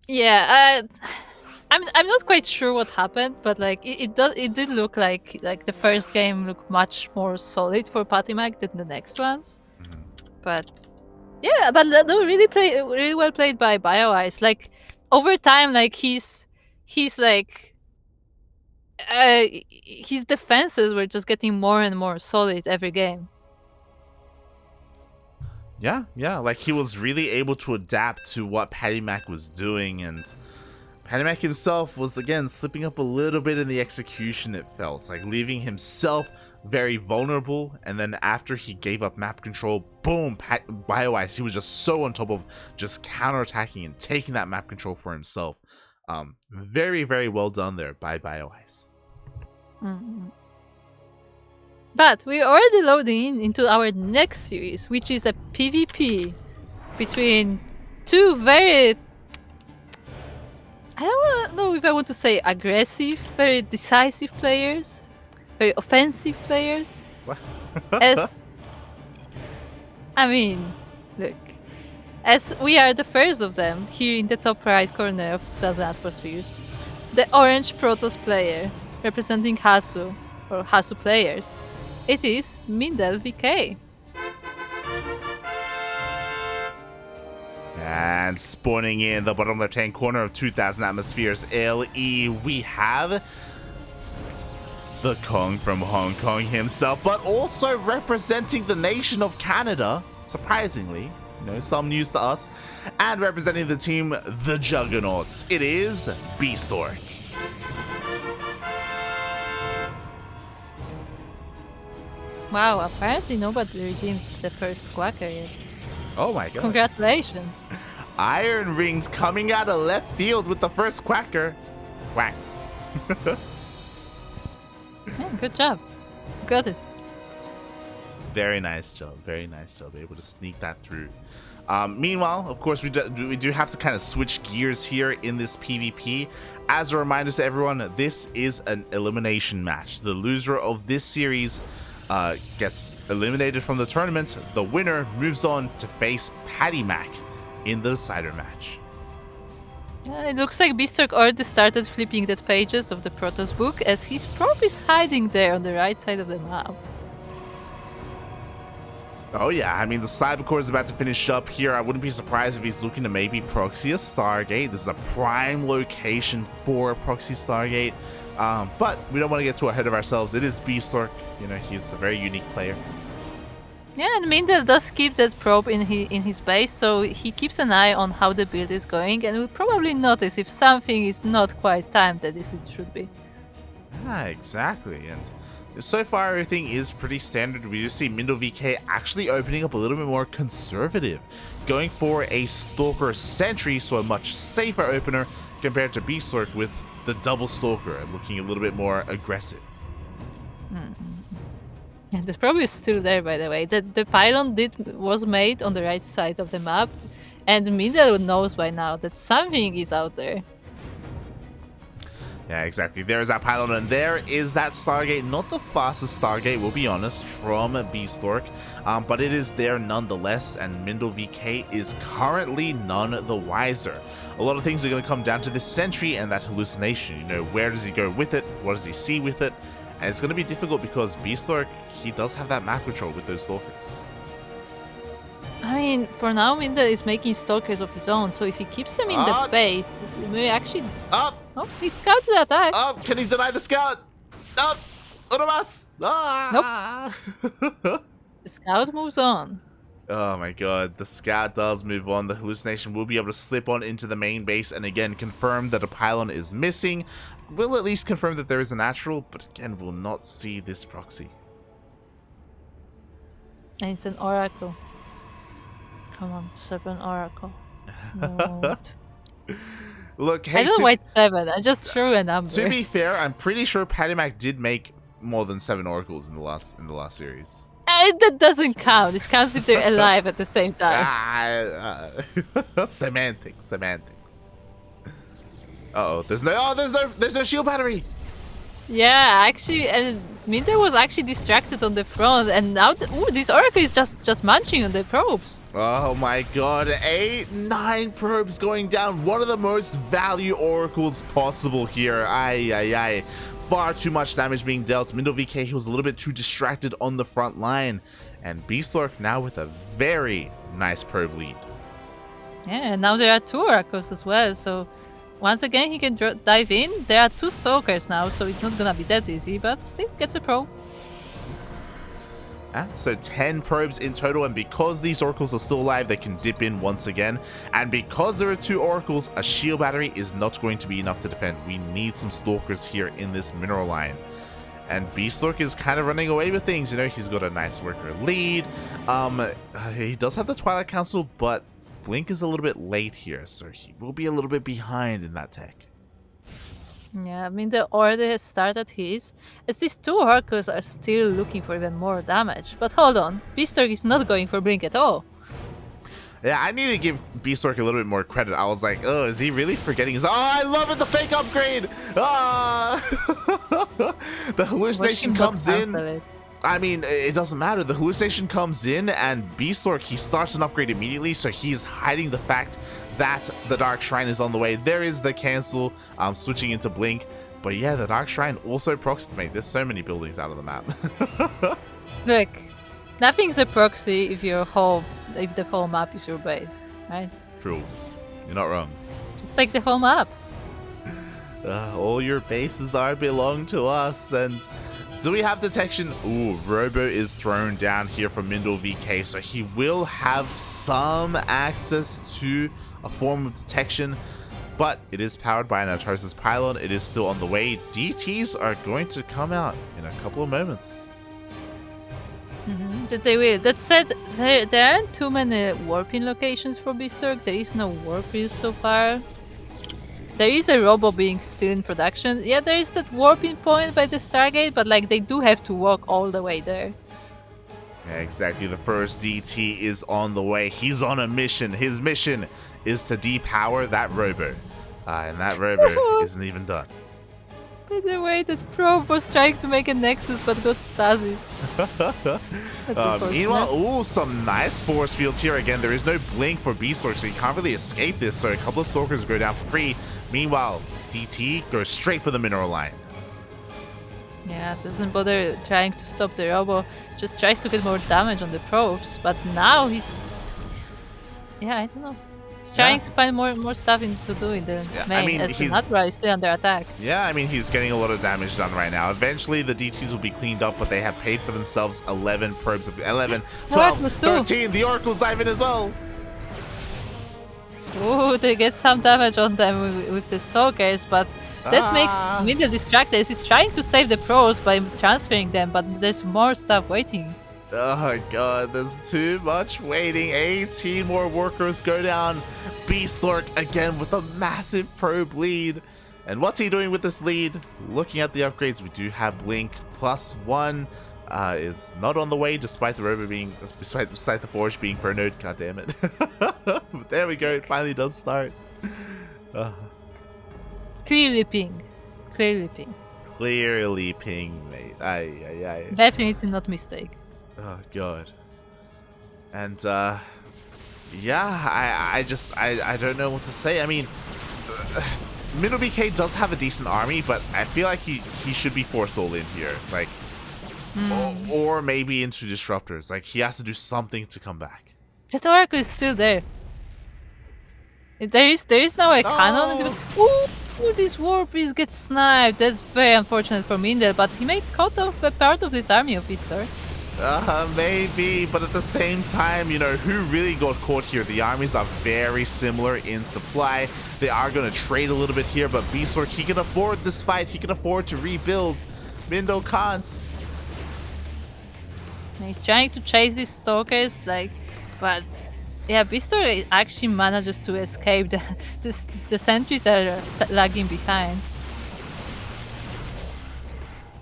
Yeah, I'm not quite sure what happened, but like it did look like the first game looked much more solid for PattyMac than the next ones. But yeah, but no, really well played by Bioice. Like over time, like he's like his defenses were just getting more and more solid every game. Yeah, like he was really able to adapt to what PattyMac was doing, and PattyMac himself was again slipping up a little bit in the execution. It felt like leaving himself very vulnerable, and then after he gave up map control, boom, Bioice, he was just so on top of just counterattacking and taking that map control for himself. Very, very well done there by Bioice. But we're already loading into our next series, which is a PvP between two very, I don't know if I want to say aggressive, very decisive players, very offensive players. Look, as we are the first of them here in the top right corner of 2000 Atmospheres, the orange Protoss player representing Hasu, or Hasu players, it is MindelVK. And spawning in the bottom left-hand corner of 2000 Atmospheres LE, we have the Kong from Hong Kong himself, but also representing the nation of Canada, surprisingly, some news to us, and representing the team, the Juggernauts, it is Bistork. Wow, apparently nobody redeemed the first Quacker yet. Oh my god. Congratulations. Iron Rings coming out of left field with the first Quacker. Quack. Yeah, good job. Got it. Very nice job. Very nice job. Able to sneak that through. Meanwhile, of course, we do have to kind of switch gears here in this PvP. As a reminder to everyone, this is an elimination match. The loser of this series gets eliminated from the tournament. The winner moves on to face PattyMac in the decider match. It looks like Bistork already started flipping the pages of the Protoss book, as he's probably hiding there on the right side of the map. Oh yeah, I mean, the Cybercore is about to finish up here. I wouldn't be surprised if he's looking to maybe proxy a Stargate. This is a prime location for a proxy Stargate. But we don't want to get too ahead of ourselves. It is Bistork. He's a very unique player. Yeah, and Mindel does keep that probe in his base, so he keeps an eye on how the build is going, and will probably notice if something is not quite timed as it should be. Yeah, exactly. And so far, everything is pretty standard. We do see MindelVK actually opening up a little bit more conservative, going for a Stalker Sentry, so a much safer opener compared to Bistork with the double Stalker, looking a little bit more aggressive. Yeah, the probe is still there, by the way. The pylon was made on the right side of the map, and Mindel knows by now that something is out there. Yeah, exactly. There is that pylon, and there is that Stargate. Not the fastest Stargate, we'll be honest, from Bistork, but it is there nonetheless, and MindelVK is currently none the wiser. A lot of things are going to come down to this sentry and that hallucination. Where does he go with it? What does he see with it? And it's going to be difficult because Bistork, he does have that map control with those Stalkers. I mean, for now, Mindel is making Stalkers of his own, so if he keeps them in the base, he may actually... Oh, he scouts the attack. Can he deny the scout? Unamas! Nope. The scout moves on. Oh my god, the scout does move on. The hallucination will be able to slip on into the main base and again confirm that a pylon is missing. We'll at least confirm that there is a natural, but again, we'll not see this proxy. And it's an oracle. Come on, 7 oracle. No. Look, I hey, don't know why it's 7. I just threw a number. to be fair, I'm pretty sure PattyMac did make more than 7 oracles in the last series. And that doesn't count. It counts if they're alive at the same time. Semantics. Uh-oh, there's no shield battery. Yeah, actually, and Minter was actually distracted on the front, and now this Oracle is just munching on the probes. Oh my god, 9 probes going down. One of the most value oracles possible here. Aye. Far too much damage being dealt. MindelVK, he was a little bit too distracted on the front line. And Bistork now with a very nice probe lead. Yeah, and now there are 2 Oracles as well, so once again he can dive in. There are 2 Stalkers now, so it's not gonna be that easy, but still gets a probe. So 10 probes in total, and because these oracles are still alive, they can dip in once again. And because there are 2 oracles, a shield battery is not going to be enough to defend. We need some stalkers here in this mineral line. And Bistork is kind of running away with things. You know, he's got a nice worker lead. He does have the Twilight Council, but Blink is a little bit late here, so he will be a little bit behind in that tech. Yeah, I mean, the order has started his, as these 2 Oracles are still looking for even more damage. But hold on, Bistork is not going for Blink at all. Yeah, I need to give Bistork a little bit more credit. I was like, oh, is he really forgetting his... Oh, I love it, the fake upgrade! Ah! The hallucination comes in. I mean, it doesn't matter. The hallucination comes in, and Bistork, he starts an upgrade immediately, so he's hiding the fact that the Dark Shrine is on the way. There is the cancel, switching into Blink. But yeah, the Dark Shrine also proxies. Mate, there's so many buildings out of the map. Look, nothing's a proxy if the whole map is your base, right? True. You're not wrong. Just take the whole map. All your bases belong to us, and... Do we have detection? Ooh, Robo is thrown down here from MindelVK, so he will have some access to a form of detection, but it is powered by an Artosis pylon. It is still on the way. DTs are going to come out in a couple of moments. That they will. That said, there aren't too many warping locations for Bistork. There is no warp wheel so far. There is a robo being still in production. Yeah, there is that warping point by the Stargate, but like they do have to walk all the way there. Yeah, exactly. The first DT is on the way. He's on a mission. His mission is to depower that robo. And that robo isn't even done. By the way, that probe was trying to make a nexus but got stasis. Meanwhile, ooh, some nice force fields here. Again, there is no blink for Bistork, so you can't really escape this. So a couple of stalkers go down for free. Meanwhile, DT goes straight for the mineral line. Yeah, doesn't bother trying to stop the robo. Just tries to get more damage on the probes. But now he's yeah, I don't know. He's trying to find more stuff to do in the main, as the Natural is still under attack. Yeah, I mean, he's getting a lot of damage done right now. Eventually, the DTs will be cleaned up, but they have paid for themselves 11 probes of 11, 12, 13. The Oracles dive in as well. Ooh, they get some damage on them with the Stalkers, but that makes Mindel distracted. He's trying to save the pros by transferring them, but there's more stuff waiting. Oh god, there's too much waiting. 18 more workers go down. Bistork again with a massive probe lead. And what's he doing with this lead? Looking at the upgrades, we do have Blink +1 is not on the way, despite the robo being, despite the Forge being pro node. God damn it! But there we go. It finally does start. Clearly ping. Clearly ping. Clearly ping, mate. Aye. Definitely not mistake. Oh god. And yeah, I don't know what to say. I mean, MindelVK does have a decent army, but I feel like he should be forced all in here, like, or maybe into disruptors. Like, he has to do something to come back. That Oracle is still there. There is now a cannon. And ooh, this warp is get sniped. That's very unfortunate for Mindel, but he may cut off a part of this army of Bistork. Maybe, but at the same time, you know, who really got caught here? The armies are very similar in supply. They are going to trade a little bit here, but Bistork, he can afford this fight. He can afford to rebuild. Mindel can't. He's trying to chase these stalkers, like, but Yeah, Bistork actually manages to escape. The sentries are lagging behind.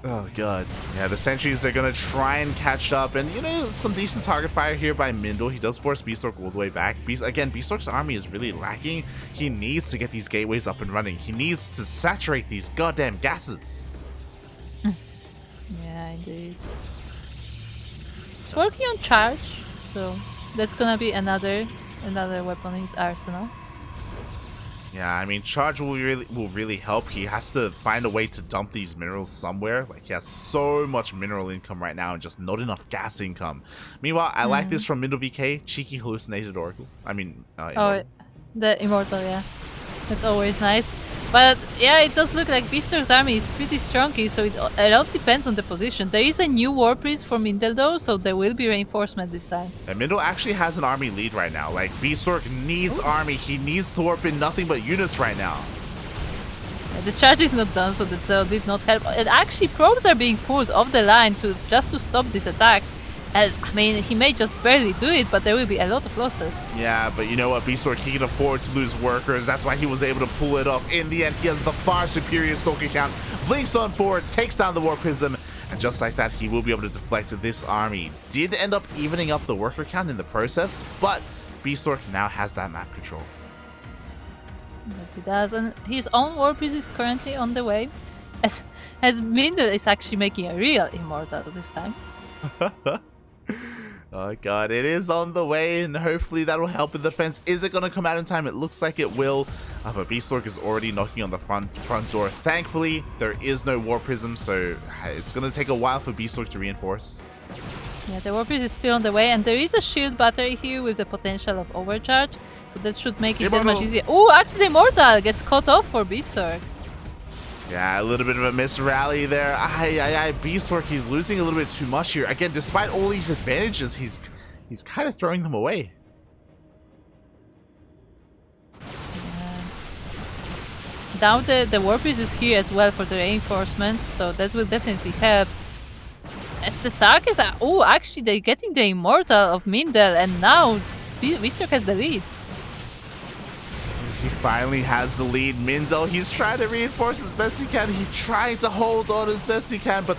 Oh god. Yeah, the sentries are gonna try and catch up, and you know, some decent target fire here by Mindel. He does force Bistork all the way back. Again, Bistork's army is really lacking. He needs to get these gateways up and running. He needs to saturate these goddamn gases. Yeah, indeed. It's working on charge, so that's gonna be another weapon in his arsenal. Yeah, I mean, charge will really help. He has to find a way to dump these minerals somewhere. Like, he has so much mineral income right now and just not enough gas income. Meanwhile, I like this from MindelVK, cheeky hallucinated oracle. I mean, oh, the immortal, yeah. That's always nice. But yeah, it does look like Bistork's army is pretty strong, so it all depends on the position. There is a new war priest for Mindel though, so there will be reinforcement this time. And Mindel actually has an army lead right now. Like, Bistork needs army. He needs to warp in nothing but units right now. Yeah, the charge is not done, so the Zell did not help. And actually, probes are being pulled off the line just to stop this attack. And I mean, he may just barely do it, but there will be a lot of losses. Yeah, but you know what? Bistork, he can afford to lose workers. That's why he was able to pull it off. In the end, he has the far superior Stalker count. Blinks on forward, takes down the War Prism, and just like that, he will be able to deflect this army. Did end up evening up the worker count in the process, but Bistork now has that map control. That he does, and his own War Priest is currently on the way. As Mindel is actually making a real immortal this time. Oh god, it is on the way, and hopefully that will help in the defense. Is it going to come out in time? It looks like it will, but Bistork is already knocking on the front door. Thankfully, there is no War Prism, so it's going to take a while for Bistork to reinforce. Yeah, the War Priest is still on the way, and there is a shield battery here with the potential of overcharge, so that should make it that much easier. Oh, actually, the Immortal gets cut off for Bistork. Yeah, a little bit of a miss rally there. Bistork, he's losing a little bit too much here. Again, despite all these advantages, he's kind of throwing them away. Yeah. Now the War Priest is here as well for the reinforcements, so that will definitely help. As the Starkers are... Oh, actually, they're getting the Immortal of Mindel, and now Bistork has the lead. He finally has the lead. Mindel, he's trying to reinforce as best he can. He's trying to hold on as best he can, but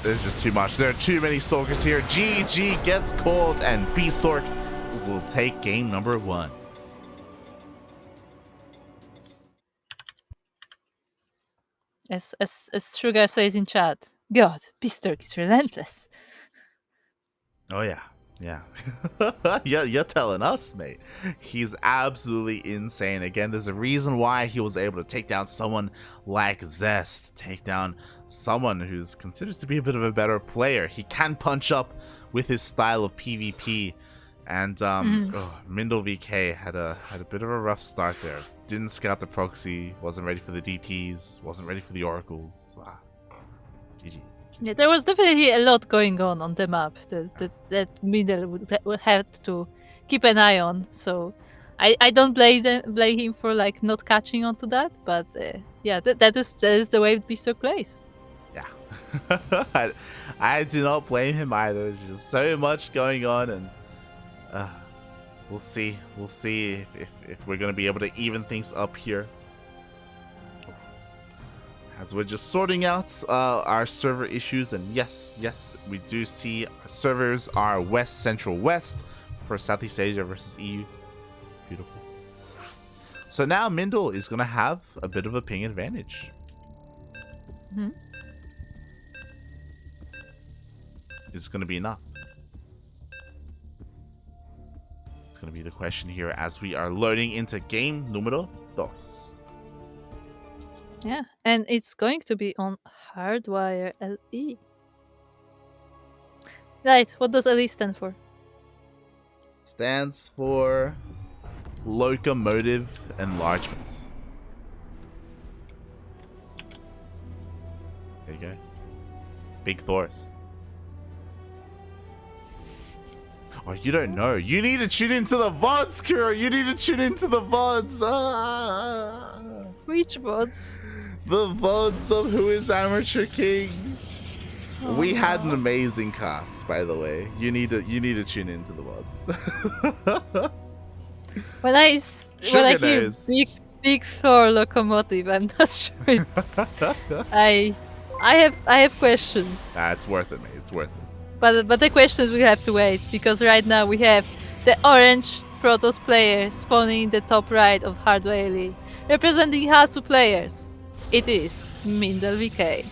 there's just too much. There are too many Stalkers here. GG gets called, and Bistork will take game number 1. As Sugar says in chat, God, Bistork is relentless. Oh yeah. Yeah. Yeah, you're telling us, mate. He's absolutely insane. Again, there's a reason why he was able to take down someone like Zest, take down someone who's considered to be a bit of a better player. He can punch up with his style of PvP. And MindelVK had a bit of a rough start there. Didn't scout the proxy, wasn't ready for the DTs, wasn't ready for the oracles. GG. Yeah, there was definitely a lot going on the map that Mindel would have to keep an eye on. So I don't blame him for like not catching on to that, but yeah, that is the way Bistork plays. Yeah, I do not blame him either. There's just so much going on, and we'll see if we're gonna be able to even things up here. As we're just sorting out our server issues, and yes, we do see our servers are West Central West for Southeast Asia versus EU. Beautiful. So now Mindel is gonna have a bit of a ping advantage. Is it gonna be enough? It's gonna be the question here as we are loading into game numero 2. Yeah, and it's going to be on Hardwire LE. Right, what does LE stand for? Stands for Locomotive Enlargement. There you go. Big Thor's. Oh, you don't know. You need to tune into the VODs, Kuro. You need to tune into the VODs. Which VODs? The VODs of Who is Amateur King. Oh, we had an amazing cast, by the way. You need to tune into the VODs. When I Sugar hear knows. big Thor locomotive, I'm not sure. I I have questions. It's worth it, mate. It's worth it. But the questions will have to wait because right now we have the orange Protoss player spawning in the top right of Hard Whaley, representing Hasu players. It is MindelVK.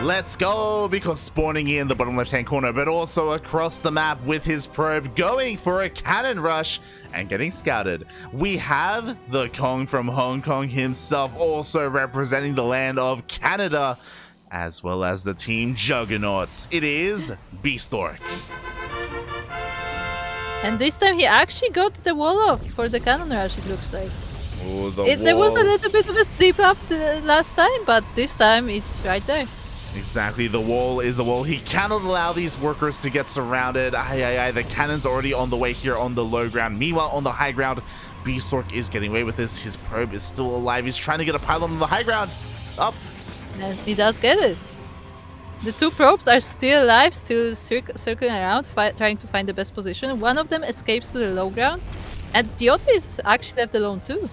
Let's go, because spawning in the bottom left-hand corner, but also across the map with his probe, going for a cannon rush and getting scouted. We have the Kong from Hong Kong himself, also representing the land of Canada, as well as the team Juggernauts. It is Bistork. And this time he actually got the wall off for the cannon rush, it looks like. Oh, There was a little bit of a slip up the last time, but this time it's right there. Exactly, the wall is a wall. He cannot allow these workers to get surrounded. The cannon's already on the way here on the low ground. Meanwhile, on the high ground, Bistork is getting away with this. His probe is still alive. He's trying to get a pylon on the high ground. Up. And he does get it. The two probes are still alive, still circling around, trying to find the best position. One of them escapes to the low ground, and the other is actually left alone too.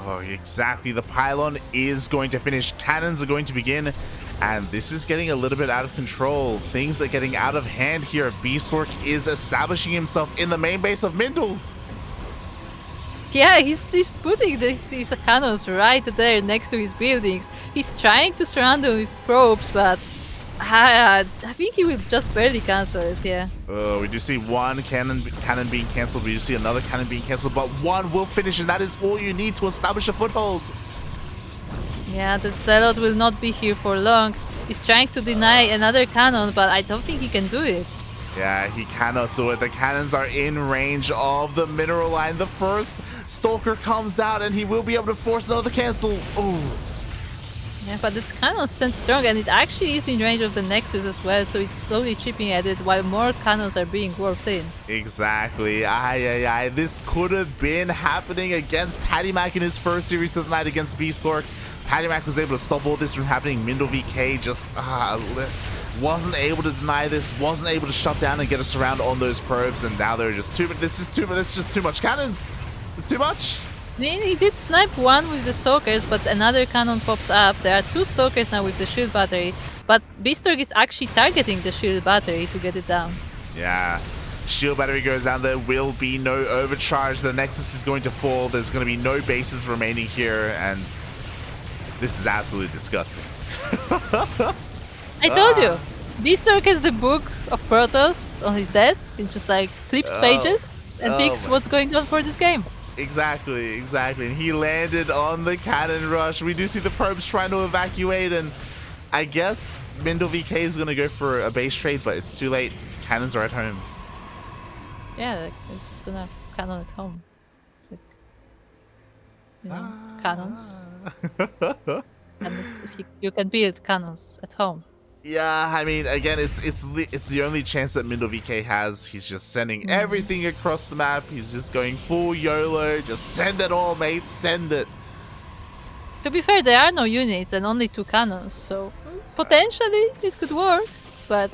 Oh, exactly. The pylon is going to finish. Cannons are going to begin. And this is getting a little bit out of control. Things are getting out of hand here. Bistork is establishing himself in the main base of Mindel. Yeah, he's putting his cannons right there next to his buildings. He's trying to surround them with probes, but I think he will just barely cancel it, yeah. We do see one cannon being cancelled. We do see another cannon being cancelled, but one will finish, and that is all you need to establish a foothold. Yeah, the Zealot will not be here for long. He's trying to deny another cannon, but I don't think he can do it. Yeah, he cannot do it. The cannons are in range of the mineral line. The first Stalker comes out, and he will be able to force another cancel. Oh. Yeah, but the cannon stands strong, and it actually is in range of the Nexus as well, so it's slowly chipping at it while more cannons are being warped in. Exactly. This could have been happening against PattyMac in his first series of the night against Bistork. PattyMac was able to stop all this from happening. MindelVK just wasn't able to deny this, wasn't able to shut down and get us around on those probes, and now there are just this is just too much cannons. It's too much. I mean, he did snipe one with the Stalkers, but another cannon pops up. There are two Stalkers now with the shield battery, but Bistork is actually targeting the shield battery to get it down. Yeah. Shield battery goes down. There will be no overcharge. The Nexus is going to fall. There's going to be no bases remaining here, and this is absolutely disgusting. I told you, Bistork has the book of Protoss on his desk. It just like flips pages and picks what's going on for this game. Exactly. And he landed on the cannon rush. We do see the probes trying to evacuate, and I guess MindelVK is going to go for a base trade, but it's too late. Cannons are at home. Yeah, like, it's just gonna cannon at home. Like, cannons. And you can build cannons at home. Yeah, I mean, again, it's the only chance that MindelVK has. He's just sending everything across the map. He's just going full YOLO. Just send it all, mate. Send it. To be fair, there are no units and only two cannons, so potentially it could work. But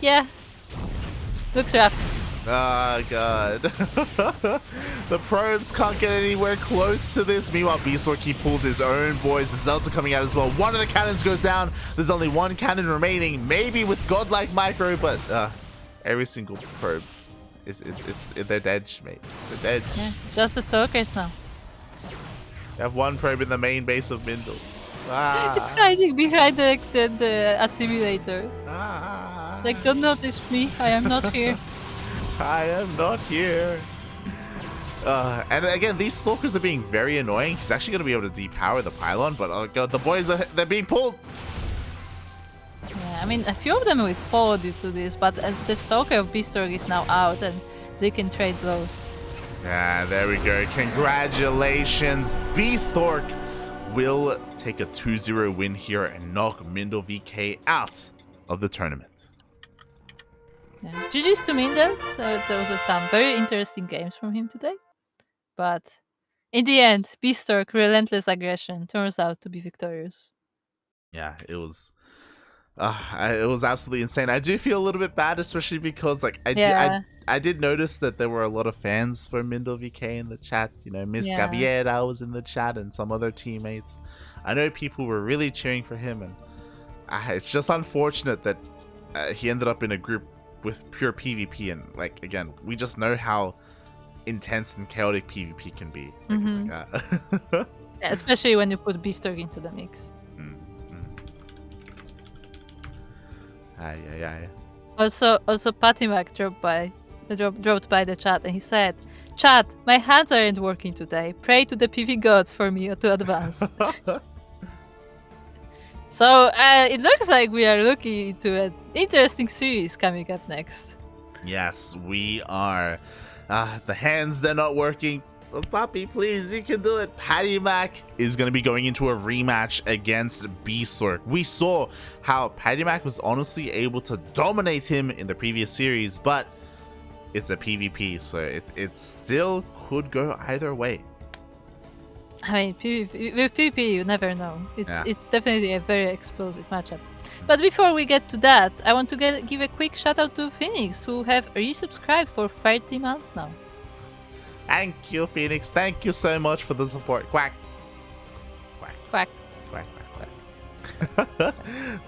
yeah, looks rough. Oh, God. The probes can't get anywhere close to this. Meanwhile, Bistork, he pulls his own boys. The Zelts are coming out as well. One of the cannons goes down. There's only one cannon remaining, maybe with godlike micro, but every single probe they're dead, mate. They're dead. Yeah, it's just the Stalkers now. You have one probe in the main base of Mindel. It's hiding behind the assimilator. It's like, don't notice me. I am not here. I am not here. And again, these Stalkers are being very annoying. He's actually going to be able to depower the pylon, but oh god, the boys they're being pulled. Yeah, I mean, a few of them will fall due to this, but the Stalker of Bistork is now out, and they can trade blows. Yeah, there we go. Congratulations, Bistork will take a 2-0 win here and knock MindelVK out of the tournament. Yeah. GG's to Mindel. Those are some very interesting games from him today. But in the end, Bistork relentless aggression turns out to be victorious. Yeah, it was It was absolutely insane. I do feel a little bit bad, especially because like Yeah, I did notice that there were a lot of fans for MindelVK in the chat. You know, Miss yeah. Gaviera was in the chat and some other teammates. I know people were really cheering for him, and it's just unfortunate that he ended up in a group with pure PvP. And like again, we just know how intense and chaotic PvP can be. Like it's like Yeah, especially when you put Bistork into the mix. Mm, mm. Aye, aye, aye. Also, PattyMac dropped by the chat, and he said, "Chat, my hands aren't working today. Pray to the PV gods for me to advance." So it looks like we are looking into an interesting series coming up next. Yes, we are. The hands, they're not working. Oh, Poppy, please, you can do it. PattyMac is going to be going into a rematch against Bistork. We saw how PattyMac was honestly able to dominate him in the previous series, but it's a PvP, so it still could go either way. I mean, with PvP, you never know. It's definitely a very explosive matchup. But before we get to that, I want to give a quick shout out to Phoenix, who have resubscribed for 30 months now. Thank you, Phoenix. Thank you so much for the support. Quack. Quack. Quack. Quack, quack, quack.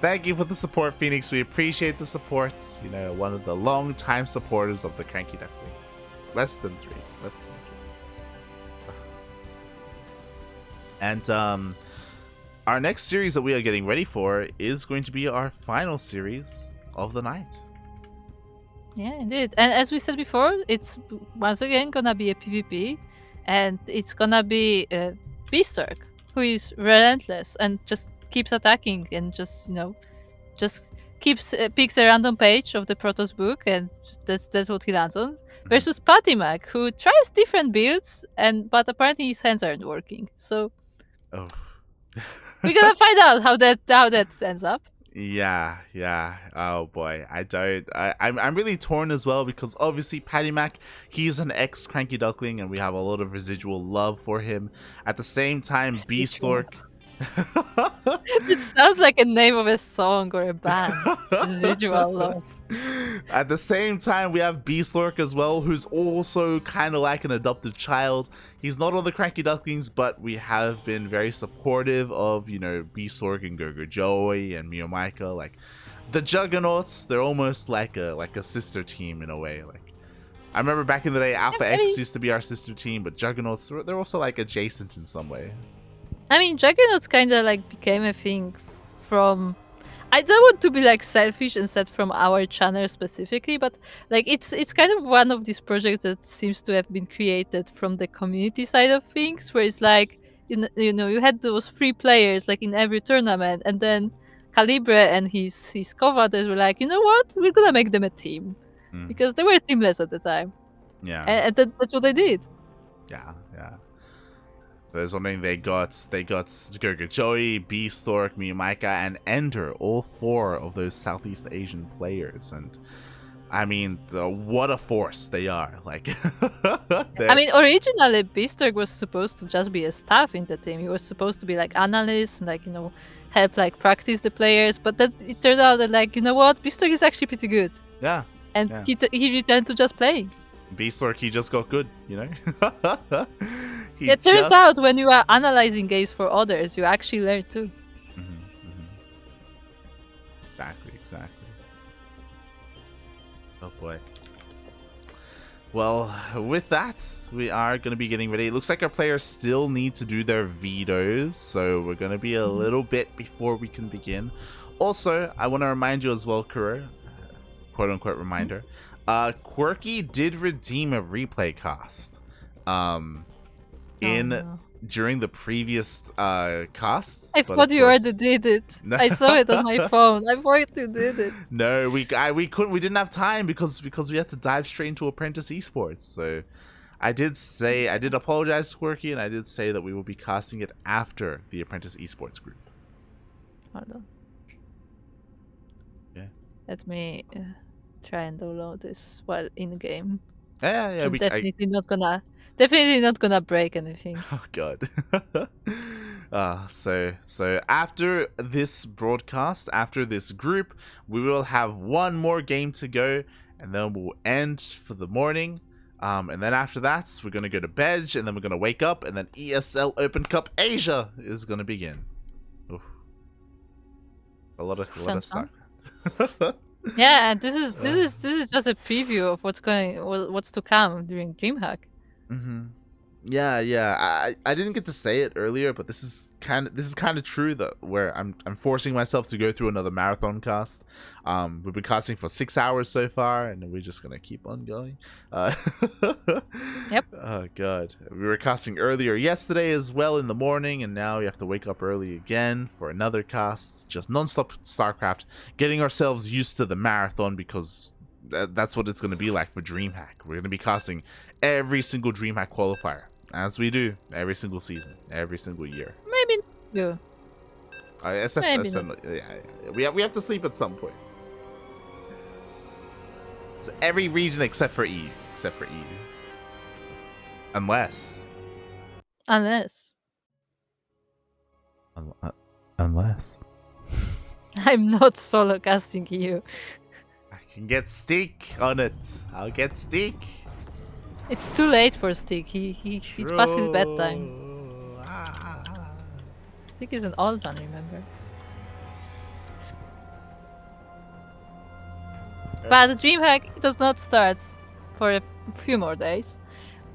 Thank you for the support, Phoenix. We appreciate the support. You know, one of the long-time supporters of the CranKy Ducklings. Less than three. And our next series that we are getting ready for is going to be our final series of the night. Yeah, indeed. And as we said before, it's once again gonna be a PvP, and it's gonna be Bistork, who is relentless and just keeps attacking and just keeps picks a random page of the Protoss book, and that's what he lands on. Versus PattyMac, who tries different builds, but apparently his hands aren't working. So we're gonna find out how that ends up. Yeah. Oh boy, I'm really torn as well, because obviously PattyMac, he's an ex-CranKy Duckling, and we have a lot of residual love for him. At the same time, Bistork. It sounds like a name of a song or a band. Residual love. At the same time, we have Bistork as well, who's also kind of like an adoptive child. He's not on the CranKy Ducklings, but we have been very supportive of, you know, Bistork and Gogo Joey and Miomaika. Like the Juggernauts, they're almost like a sister team in a way. Like I remember back in the day, Alpha X used to be our sister team, but Juggernauts, they're also like adjacent in some way. I mean, Juggernauts kind of like became a thing from. I don't want to be like selfish and said from our channel specifically, but like it's kind of one of these projects that seems to have been created from the community side of things, where it's like you had those 3 players like in every tournament, and then Calibre and his co-founders were like, you know what, we're gonna make them a team, because they were teamless at the time. Yeah, and that's what they did. Yeah. There's something they got Gogo Joey, Bistork, Miomaika, and Ender, all 4 of those Southeast Asian players, and I mean, what a force they are! Like, I mean, originally Bistork was supposed to just be a staff in the team. He was supposed to be like analyst and like help like practice the players, but then it turned out that like Bistork is actually pretty good. Yeah, and he returned to just playing. Bistork, he just got good, you know. It turns out when you are analyzing games for others, you actually learn too. Exactly. Oh boy. Well, with that, we are going to be getting ready. It looks like our players still need to do their vetoes, so we're going to be a little bit before we can begin. Also, I want to remind you as well, Kuro, quote-unquote reminder, Quirky did redeem a replay cost during the previous casts. I thought you already did it. No. I saw it on my phone. I thought you did it. No, we couldn't. We didn't have time because we had to dive straight into Apprentice Esports. So I did apologize to Quirky, and I did say that we will be casting it after the Apprentice Esports group. Hold on. Yeah. Let me try and download this while in the game. Yeah. Definitely not gonna break anything. Oh god. So after this broadcast, after this group, we will have one more game to go, and then we'll end for the morning. And then after that, we're gonna go to bed, and then we're gonna wake up, and then ESL Open Cup Asia is gonna begin. Oof. A lot of StarCraft. Yeah, and this is just a preview of what's to come during DreamHack. Yeah. I didn't get to say it earlier, but this is kind of true, that where I'm forcing myself to go through another marathon cast. We've been casting for 6 hours so far, and we're just gonna keep on going. Yep. Oh god, we were casting earlier yesterday as well in the morning, and now we have to wake up early again for another cast. Just non-stop StarCraft, getting ourselves used to the marathon, because that's what it's going to be like for DreamHack. We're going to be casting every single DreamHack qualifier, as we do every single season, every single year. Maybe you. Yeah, we have to sleep at some point. So every region except for E. Unless. Unless. I'm not solo casting you. I can get Stick on it. I'll get Stick. It's too late for Stick. It's past his bedtime. Stick is an old man, remember? But DreamHack does not start for a few more days.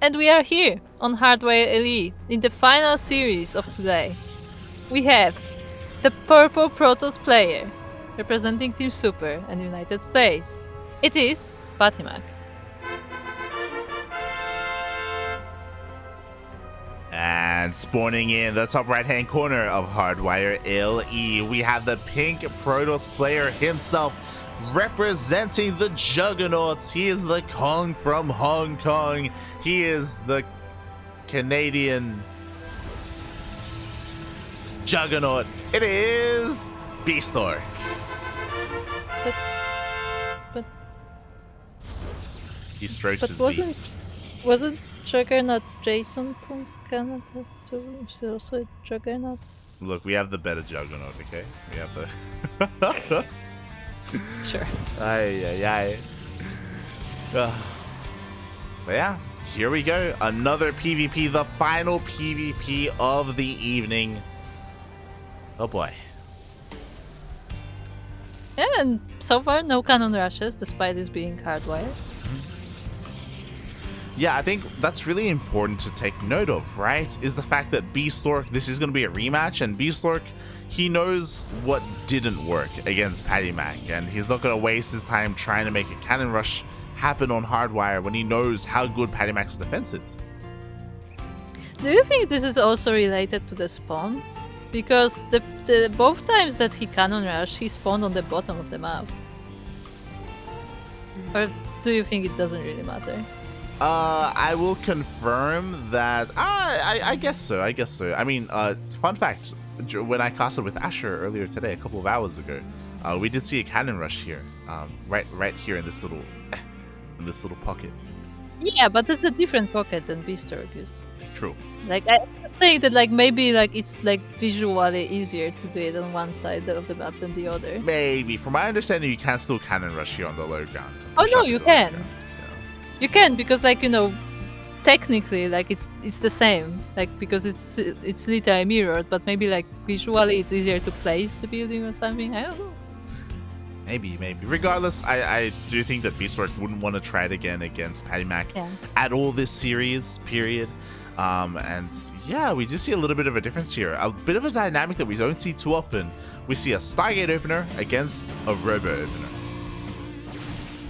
And we are here on Hardware LE in the final series of today. We have the Purple Protoss player representing Team Super and United States. It is PattyMac. And spawning in the top right hand corner of Hardwire LE, we have the pink Protoss player himself, representing the Juggernauts. He is the Kong from Hong Kong. He is the Canadian Juggernaut. It is Bistork. But he strokes his wasn't Juggernaut Jason from Canada too? Is there also a Juggernaut? Look, we have the better Juggernaut, okay? We have the Sure. Aye. But yeah, here we go. Another PvP, the final PvP of the evening. Oh boy. Yeah, and so far no cannon rushes, despite this being hardwired. Yeah, I think that's really important to take note of, right? Is the fact that Bistork, this is going to be a rematch, and Bistork, he knows what didn't work against PattyMac, and he's not going to waste his time trying to make a cannon rush happen on Hardwire when he knows how good PattyMac's defense is. Do you think this is also related to the spawn? Because the both times that he cannon rushed, he spawned on the bottom of the map. Or do you think it doesn't really matter? I will confirm that. I guess so. I mean, fun fact: when I casted with Asher earlier today, a couple of hours ago, we did see a cannon rush here, right here in this little pocket. Yeah, but it's a different pocket than Bistork used. True. Like I think that maybe it's visually easier to do it on one side of the map than the other. Maybe. From my understanding, you can still cannon rush here on the low ground. Oh no, you can. You can, because technically it's the same, because it's literally mirrored, but maybe visually it's easier to place the building or something. I don't know. Maybe. Regardless, I do think that Bistork wouldn't want to try it again against PattyMac at all this series, period. And yeah, we do see a little bit of a difference here. A bit of a dynamic that we don't see too often. We see a Stargate opener against a Robo opener.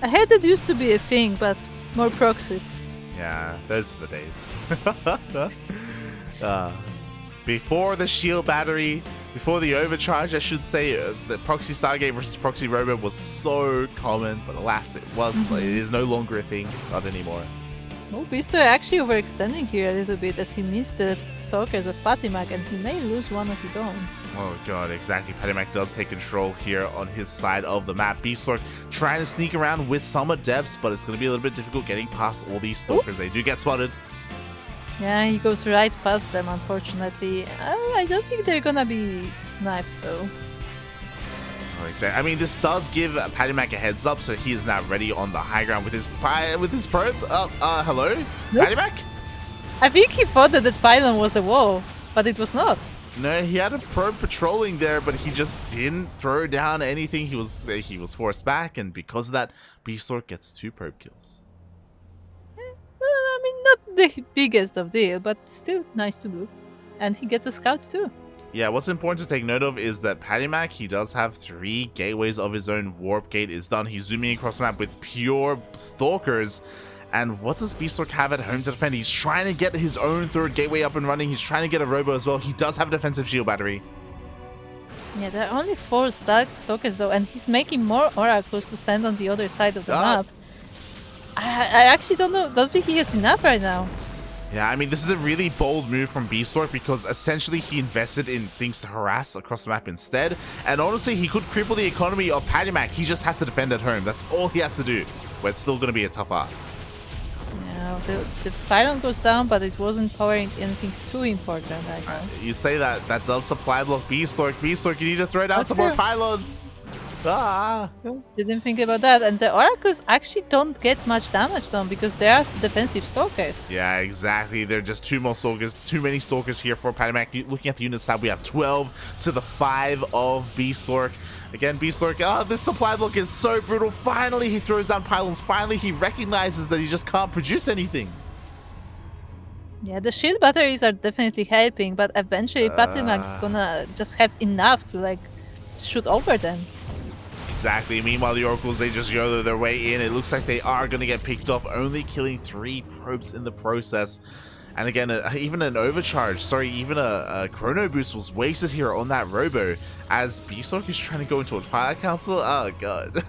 I heard that used to be a thing, but more proxied. Yeah, those are the days. Before the shield battery, before the overcharge, I should say, the proxy Stargate versus proxy Robo was so common, but alas, it is no longer a thing, not anymore. Oh, Bistork actually overextending here a little bit, as he meets the stalkers of PattyMac, and he may lose one of his own. Oh god, exactly. PattyMac does take control here on his side of the map. Bistork trying to sneak around with some adepts, but it's going to be a little bit difficult getting past all these stalkers. They do get spotted. Yeah, he goes right past them, unfortunately. I don't think they're gonna be sniped, though. Oh, exactly. I mean, this does give PattyMac a heads up, so he is now ready on the high ground with his probe. Hello? Nope. PattyMac? I think he thought that pylon was a wall, but it was not. No, he had a probe patrolling there, but he just didn't throw down anything. He was forced back, and because of that, Bistork gets 2 probe kills. I mean, not the biggest of deal, but still nice to do. And he gets a scout too. Yeah, what's important to take note of is that PattyMac, he does have 3 gateways of his own. Warp gate is done. He's zooming across the map with pure stalkers. And what does Bistork have at home to defend? He's trying to get his own 3rd gateway up and running. He's trying to get a robo as well. He does have a defensive shield battery. Yeah, there are only 4 stalkers though, and he's making more oracles to send on the other side of the map. I actually don't think he has enough right now. Yeah, I mean, this is a really bold move from Bistork because essentially he invested in things to harass across the map instead. And honestly, he could cripple the economy of PattyMac. He just has to defend at home. That's all he has to do. But it's still going to be a tough ask. Yeah, the pylon goes down, but it wasn't powering anything too important right now. You say that does supply block Bistork. Bistork, you need to throw down some more pylons. Didn't think about that. And the oracles actually don't get much damage done because they are defensive stalkers. Yeah, exactly. There are just 2 more stalkers. Too many stalkers here for PattyMac. Looking at the unit tab, we have 12 to the 5 of Bistork. Again, Bistork, this supply block is so brutal. Finally, he throws down pylons. Finally, he recognizes that he just can't produce anything. Yeah, the shield batteries are definitely helping, but eventually PattyMac is gonna just have enough to like shoot over them. Exactly. Meanwhile, the Oracles, they just go their way in. It looks like they are going to get picked off, only killing 3 probes in the process. And again, even an overcharge, even a chrono boost was wasted here on that robo as Bistork is trying to go into a Twilight Council. Oh god.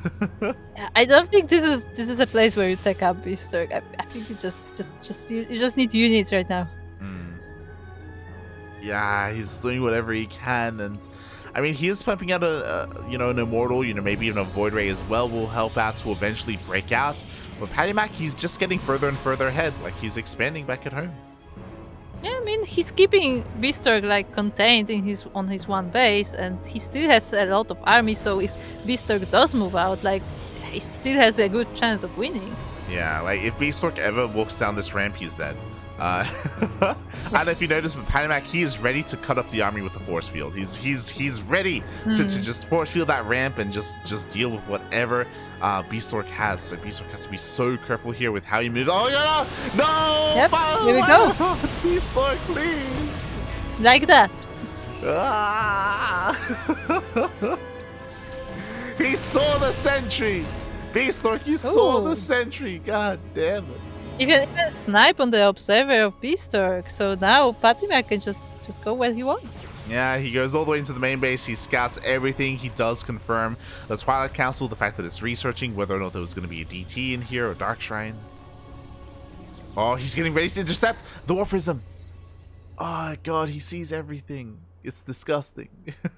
I don't think this is a place where you take up Bistork. I think you just need units right now. Yeah, he's doing whatever he can, and I mean, he is pumping out an Immortal, maybe even a Void Ray as well will help out to eventually break out. But PattyMac, he's just getting further and further ahead, like he's expanding back at home. Yeah, I mean, he's keeping Bistork like contained on his one base, and he still has a lot of army. So if Bistork does move out, like he still has a good chance of winning. Yeah, like if Bistork ever walks down this ramp, he's dead. And if you notice, but PattyMac, he is ready to cut up the army with the force field. He's ready to just force field that ramp and just deal with whatever Bistork has. So Bistork has to be so careful here with how he moves. Oh no! Yep, here we go. Bistork, please. Like that. He saw the sentry. Bistork, you saw the sentry. God damn it. Even snipe on the observer of Bistork, so now PattyMac can just go where he wants. Yeah, he goes all the way into the main base, he scouts everything, he does confirm the Twilight Council, the fact that it's researching whether or not there was going to be a DT in here or Dark Shrine. Oh, he's getting ready to intercept the War Prism. Oh god, he sees everything. It's disgusting.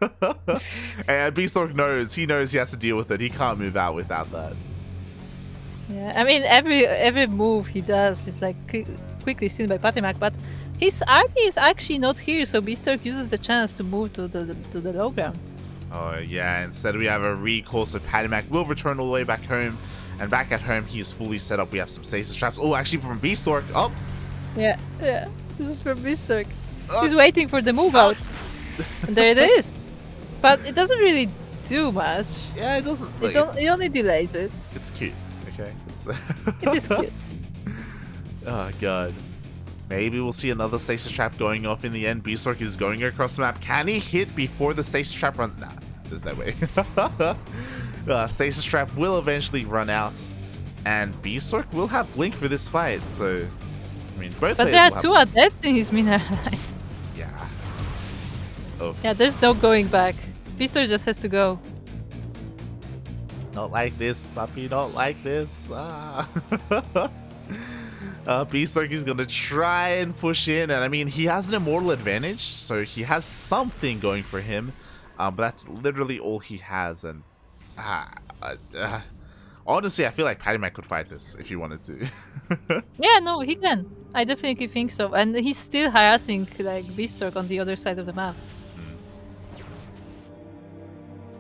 And Bistork knows he has to deal with it. He can't move out without that. Yeah, I mean every move he does is like quickly seen by PattyMac, but his army is actually not here, so Bistork uses the chance to move to the low ground. Oh yeah, instead we have a recall, so PattyMac will return all the way back home, and back at home he is fully set up. We have some stasis traps. Oh, actually from Bistork. Oh, yeah, this is from Bistork. He's waiting for the move out, and there it is. But it doesn't really do much. Yeah, it doesn't. It only delays it. It's cute. Okay, it is cute. Oh god. Maybe we'll see another stasis trap going off in the end. Bistork is going across the map. Can he hit before the stasis trap runs? Nah, there's no way. Stasis trap will eventually run out, and Bistork will have blink for this fight. So, I mean, both. But there are 2 adepts in his mineral line. Yeah. Oof. Yeah, there's no going back. Bistork just has to go. Not like this, puppy. Not like this. Bistork is going to try and push in. And I mean, he has an immortal advantage. So he has something going for him. But that's literally all he has. And honestly, I feel like PattyMac could fight this if he wanted to. Yeah, no, he can. I definitely think so. And he's still harassing like Bistork on the other side of the map.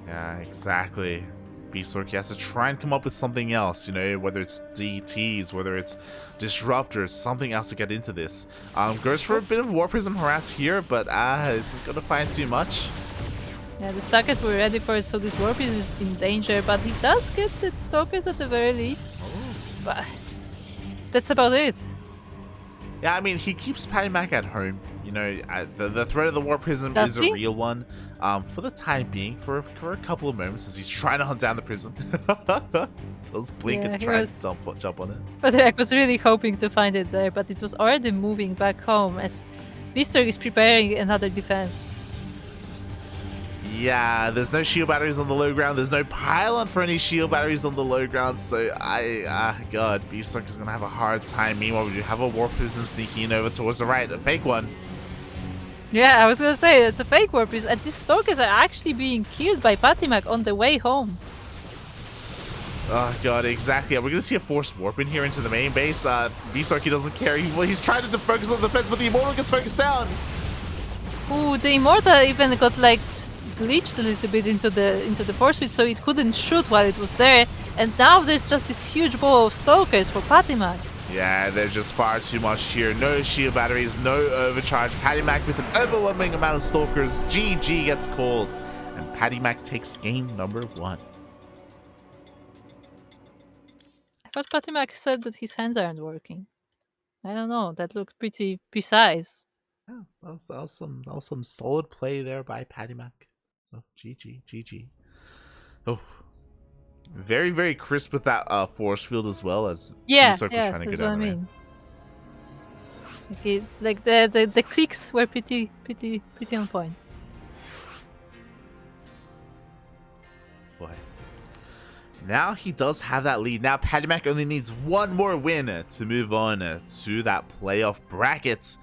Yeah, exactly. Bistork has to try and come up with something else, you know, whether it's DTs, whether it's disruptors, something else to get into this. Goes for a bit of War Prism harass here, but isn't gonna find too much. Yeah, the Stalkers were ready for it, so this Warp is in danger, but he does get the Stalkers at the very least. But that's about it. Yeah, I mean, he keeps PattyMac at home. You know, the threat of the War Prism Does is a he? real one. For the time being, for a couple of moments, as he's trying to hunt down the Prism. Does blink Yeah, and he try was- and jump on it. But I was really hoping to find it there, but it was already moving back home as Bistork is preparing another defense. Yeah, there's no shield batteries on the low ground. There's no pylon for any shield batteries on the low ground. So God, Bistork is gonna have a hard time. Meanwhile, we do have a War Prism sneaking in over towards the right, a fake one. Yeah, I was gonna say it's a fake Warp, and these Stalkers are actually being killed by PattyMac on the way home. Oh God, exactly. We're gonna see a forced warp in here into the main base. Bistork, he doesn't care. He's trying to focus on the defense, but the Immortal gets focused down. Ooh, the Immortal even got like glitched a little bit into the force field, so it couldn't shoot while it was there. And now there's just this huge ball of Stalkers for PattyMac. Yeah, there's just far too much here. No shield batteries, no overcharge. PattyMac with an overwhelming amount of Stalkers. GG gets called, and PattyMac takes game number 1. I thought PattyMac said that his hands aren't working. I don't know. That looked pretty precise. Yeah, that was some solid play there by PattyMac. Oh, GG. Oh, very, very crisp with that force field as well, as Yeah, Bistork was yeah, trying to that's get what I down the mean. Like the clicks were pretty on point. Boy. Now he does have that lead. Now PattyMac only needs one more win to move on to that playoff bracket.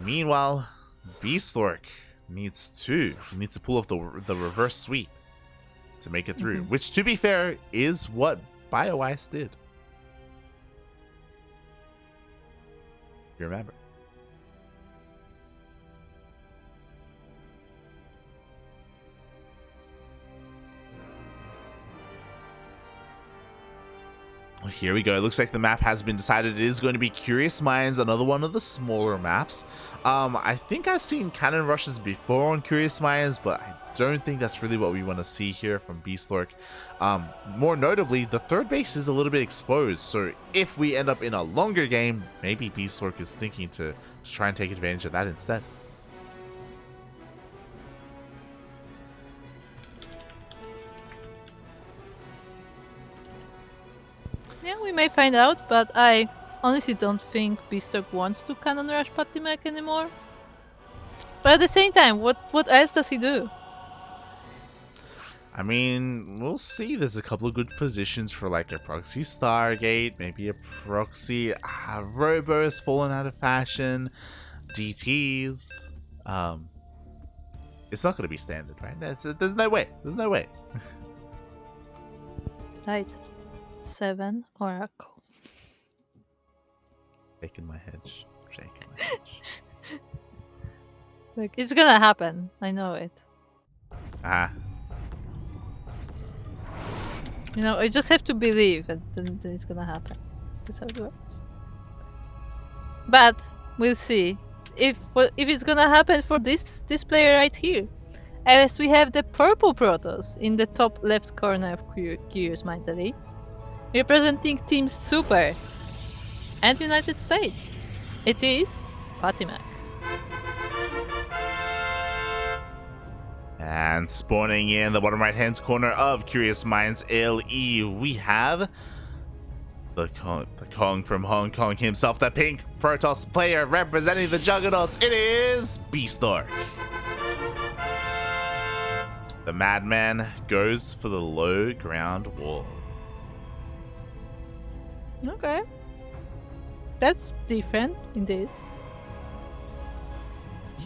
Meanwhile, Bistork needs 2. He needs to pull off the reverse sweep to make it through, which, to be fair, is what Bioice did. You remember? Well, here we go. It looks like the map has been decided. It is going to be Curious Minds, another one of the smaller maps. I think I've seen cannon rushes before on Curious Minds, but I don't think that's really what we want to see here from Bistork. More notably, the third base is a little bit exposed, so if we end up in a longer game, maybe Bistork is thinking to try and take advantage of that instead. Yeah, we may find out, but I honestly don't think Bistork wants to cannon rush PattyMac anymore. But at the same time, what else does he do? I mean, we'll see. There's a couple of good positions for like a proxy Stargate, maybe a proxy Robo has fallen out of fashion, DTs. It's not going to be standard, right? There's no way. There's no way. Right. 7 Oracle. Shaking my head. Shaking my head. Like, it's gonna happen. I know it. You know, I just have to believe, and then it's gonna happen. That's how it works. But we'll see if it's gonna happen for this player right here, as we have the purple Protoss in the top left corner of Curious Minds Elite, representing Team Super and United States. It is PattyMac. And spawning in the bottom right hand corner of Curious Minds LE, we have the Kong from Hong Kong himself, the pink Protoss player representing the Juggernauts. It is Bistork. The Madman goes for the low ground wall. Okay. That's different, indeed.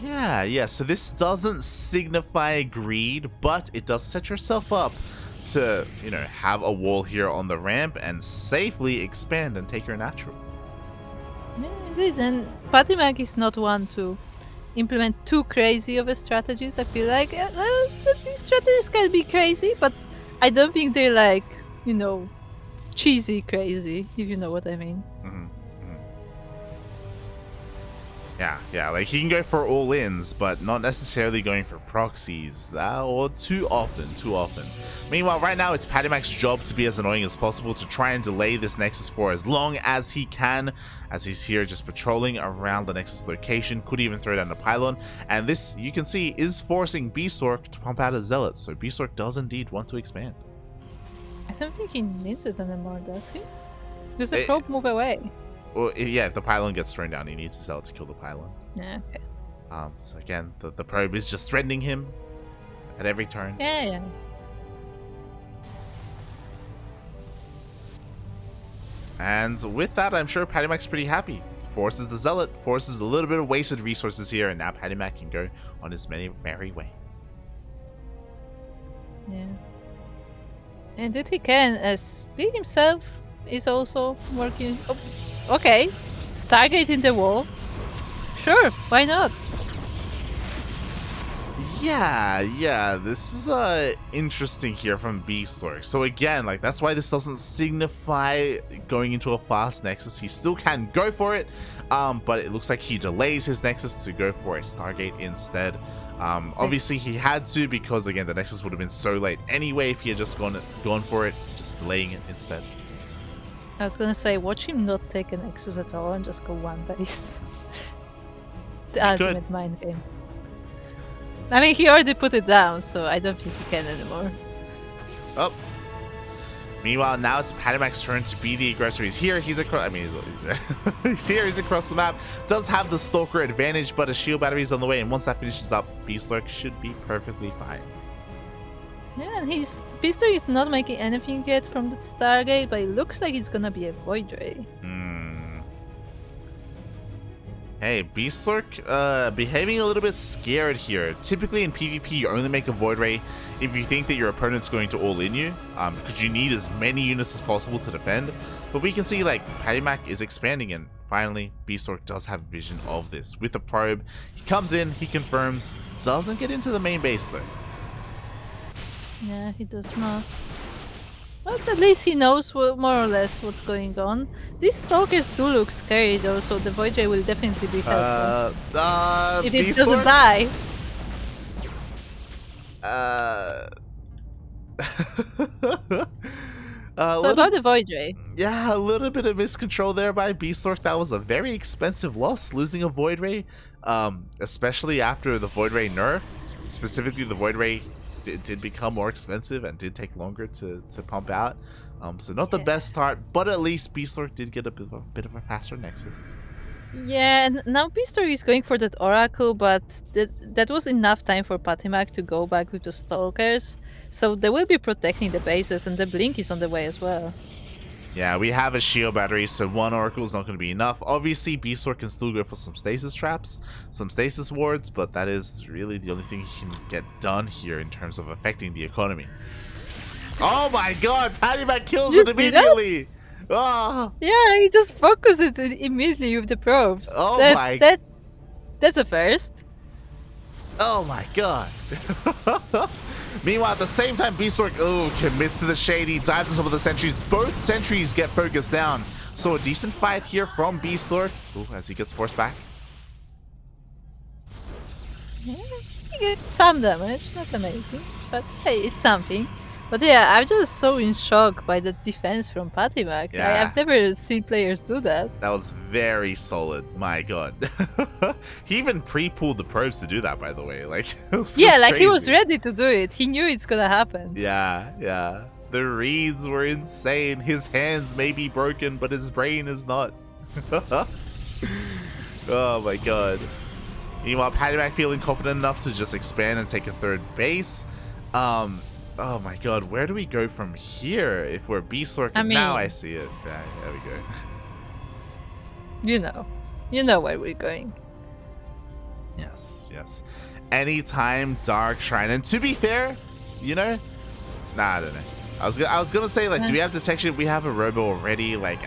Yeah, so this doesn't signify greed, but it does set yourself up to, you know, have a wall here on the ramp and safely expand and take your natural. Yeah, indeed. And PattyMac is not one to implement too crazy of a strategies. I feel like these strategies can be crazy, but I don't think they're like, cheesy crazy, if you know what I mean. Mm-hmm. Yeah, like he can go for all-ins, but not necessarily going for proxies, or too often. Meanwhile, right now, it's PattyMac's job to be as annoying as possible to try and delay this Nexus for as long as he can, as he's here just patrolling around the Nexus location, could even throw down the pylon, and this, you can see, is forcing Bistork to pump out a Zealot, so Bistork does indeed want to expand. I don't think he needs it anymore, does he? Does the probe move away? Well, yeah, if the pylon gets thrown down, he needs to Zealot to kill the pylon. Yeah, okay. So again, the probe is just threatening him at every turn. Yeah. And with that, I'm sure PattyMac's pretty happy. Forces the Zealot, forces a little bit of wasted resources here, and now PattyMac can go on his merry way. Yeah. Indeed he can, as he himself is also working. Oh, okay. Stargate in the wall. Sure, why not? Yeah, this is interesting here from Bistork. So again, like, that's why this doesn't signify going into a fast Nexus. He still can go for it, but it looks like he delays his Nexus to go for a Stargate instead. Obviously he had to, because again, the Nexus would have been so late anyway if he had just gone for it, just delaying it instead. I was gonna say, watch him not take an Nexus at all and just go one base. The ultimate mind game. I mean, he already put it down, so I don't think he can anymore. Oh. Meanwhile, now it's PattyMac's turn to be the aggressor. He's here. He's across. I mean, he's here. He's across the map. Does have the Stalker advantage, but a shield battery is on the way, and once that finishes up, Bistork should be perfectly fine. Yeah, and Bistork is not making anything yet from the Stargate, but it looks like it's gonna be a Void Ray. Hey, Bistork, behaving a little bit scared here. Typically in PvP, you only make a Void Ray if you think that your opponent's going to all-in you, because you need as many units as possible to defend. But we can see, like, PattyMac is expanding, and finally, Bistork does have vision of this. With the probe, he comes in, he confirms, doesn't get into the main base, though. Yeah, he does not. But at least he knows more or less what's going on. These Stalkers do look scary though, so the Void Ray will definitely be helpful. If it doesn't die. So about the Void Ray. Yeah, a little bit of miscontrol there by Bistork. That was a very expensive loss, losing a Void Ray. Especially after the Void Ray nerf. Specifically, the Void Ray did become more expensive and did take longer to pump out. So not the best start, but at least Bistork did get a bit of a faster Nexus. Yeah, and now Bistork is going for that Oracle, but that was enough time for PattyMac to go back with the Stalkers. So they will be protecting the bases, and the Blink is on the way as well. Yeah, we have a shield battery, so one Oracle is not going to be enough. Obviously, Bistork can still go for some stasis traps, some stasis wards, but that is really the only thing he can get done here in terms of affecting the economy. Oh my god, PattyMac kills it immediately! Oh. Yeah, he just focused it immediately with the probes. Oh that's a first. Oh my god. Meanwhile, at the same time, Bistork commits to the shady, dives on top of the sentries. Both sentries get focused down. So a decent fight here from Bistork. As he gets forced back. Yeah, he gets some damage, not amazing, but hey, it's something. But yeah, I'm just so in shock by the defense from PattyMac. Yeah. I've never seen players do that. That was very solid. My god. He even pre-pulled the probes to do that, by the way. Like, yeah, like crazy. He was ready to do it. He knew it's gonna happen. Yeah. The reads were insane. His hands may be broken, but his brain is not. Oh my god. Meanwhile, PattyMac feeling confident enough to just expand and take a third base. Oh my god, where do we go from here if we're Bistork? Now I see it. Yeah, there we go. You know where we're going. Yes. Anytime Dark Shrine. And to be fair, nah, I don't know. I was gonna say, like, do we have detection? We have a robo already. Like,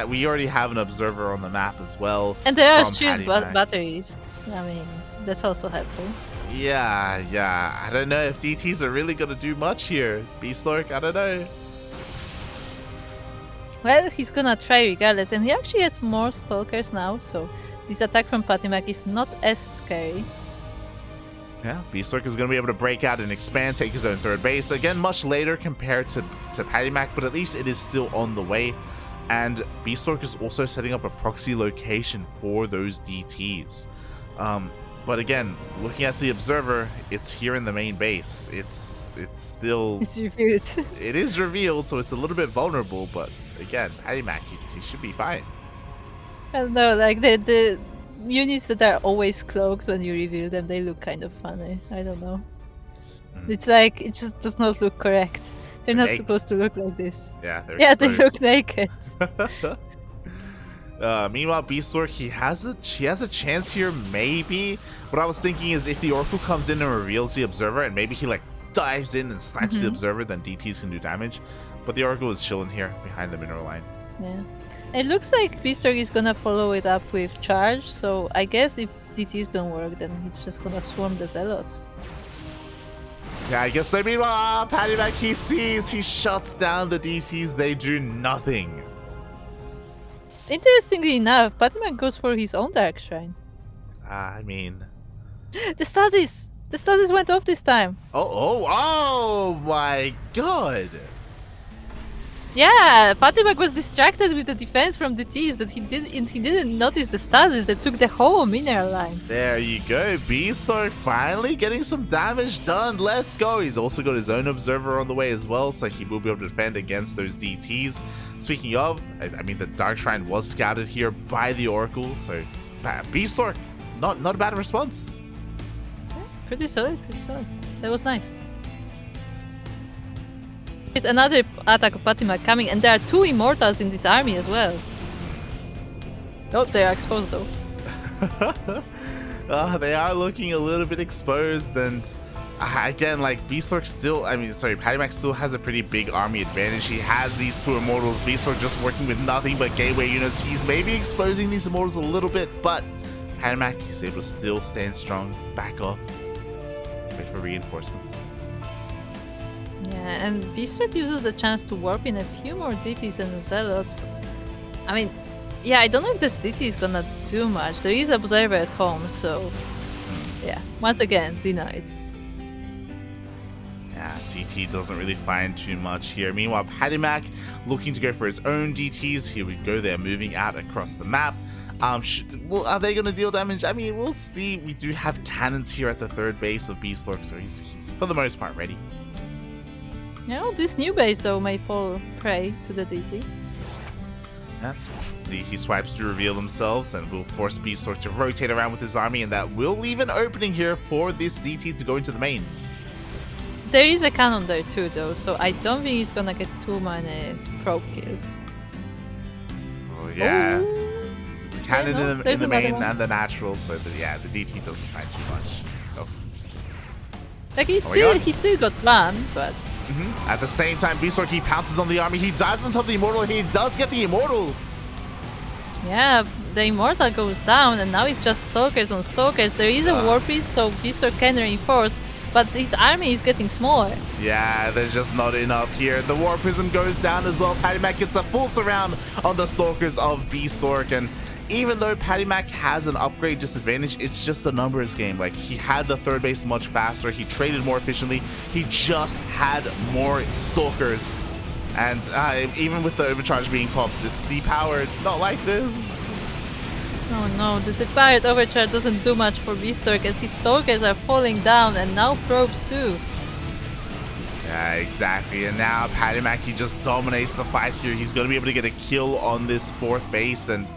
we already have an observer on the map as well. And there are from shield PattyMac. batteries. I mean, that's also helpful. Yeah. I don't know if DTs are really gonna do much here. Bistork, I don't know. Well, he's gonna try regardless, and he actually has more stalkers now, so this attack from PattyMac is not as scary. Yeah, Bistork is going to be able to break out and expand, take his own third base. Again, much later compared to PattyMac, but at least it is still on the way. And Bistork is also setting up a proxy location for those DTs. But again, looking at the observer, it's here in the main base. It's still... It's revealed. It is revealed, so it's a little bit vulnerable, but again, PattyMac, he should be fine. I don't know, like the units that are always cloaked when you reveal them, they look kind of funny. I don't know. It's like, it just does not look correct. They're not supposed to look like this. Yeah, they look naked. Meanwhile, Bistork, he has a chance here, maybe. What I was thinking is if the Oracle comes in and reveals the Observer, and maybe he like dives in and snipes the Observer, then DTs can do damage. But the Oracle is chilling here behind the mineral line. Yeah. It looks like Bistork is gonna follow it up with charge, so I guess if DTs don't work, then he's just gonna swarm the Zealots. Yeah, I guess so. Meanwhile, PattyMac, he sees, he shuts down the DTs, they do nothing. Interestingly enough, PattyMac goes for his own Dark Shrine. I mean... The stasis! The stasis went off this time! Oh my god! Yeah, PattyMac was distracted with the defense from the T's that he didn't notice the stasis that took the whole mineral line. There you go, Bistork finally getting some damage done. Let's go. He's also got his own observer on the way as well, so he will be able to defend against those DTs. Speaking of, I mean, the Dark Shrine was scouted here by the Oracle, so Bistork, not a bad response. Yeah, pretty solid. That was nice. There's another attack of PattyMac coming, and there are 2 Immortals in this army as well. Oh, they are exposed though. They are looking a little bit exposed, and again, like Bistork PattyMac still has a pretty big army advantage. He has these 2 Immortals. Bistork just working with nothing but gateway units. He's maybe exposing these Immortals a little bit, but PattyMac is able to still stand strong, back off, wait for reinforcements. Yeah, and Bistork uses the chance to warp in a few more DTs and Zealots. I mean, yeah, I don't know if this DT is gonna do much. There is Observer at home, so yeah, once again, denied. Yeah, DT doesn't really find too much here. Meanwhile, PattyMac looking to go for his own DTs. Here we go, they're moving out across the map. Are they going to deal damage? I mean, we'll see. We do have cannons here at the third base of Bistork, so he's for the most part ready. Yeah, this new base though may fall prey to the DT. Yeah. He swipes to reveal themselves and will force Bistork to rotate around with his army, and that will leave an opening here for this DT to go into the main. There is a cannon there too though, so I don't think he's gonna get too many probe kills. Oh yeah. Ooh. There's a cannon in the main and the natural, so the DT doesn't find too much. Oh. Like he still got one, but at the same time, Bistork, he pounces on the army. He dives on top of the Immortal. He does get the Immortal. yeah, the Immortal goes down, and now it's just Stalkers on Stalkers. There is a War Piece, so Bistork can reinforce, but his army is getting smaller. Yeah, there's just not enough here. The War Prism goes down as well. PattyMac gets a full surround on the Stalkers of Bistork, and even though PattyMac has an upgrade disadvantage, it's just a numbers game. Like, he had the third base much faster, he traded more efficiently, he just had more Stalkers. And even with the overcharge being popped, it's depowered. Not like this. Oh no, the depowered overcharge doesn't do much for Bistork as his Stalkers are falling down, and now probes too. Yeah, exactly. And now PattyMac, he just dominates the fight here. He's going to be able to get a kill on this fourth base, and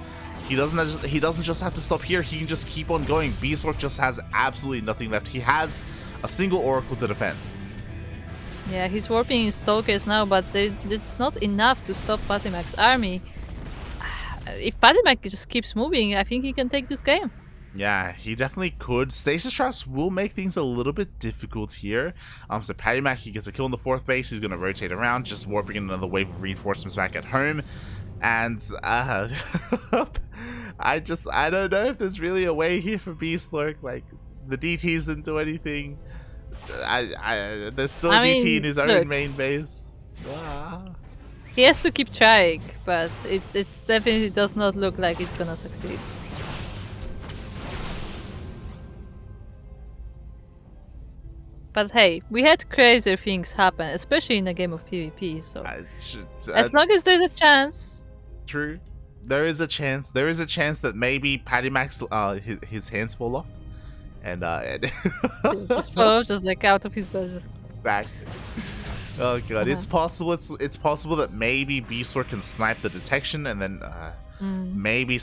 he doesn't just have to stop here. He can just keep on going. Bistork just has absolutely nothing left. He has a single Oracle to defend. Yeah, he's warping his Stalkers now, but it's not enough to stop PattyMac's army. If PattyMac just keeps moving, I think he can take this game. Yeah, he definitely could. Stasis traps will make things a little bit difficult here. So PattyMac, he gets a kill in the 4th base. He's going to rotate around, just warping in another wave of reinforcements back at home. And I don't know if there's really a way here for Bistork. Like, the DTs didn't do anything. There's still a DT in his own main base. He has to keep trying, but it definitely does not look like it's gonna succeed. But hey, we had crazier things happen, especially in a game of PvP, so as long as there's a chance. True. There is a chance. There is a chance that maybe PattyMac's his hands fall off. And His foe just like out of his budget. Back. Oh god, it's possible. It's possible that maybe Bistork can snipe the detection and then maybe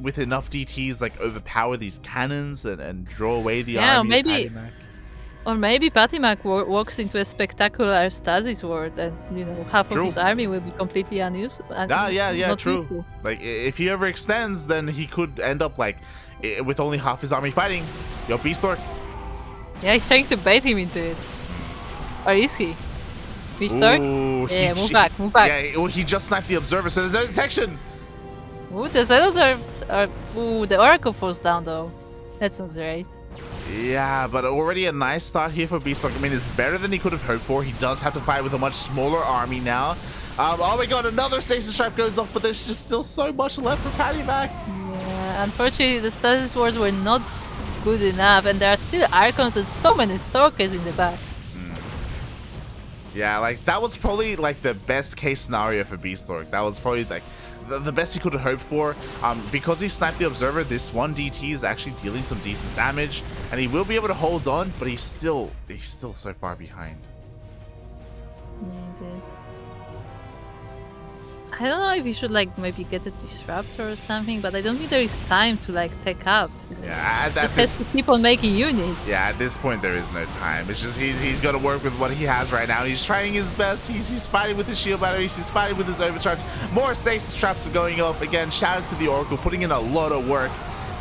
with enough DTs like overpower these cannons and draw away the army of PattyMac. Or maybe PattyMac walks into a spectacular stasis ward and, you know, half of his army will be completely unused. Yeah, true. Useful. Like, if he ever extends, then he could end up, like, with only half his army fighting. Yo, Bistork. Yeah, he's trying to bait him into it. Or is he? Bistork? Ooh, yeah, move back. Yeah, he just sniped the Observer, so there's no detection. Ooh, the Zealots are... Ooh, the Oracle falls down, though. That's not right. Yeah, but already a nice start here for Bistork. I mean, it's better than he could have hoped for. He does have to fight with a much smaller army now. Oh my god, another stasis trap goes off, but there's just still so much left for PattyMac. Yeah, unfortunately, the stasis wards were not good enough, and there are still Archons and so many Stalkers in the back. Yeah, like, that was probably, like, the best case scenario for Bistork. That was probably, like, the best he could have hoped for. Because he sniped the Observer, this one DT is actually dealing some decent damage, and he will be able to hold on, but he's still so far behind. Yeah, indeed. I don't know if he should, like, maybe get a Disruptor or something, but I don't think there is time to, like, take up. Yeah, just has to keep on making units. Yeah, at this point there is no time. It's just he's got to work with what he has right now. He's trying his best. He's fighting with his shield batteries. He's fighting with his overcharge. More stasis traps are going off. Again, shout out to the Oracle, putting in a lot of work.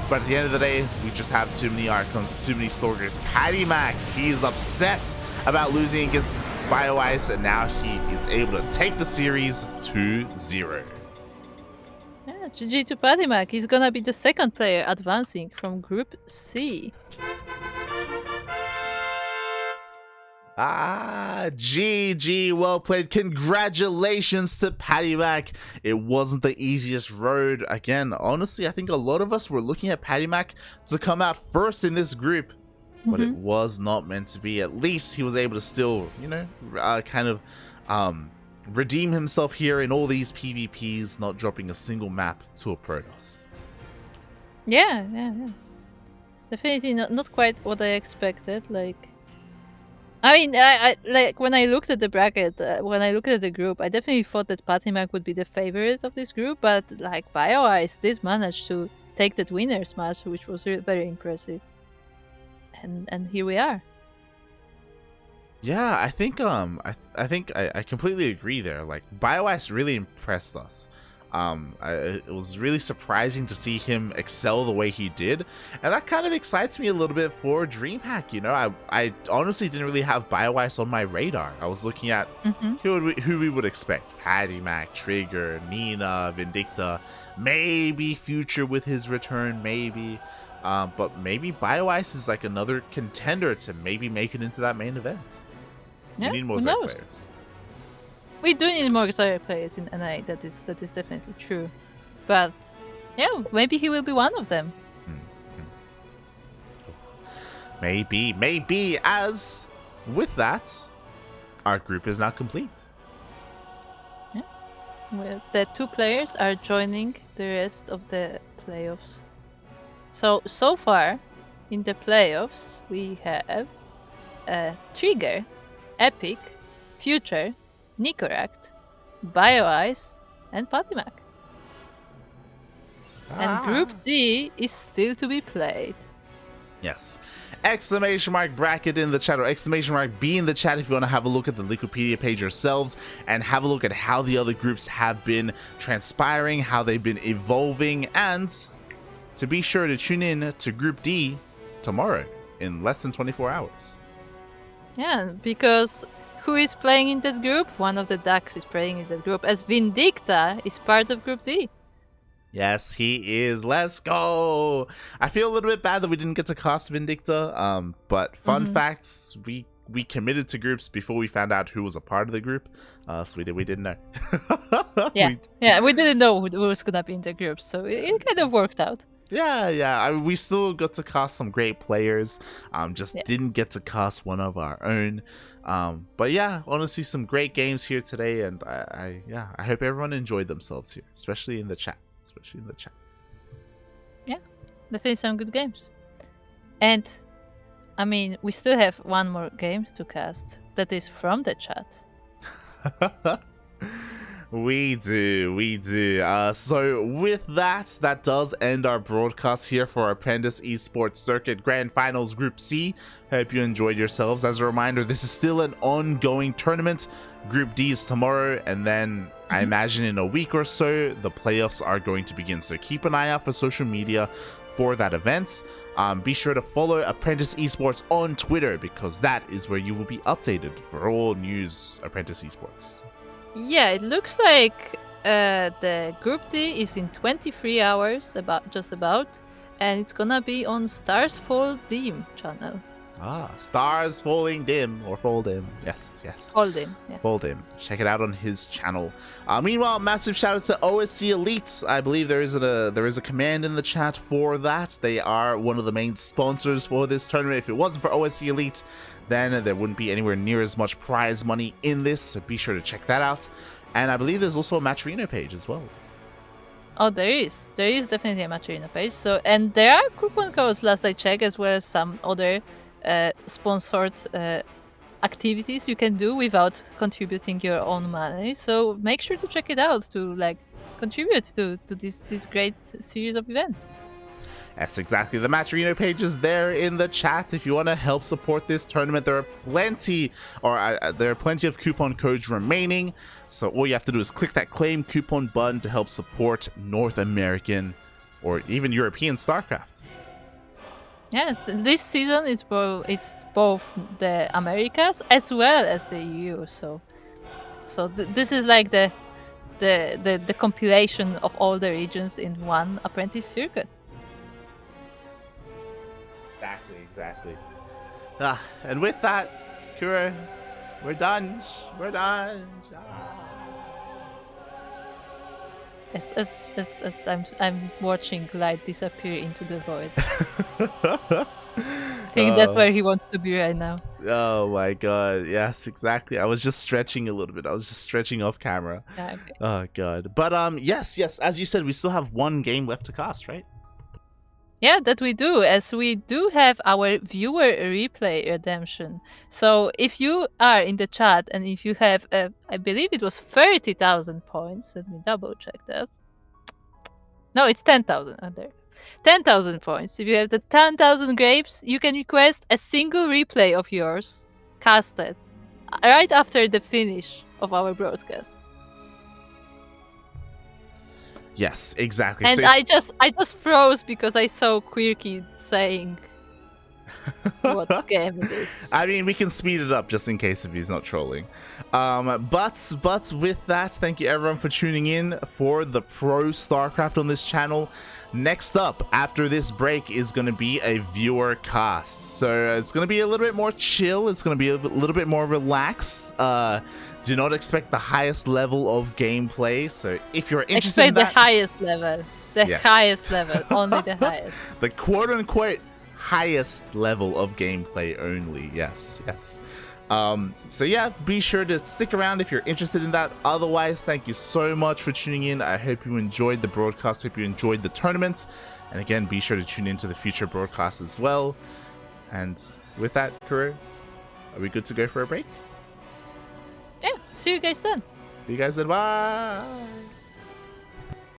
But at the end of the day, we just have too many Archons, too many Stalkers. PattyMac, he's upset about losing against Bioice, and now he is able to take the series 2-0. Yeah, GG to PattyMac. He's gonna be the second player advancing from Group C. GG, well played. Congratulations to PattyMac. It wasn't the easiest road. Again, honestly, I think a lot of us were looking at PattyMac to come out first in this group, but it was not meant to be. At least he was able to still, you know, kind of redeem himself here in all these PvPs, not dropping a single map to a Protoss. Yeah. Definitely not quite what I expected. Like, I mean, I like when I looked at the bracket, when I looked at the group, I definitely thought that PattyMac would be the favorite of this group, but like Bioice did manage to take that winners match, which was very impressive. And here we are. Yeah, I think I completely agree there. Like, Bioice really impressed us. It was really surprising to see him excel the way he did, and that kind of excites me a little bit for DreamHack. You know, I honestly didn't really have Bioice on my radar. I was looking at who we would expect: PattyMac, Trigger, Nina, Vindicta, maybe Future with his return, maybe. But maybe Bioice is like another contender to maybe make it into that main event. Yeah, we need more Zerg players. We do need more Zerg players in NA. That is definitely true. But yeah, maybe he will be one of them. Maybe. As with that, our group is now complete. Yeah, well, the 2 players are joining the rest of the playoffs. So far, in the playoffs, we have Trigger, Epic, Future, Nicoract, Bioice, and PattyMac. And Group D is still to be played. Yes. Exclamation mark bracket in the chat, or exclamation mark B in the chat if you want to have a look at the Wikipedia page yourselves and have a look at how the other groups have been transpiring, how they've been evolving, and to be sure to tune in to Group D tomorrow in less than 24 hours. Yeah, because who is playing in that group? One of the Ducks is playing in that group, as Vindicta is part of Group D. Yes, he is. Let's go. I feel a little bit bad that we didn't get to cast Vindicta. But fun facts, we committed to groups before we found out who was a part of the group. So we didn't know. Yeah, we didn't know who was gonna be in the group, so it kind of worked out. Yeah. We still got to cast some great players. Didn't get to cast one of our own. But yeah, honestly, some great games here today, and I hope everyone enjoyed themselves here, especially in the chat. Yeah, definitely some good games. And I mean, we still have one more game to cast that is from the chat. We do. So with that does end our broadcast here for Apprentice Esports Circuit Grand Finals Group C. Hope you enjoyed yourselves. As a reminder, this is still an ongoing tournament. Group D is tomorrow, and then I imagine in a week or so, the playoffs are going to begin. So keep an eye out for social media for that event. Be sure to follow Apprentice Esports on Twitter, because that is where you will be updated for all news Apprentice Esports. Yeah, it looks like the Group D is in 23 hours, just about, and it's gonna be on Stars Fall Dim channel. Stars Falling Dim, or Fall Dim. Yes. Fall Dim, yeah. Fall Dim. Check it out on his channel. Meanwhile, massive shout out to OSC Elites. I believe there is a command in the chat for that. They are one of the main sponsors for this tournament. If it wasn't for OSC Elites, then there wouldn't be anywhere near as much prize money in this, so be sure to check that out. And I believe there's also a Matcherino page as well. Oh, there is definitely a Matcherino page. So, and there are coupon codes last I checked, as well as some other sponsored activities you can do without contributing your own money. So make sure to check it out to contribute to this great series of events. Yes, exactly. The Matcherino page is there in the chat if you want to help support this tournament. There are plenty of coupon codes remaining. So all you have to do is click that claim coupon button to help support North American or even European StarCraft. Yeah, this season is both the Americas as well as the EU. So this is like the compilation of all the regions in one Apprentice circuit. Exactly. And with that, Kuro, we're done. As I'm watching light disappear into the void. I think that's where he wants to be right now. Oh my god, yes, exactly. I was just stretching a little bit. I was just stretching off camera. Yeah, okay. Oh god. But yes, as you said, we still have one game left to cast, right? Yeah, that we do, as we do have our viewer replay redemption. So if you are in the chat and if you have, I believe it was 30,000 points. Let me double check that. No, it's 10,000. Oh, there. 10,000 points. If you have the 10,000 grapes, you can request a single replay of yours casted right after the finish of our broadcast. Yes, exactly. And so I just froze because I saw Quirky saying what game it is. I mean, we can speed it up just in case if he's not trolling. But with that, thank you everyone for tuning in for the Pro StarCraft on this channel. Next up, after this break, is going to be a viewer cast. So it's going to be a little bit more chill. It's going to be a little bit more relaxed. Do not expect the highest level of gameplay. So if you're interested in that, expect the highest level. Highest level. Only the highest. The quote-unquote highest level of gameplay only. Yes. So yeah, be sure to stick around if you're interested in that. Otherwise, thank you so much for tuning in. I hope you enjoyed the broadcast. Hope you enjoyed the tournament. And again, be sure to tune into the future broadcasts as well. And with that, Kuro, are we good to go for a break? Yeah, see you guys then. See you guys then. Bye.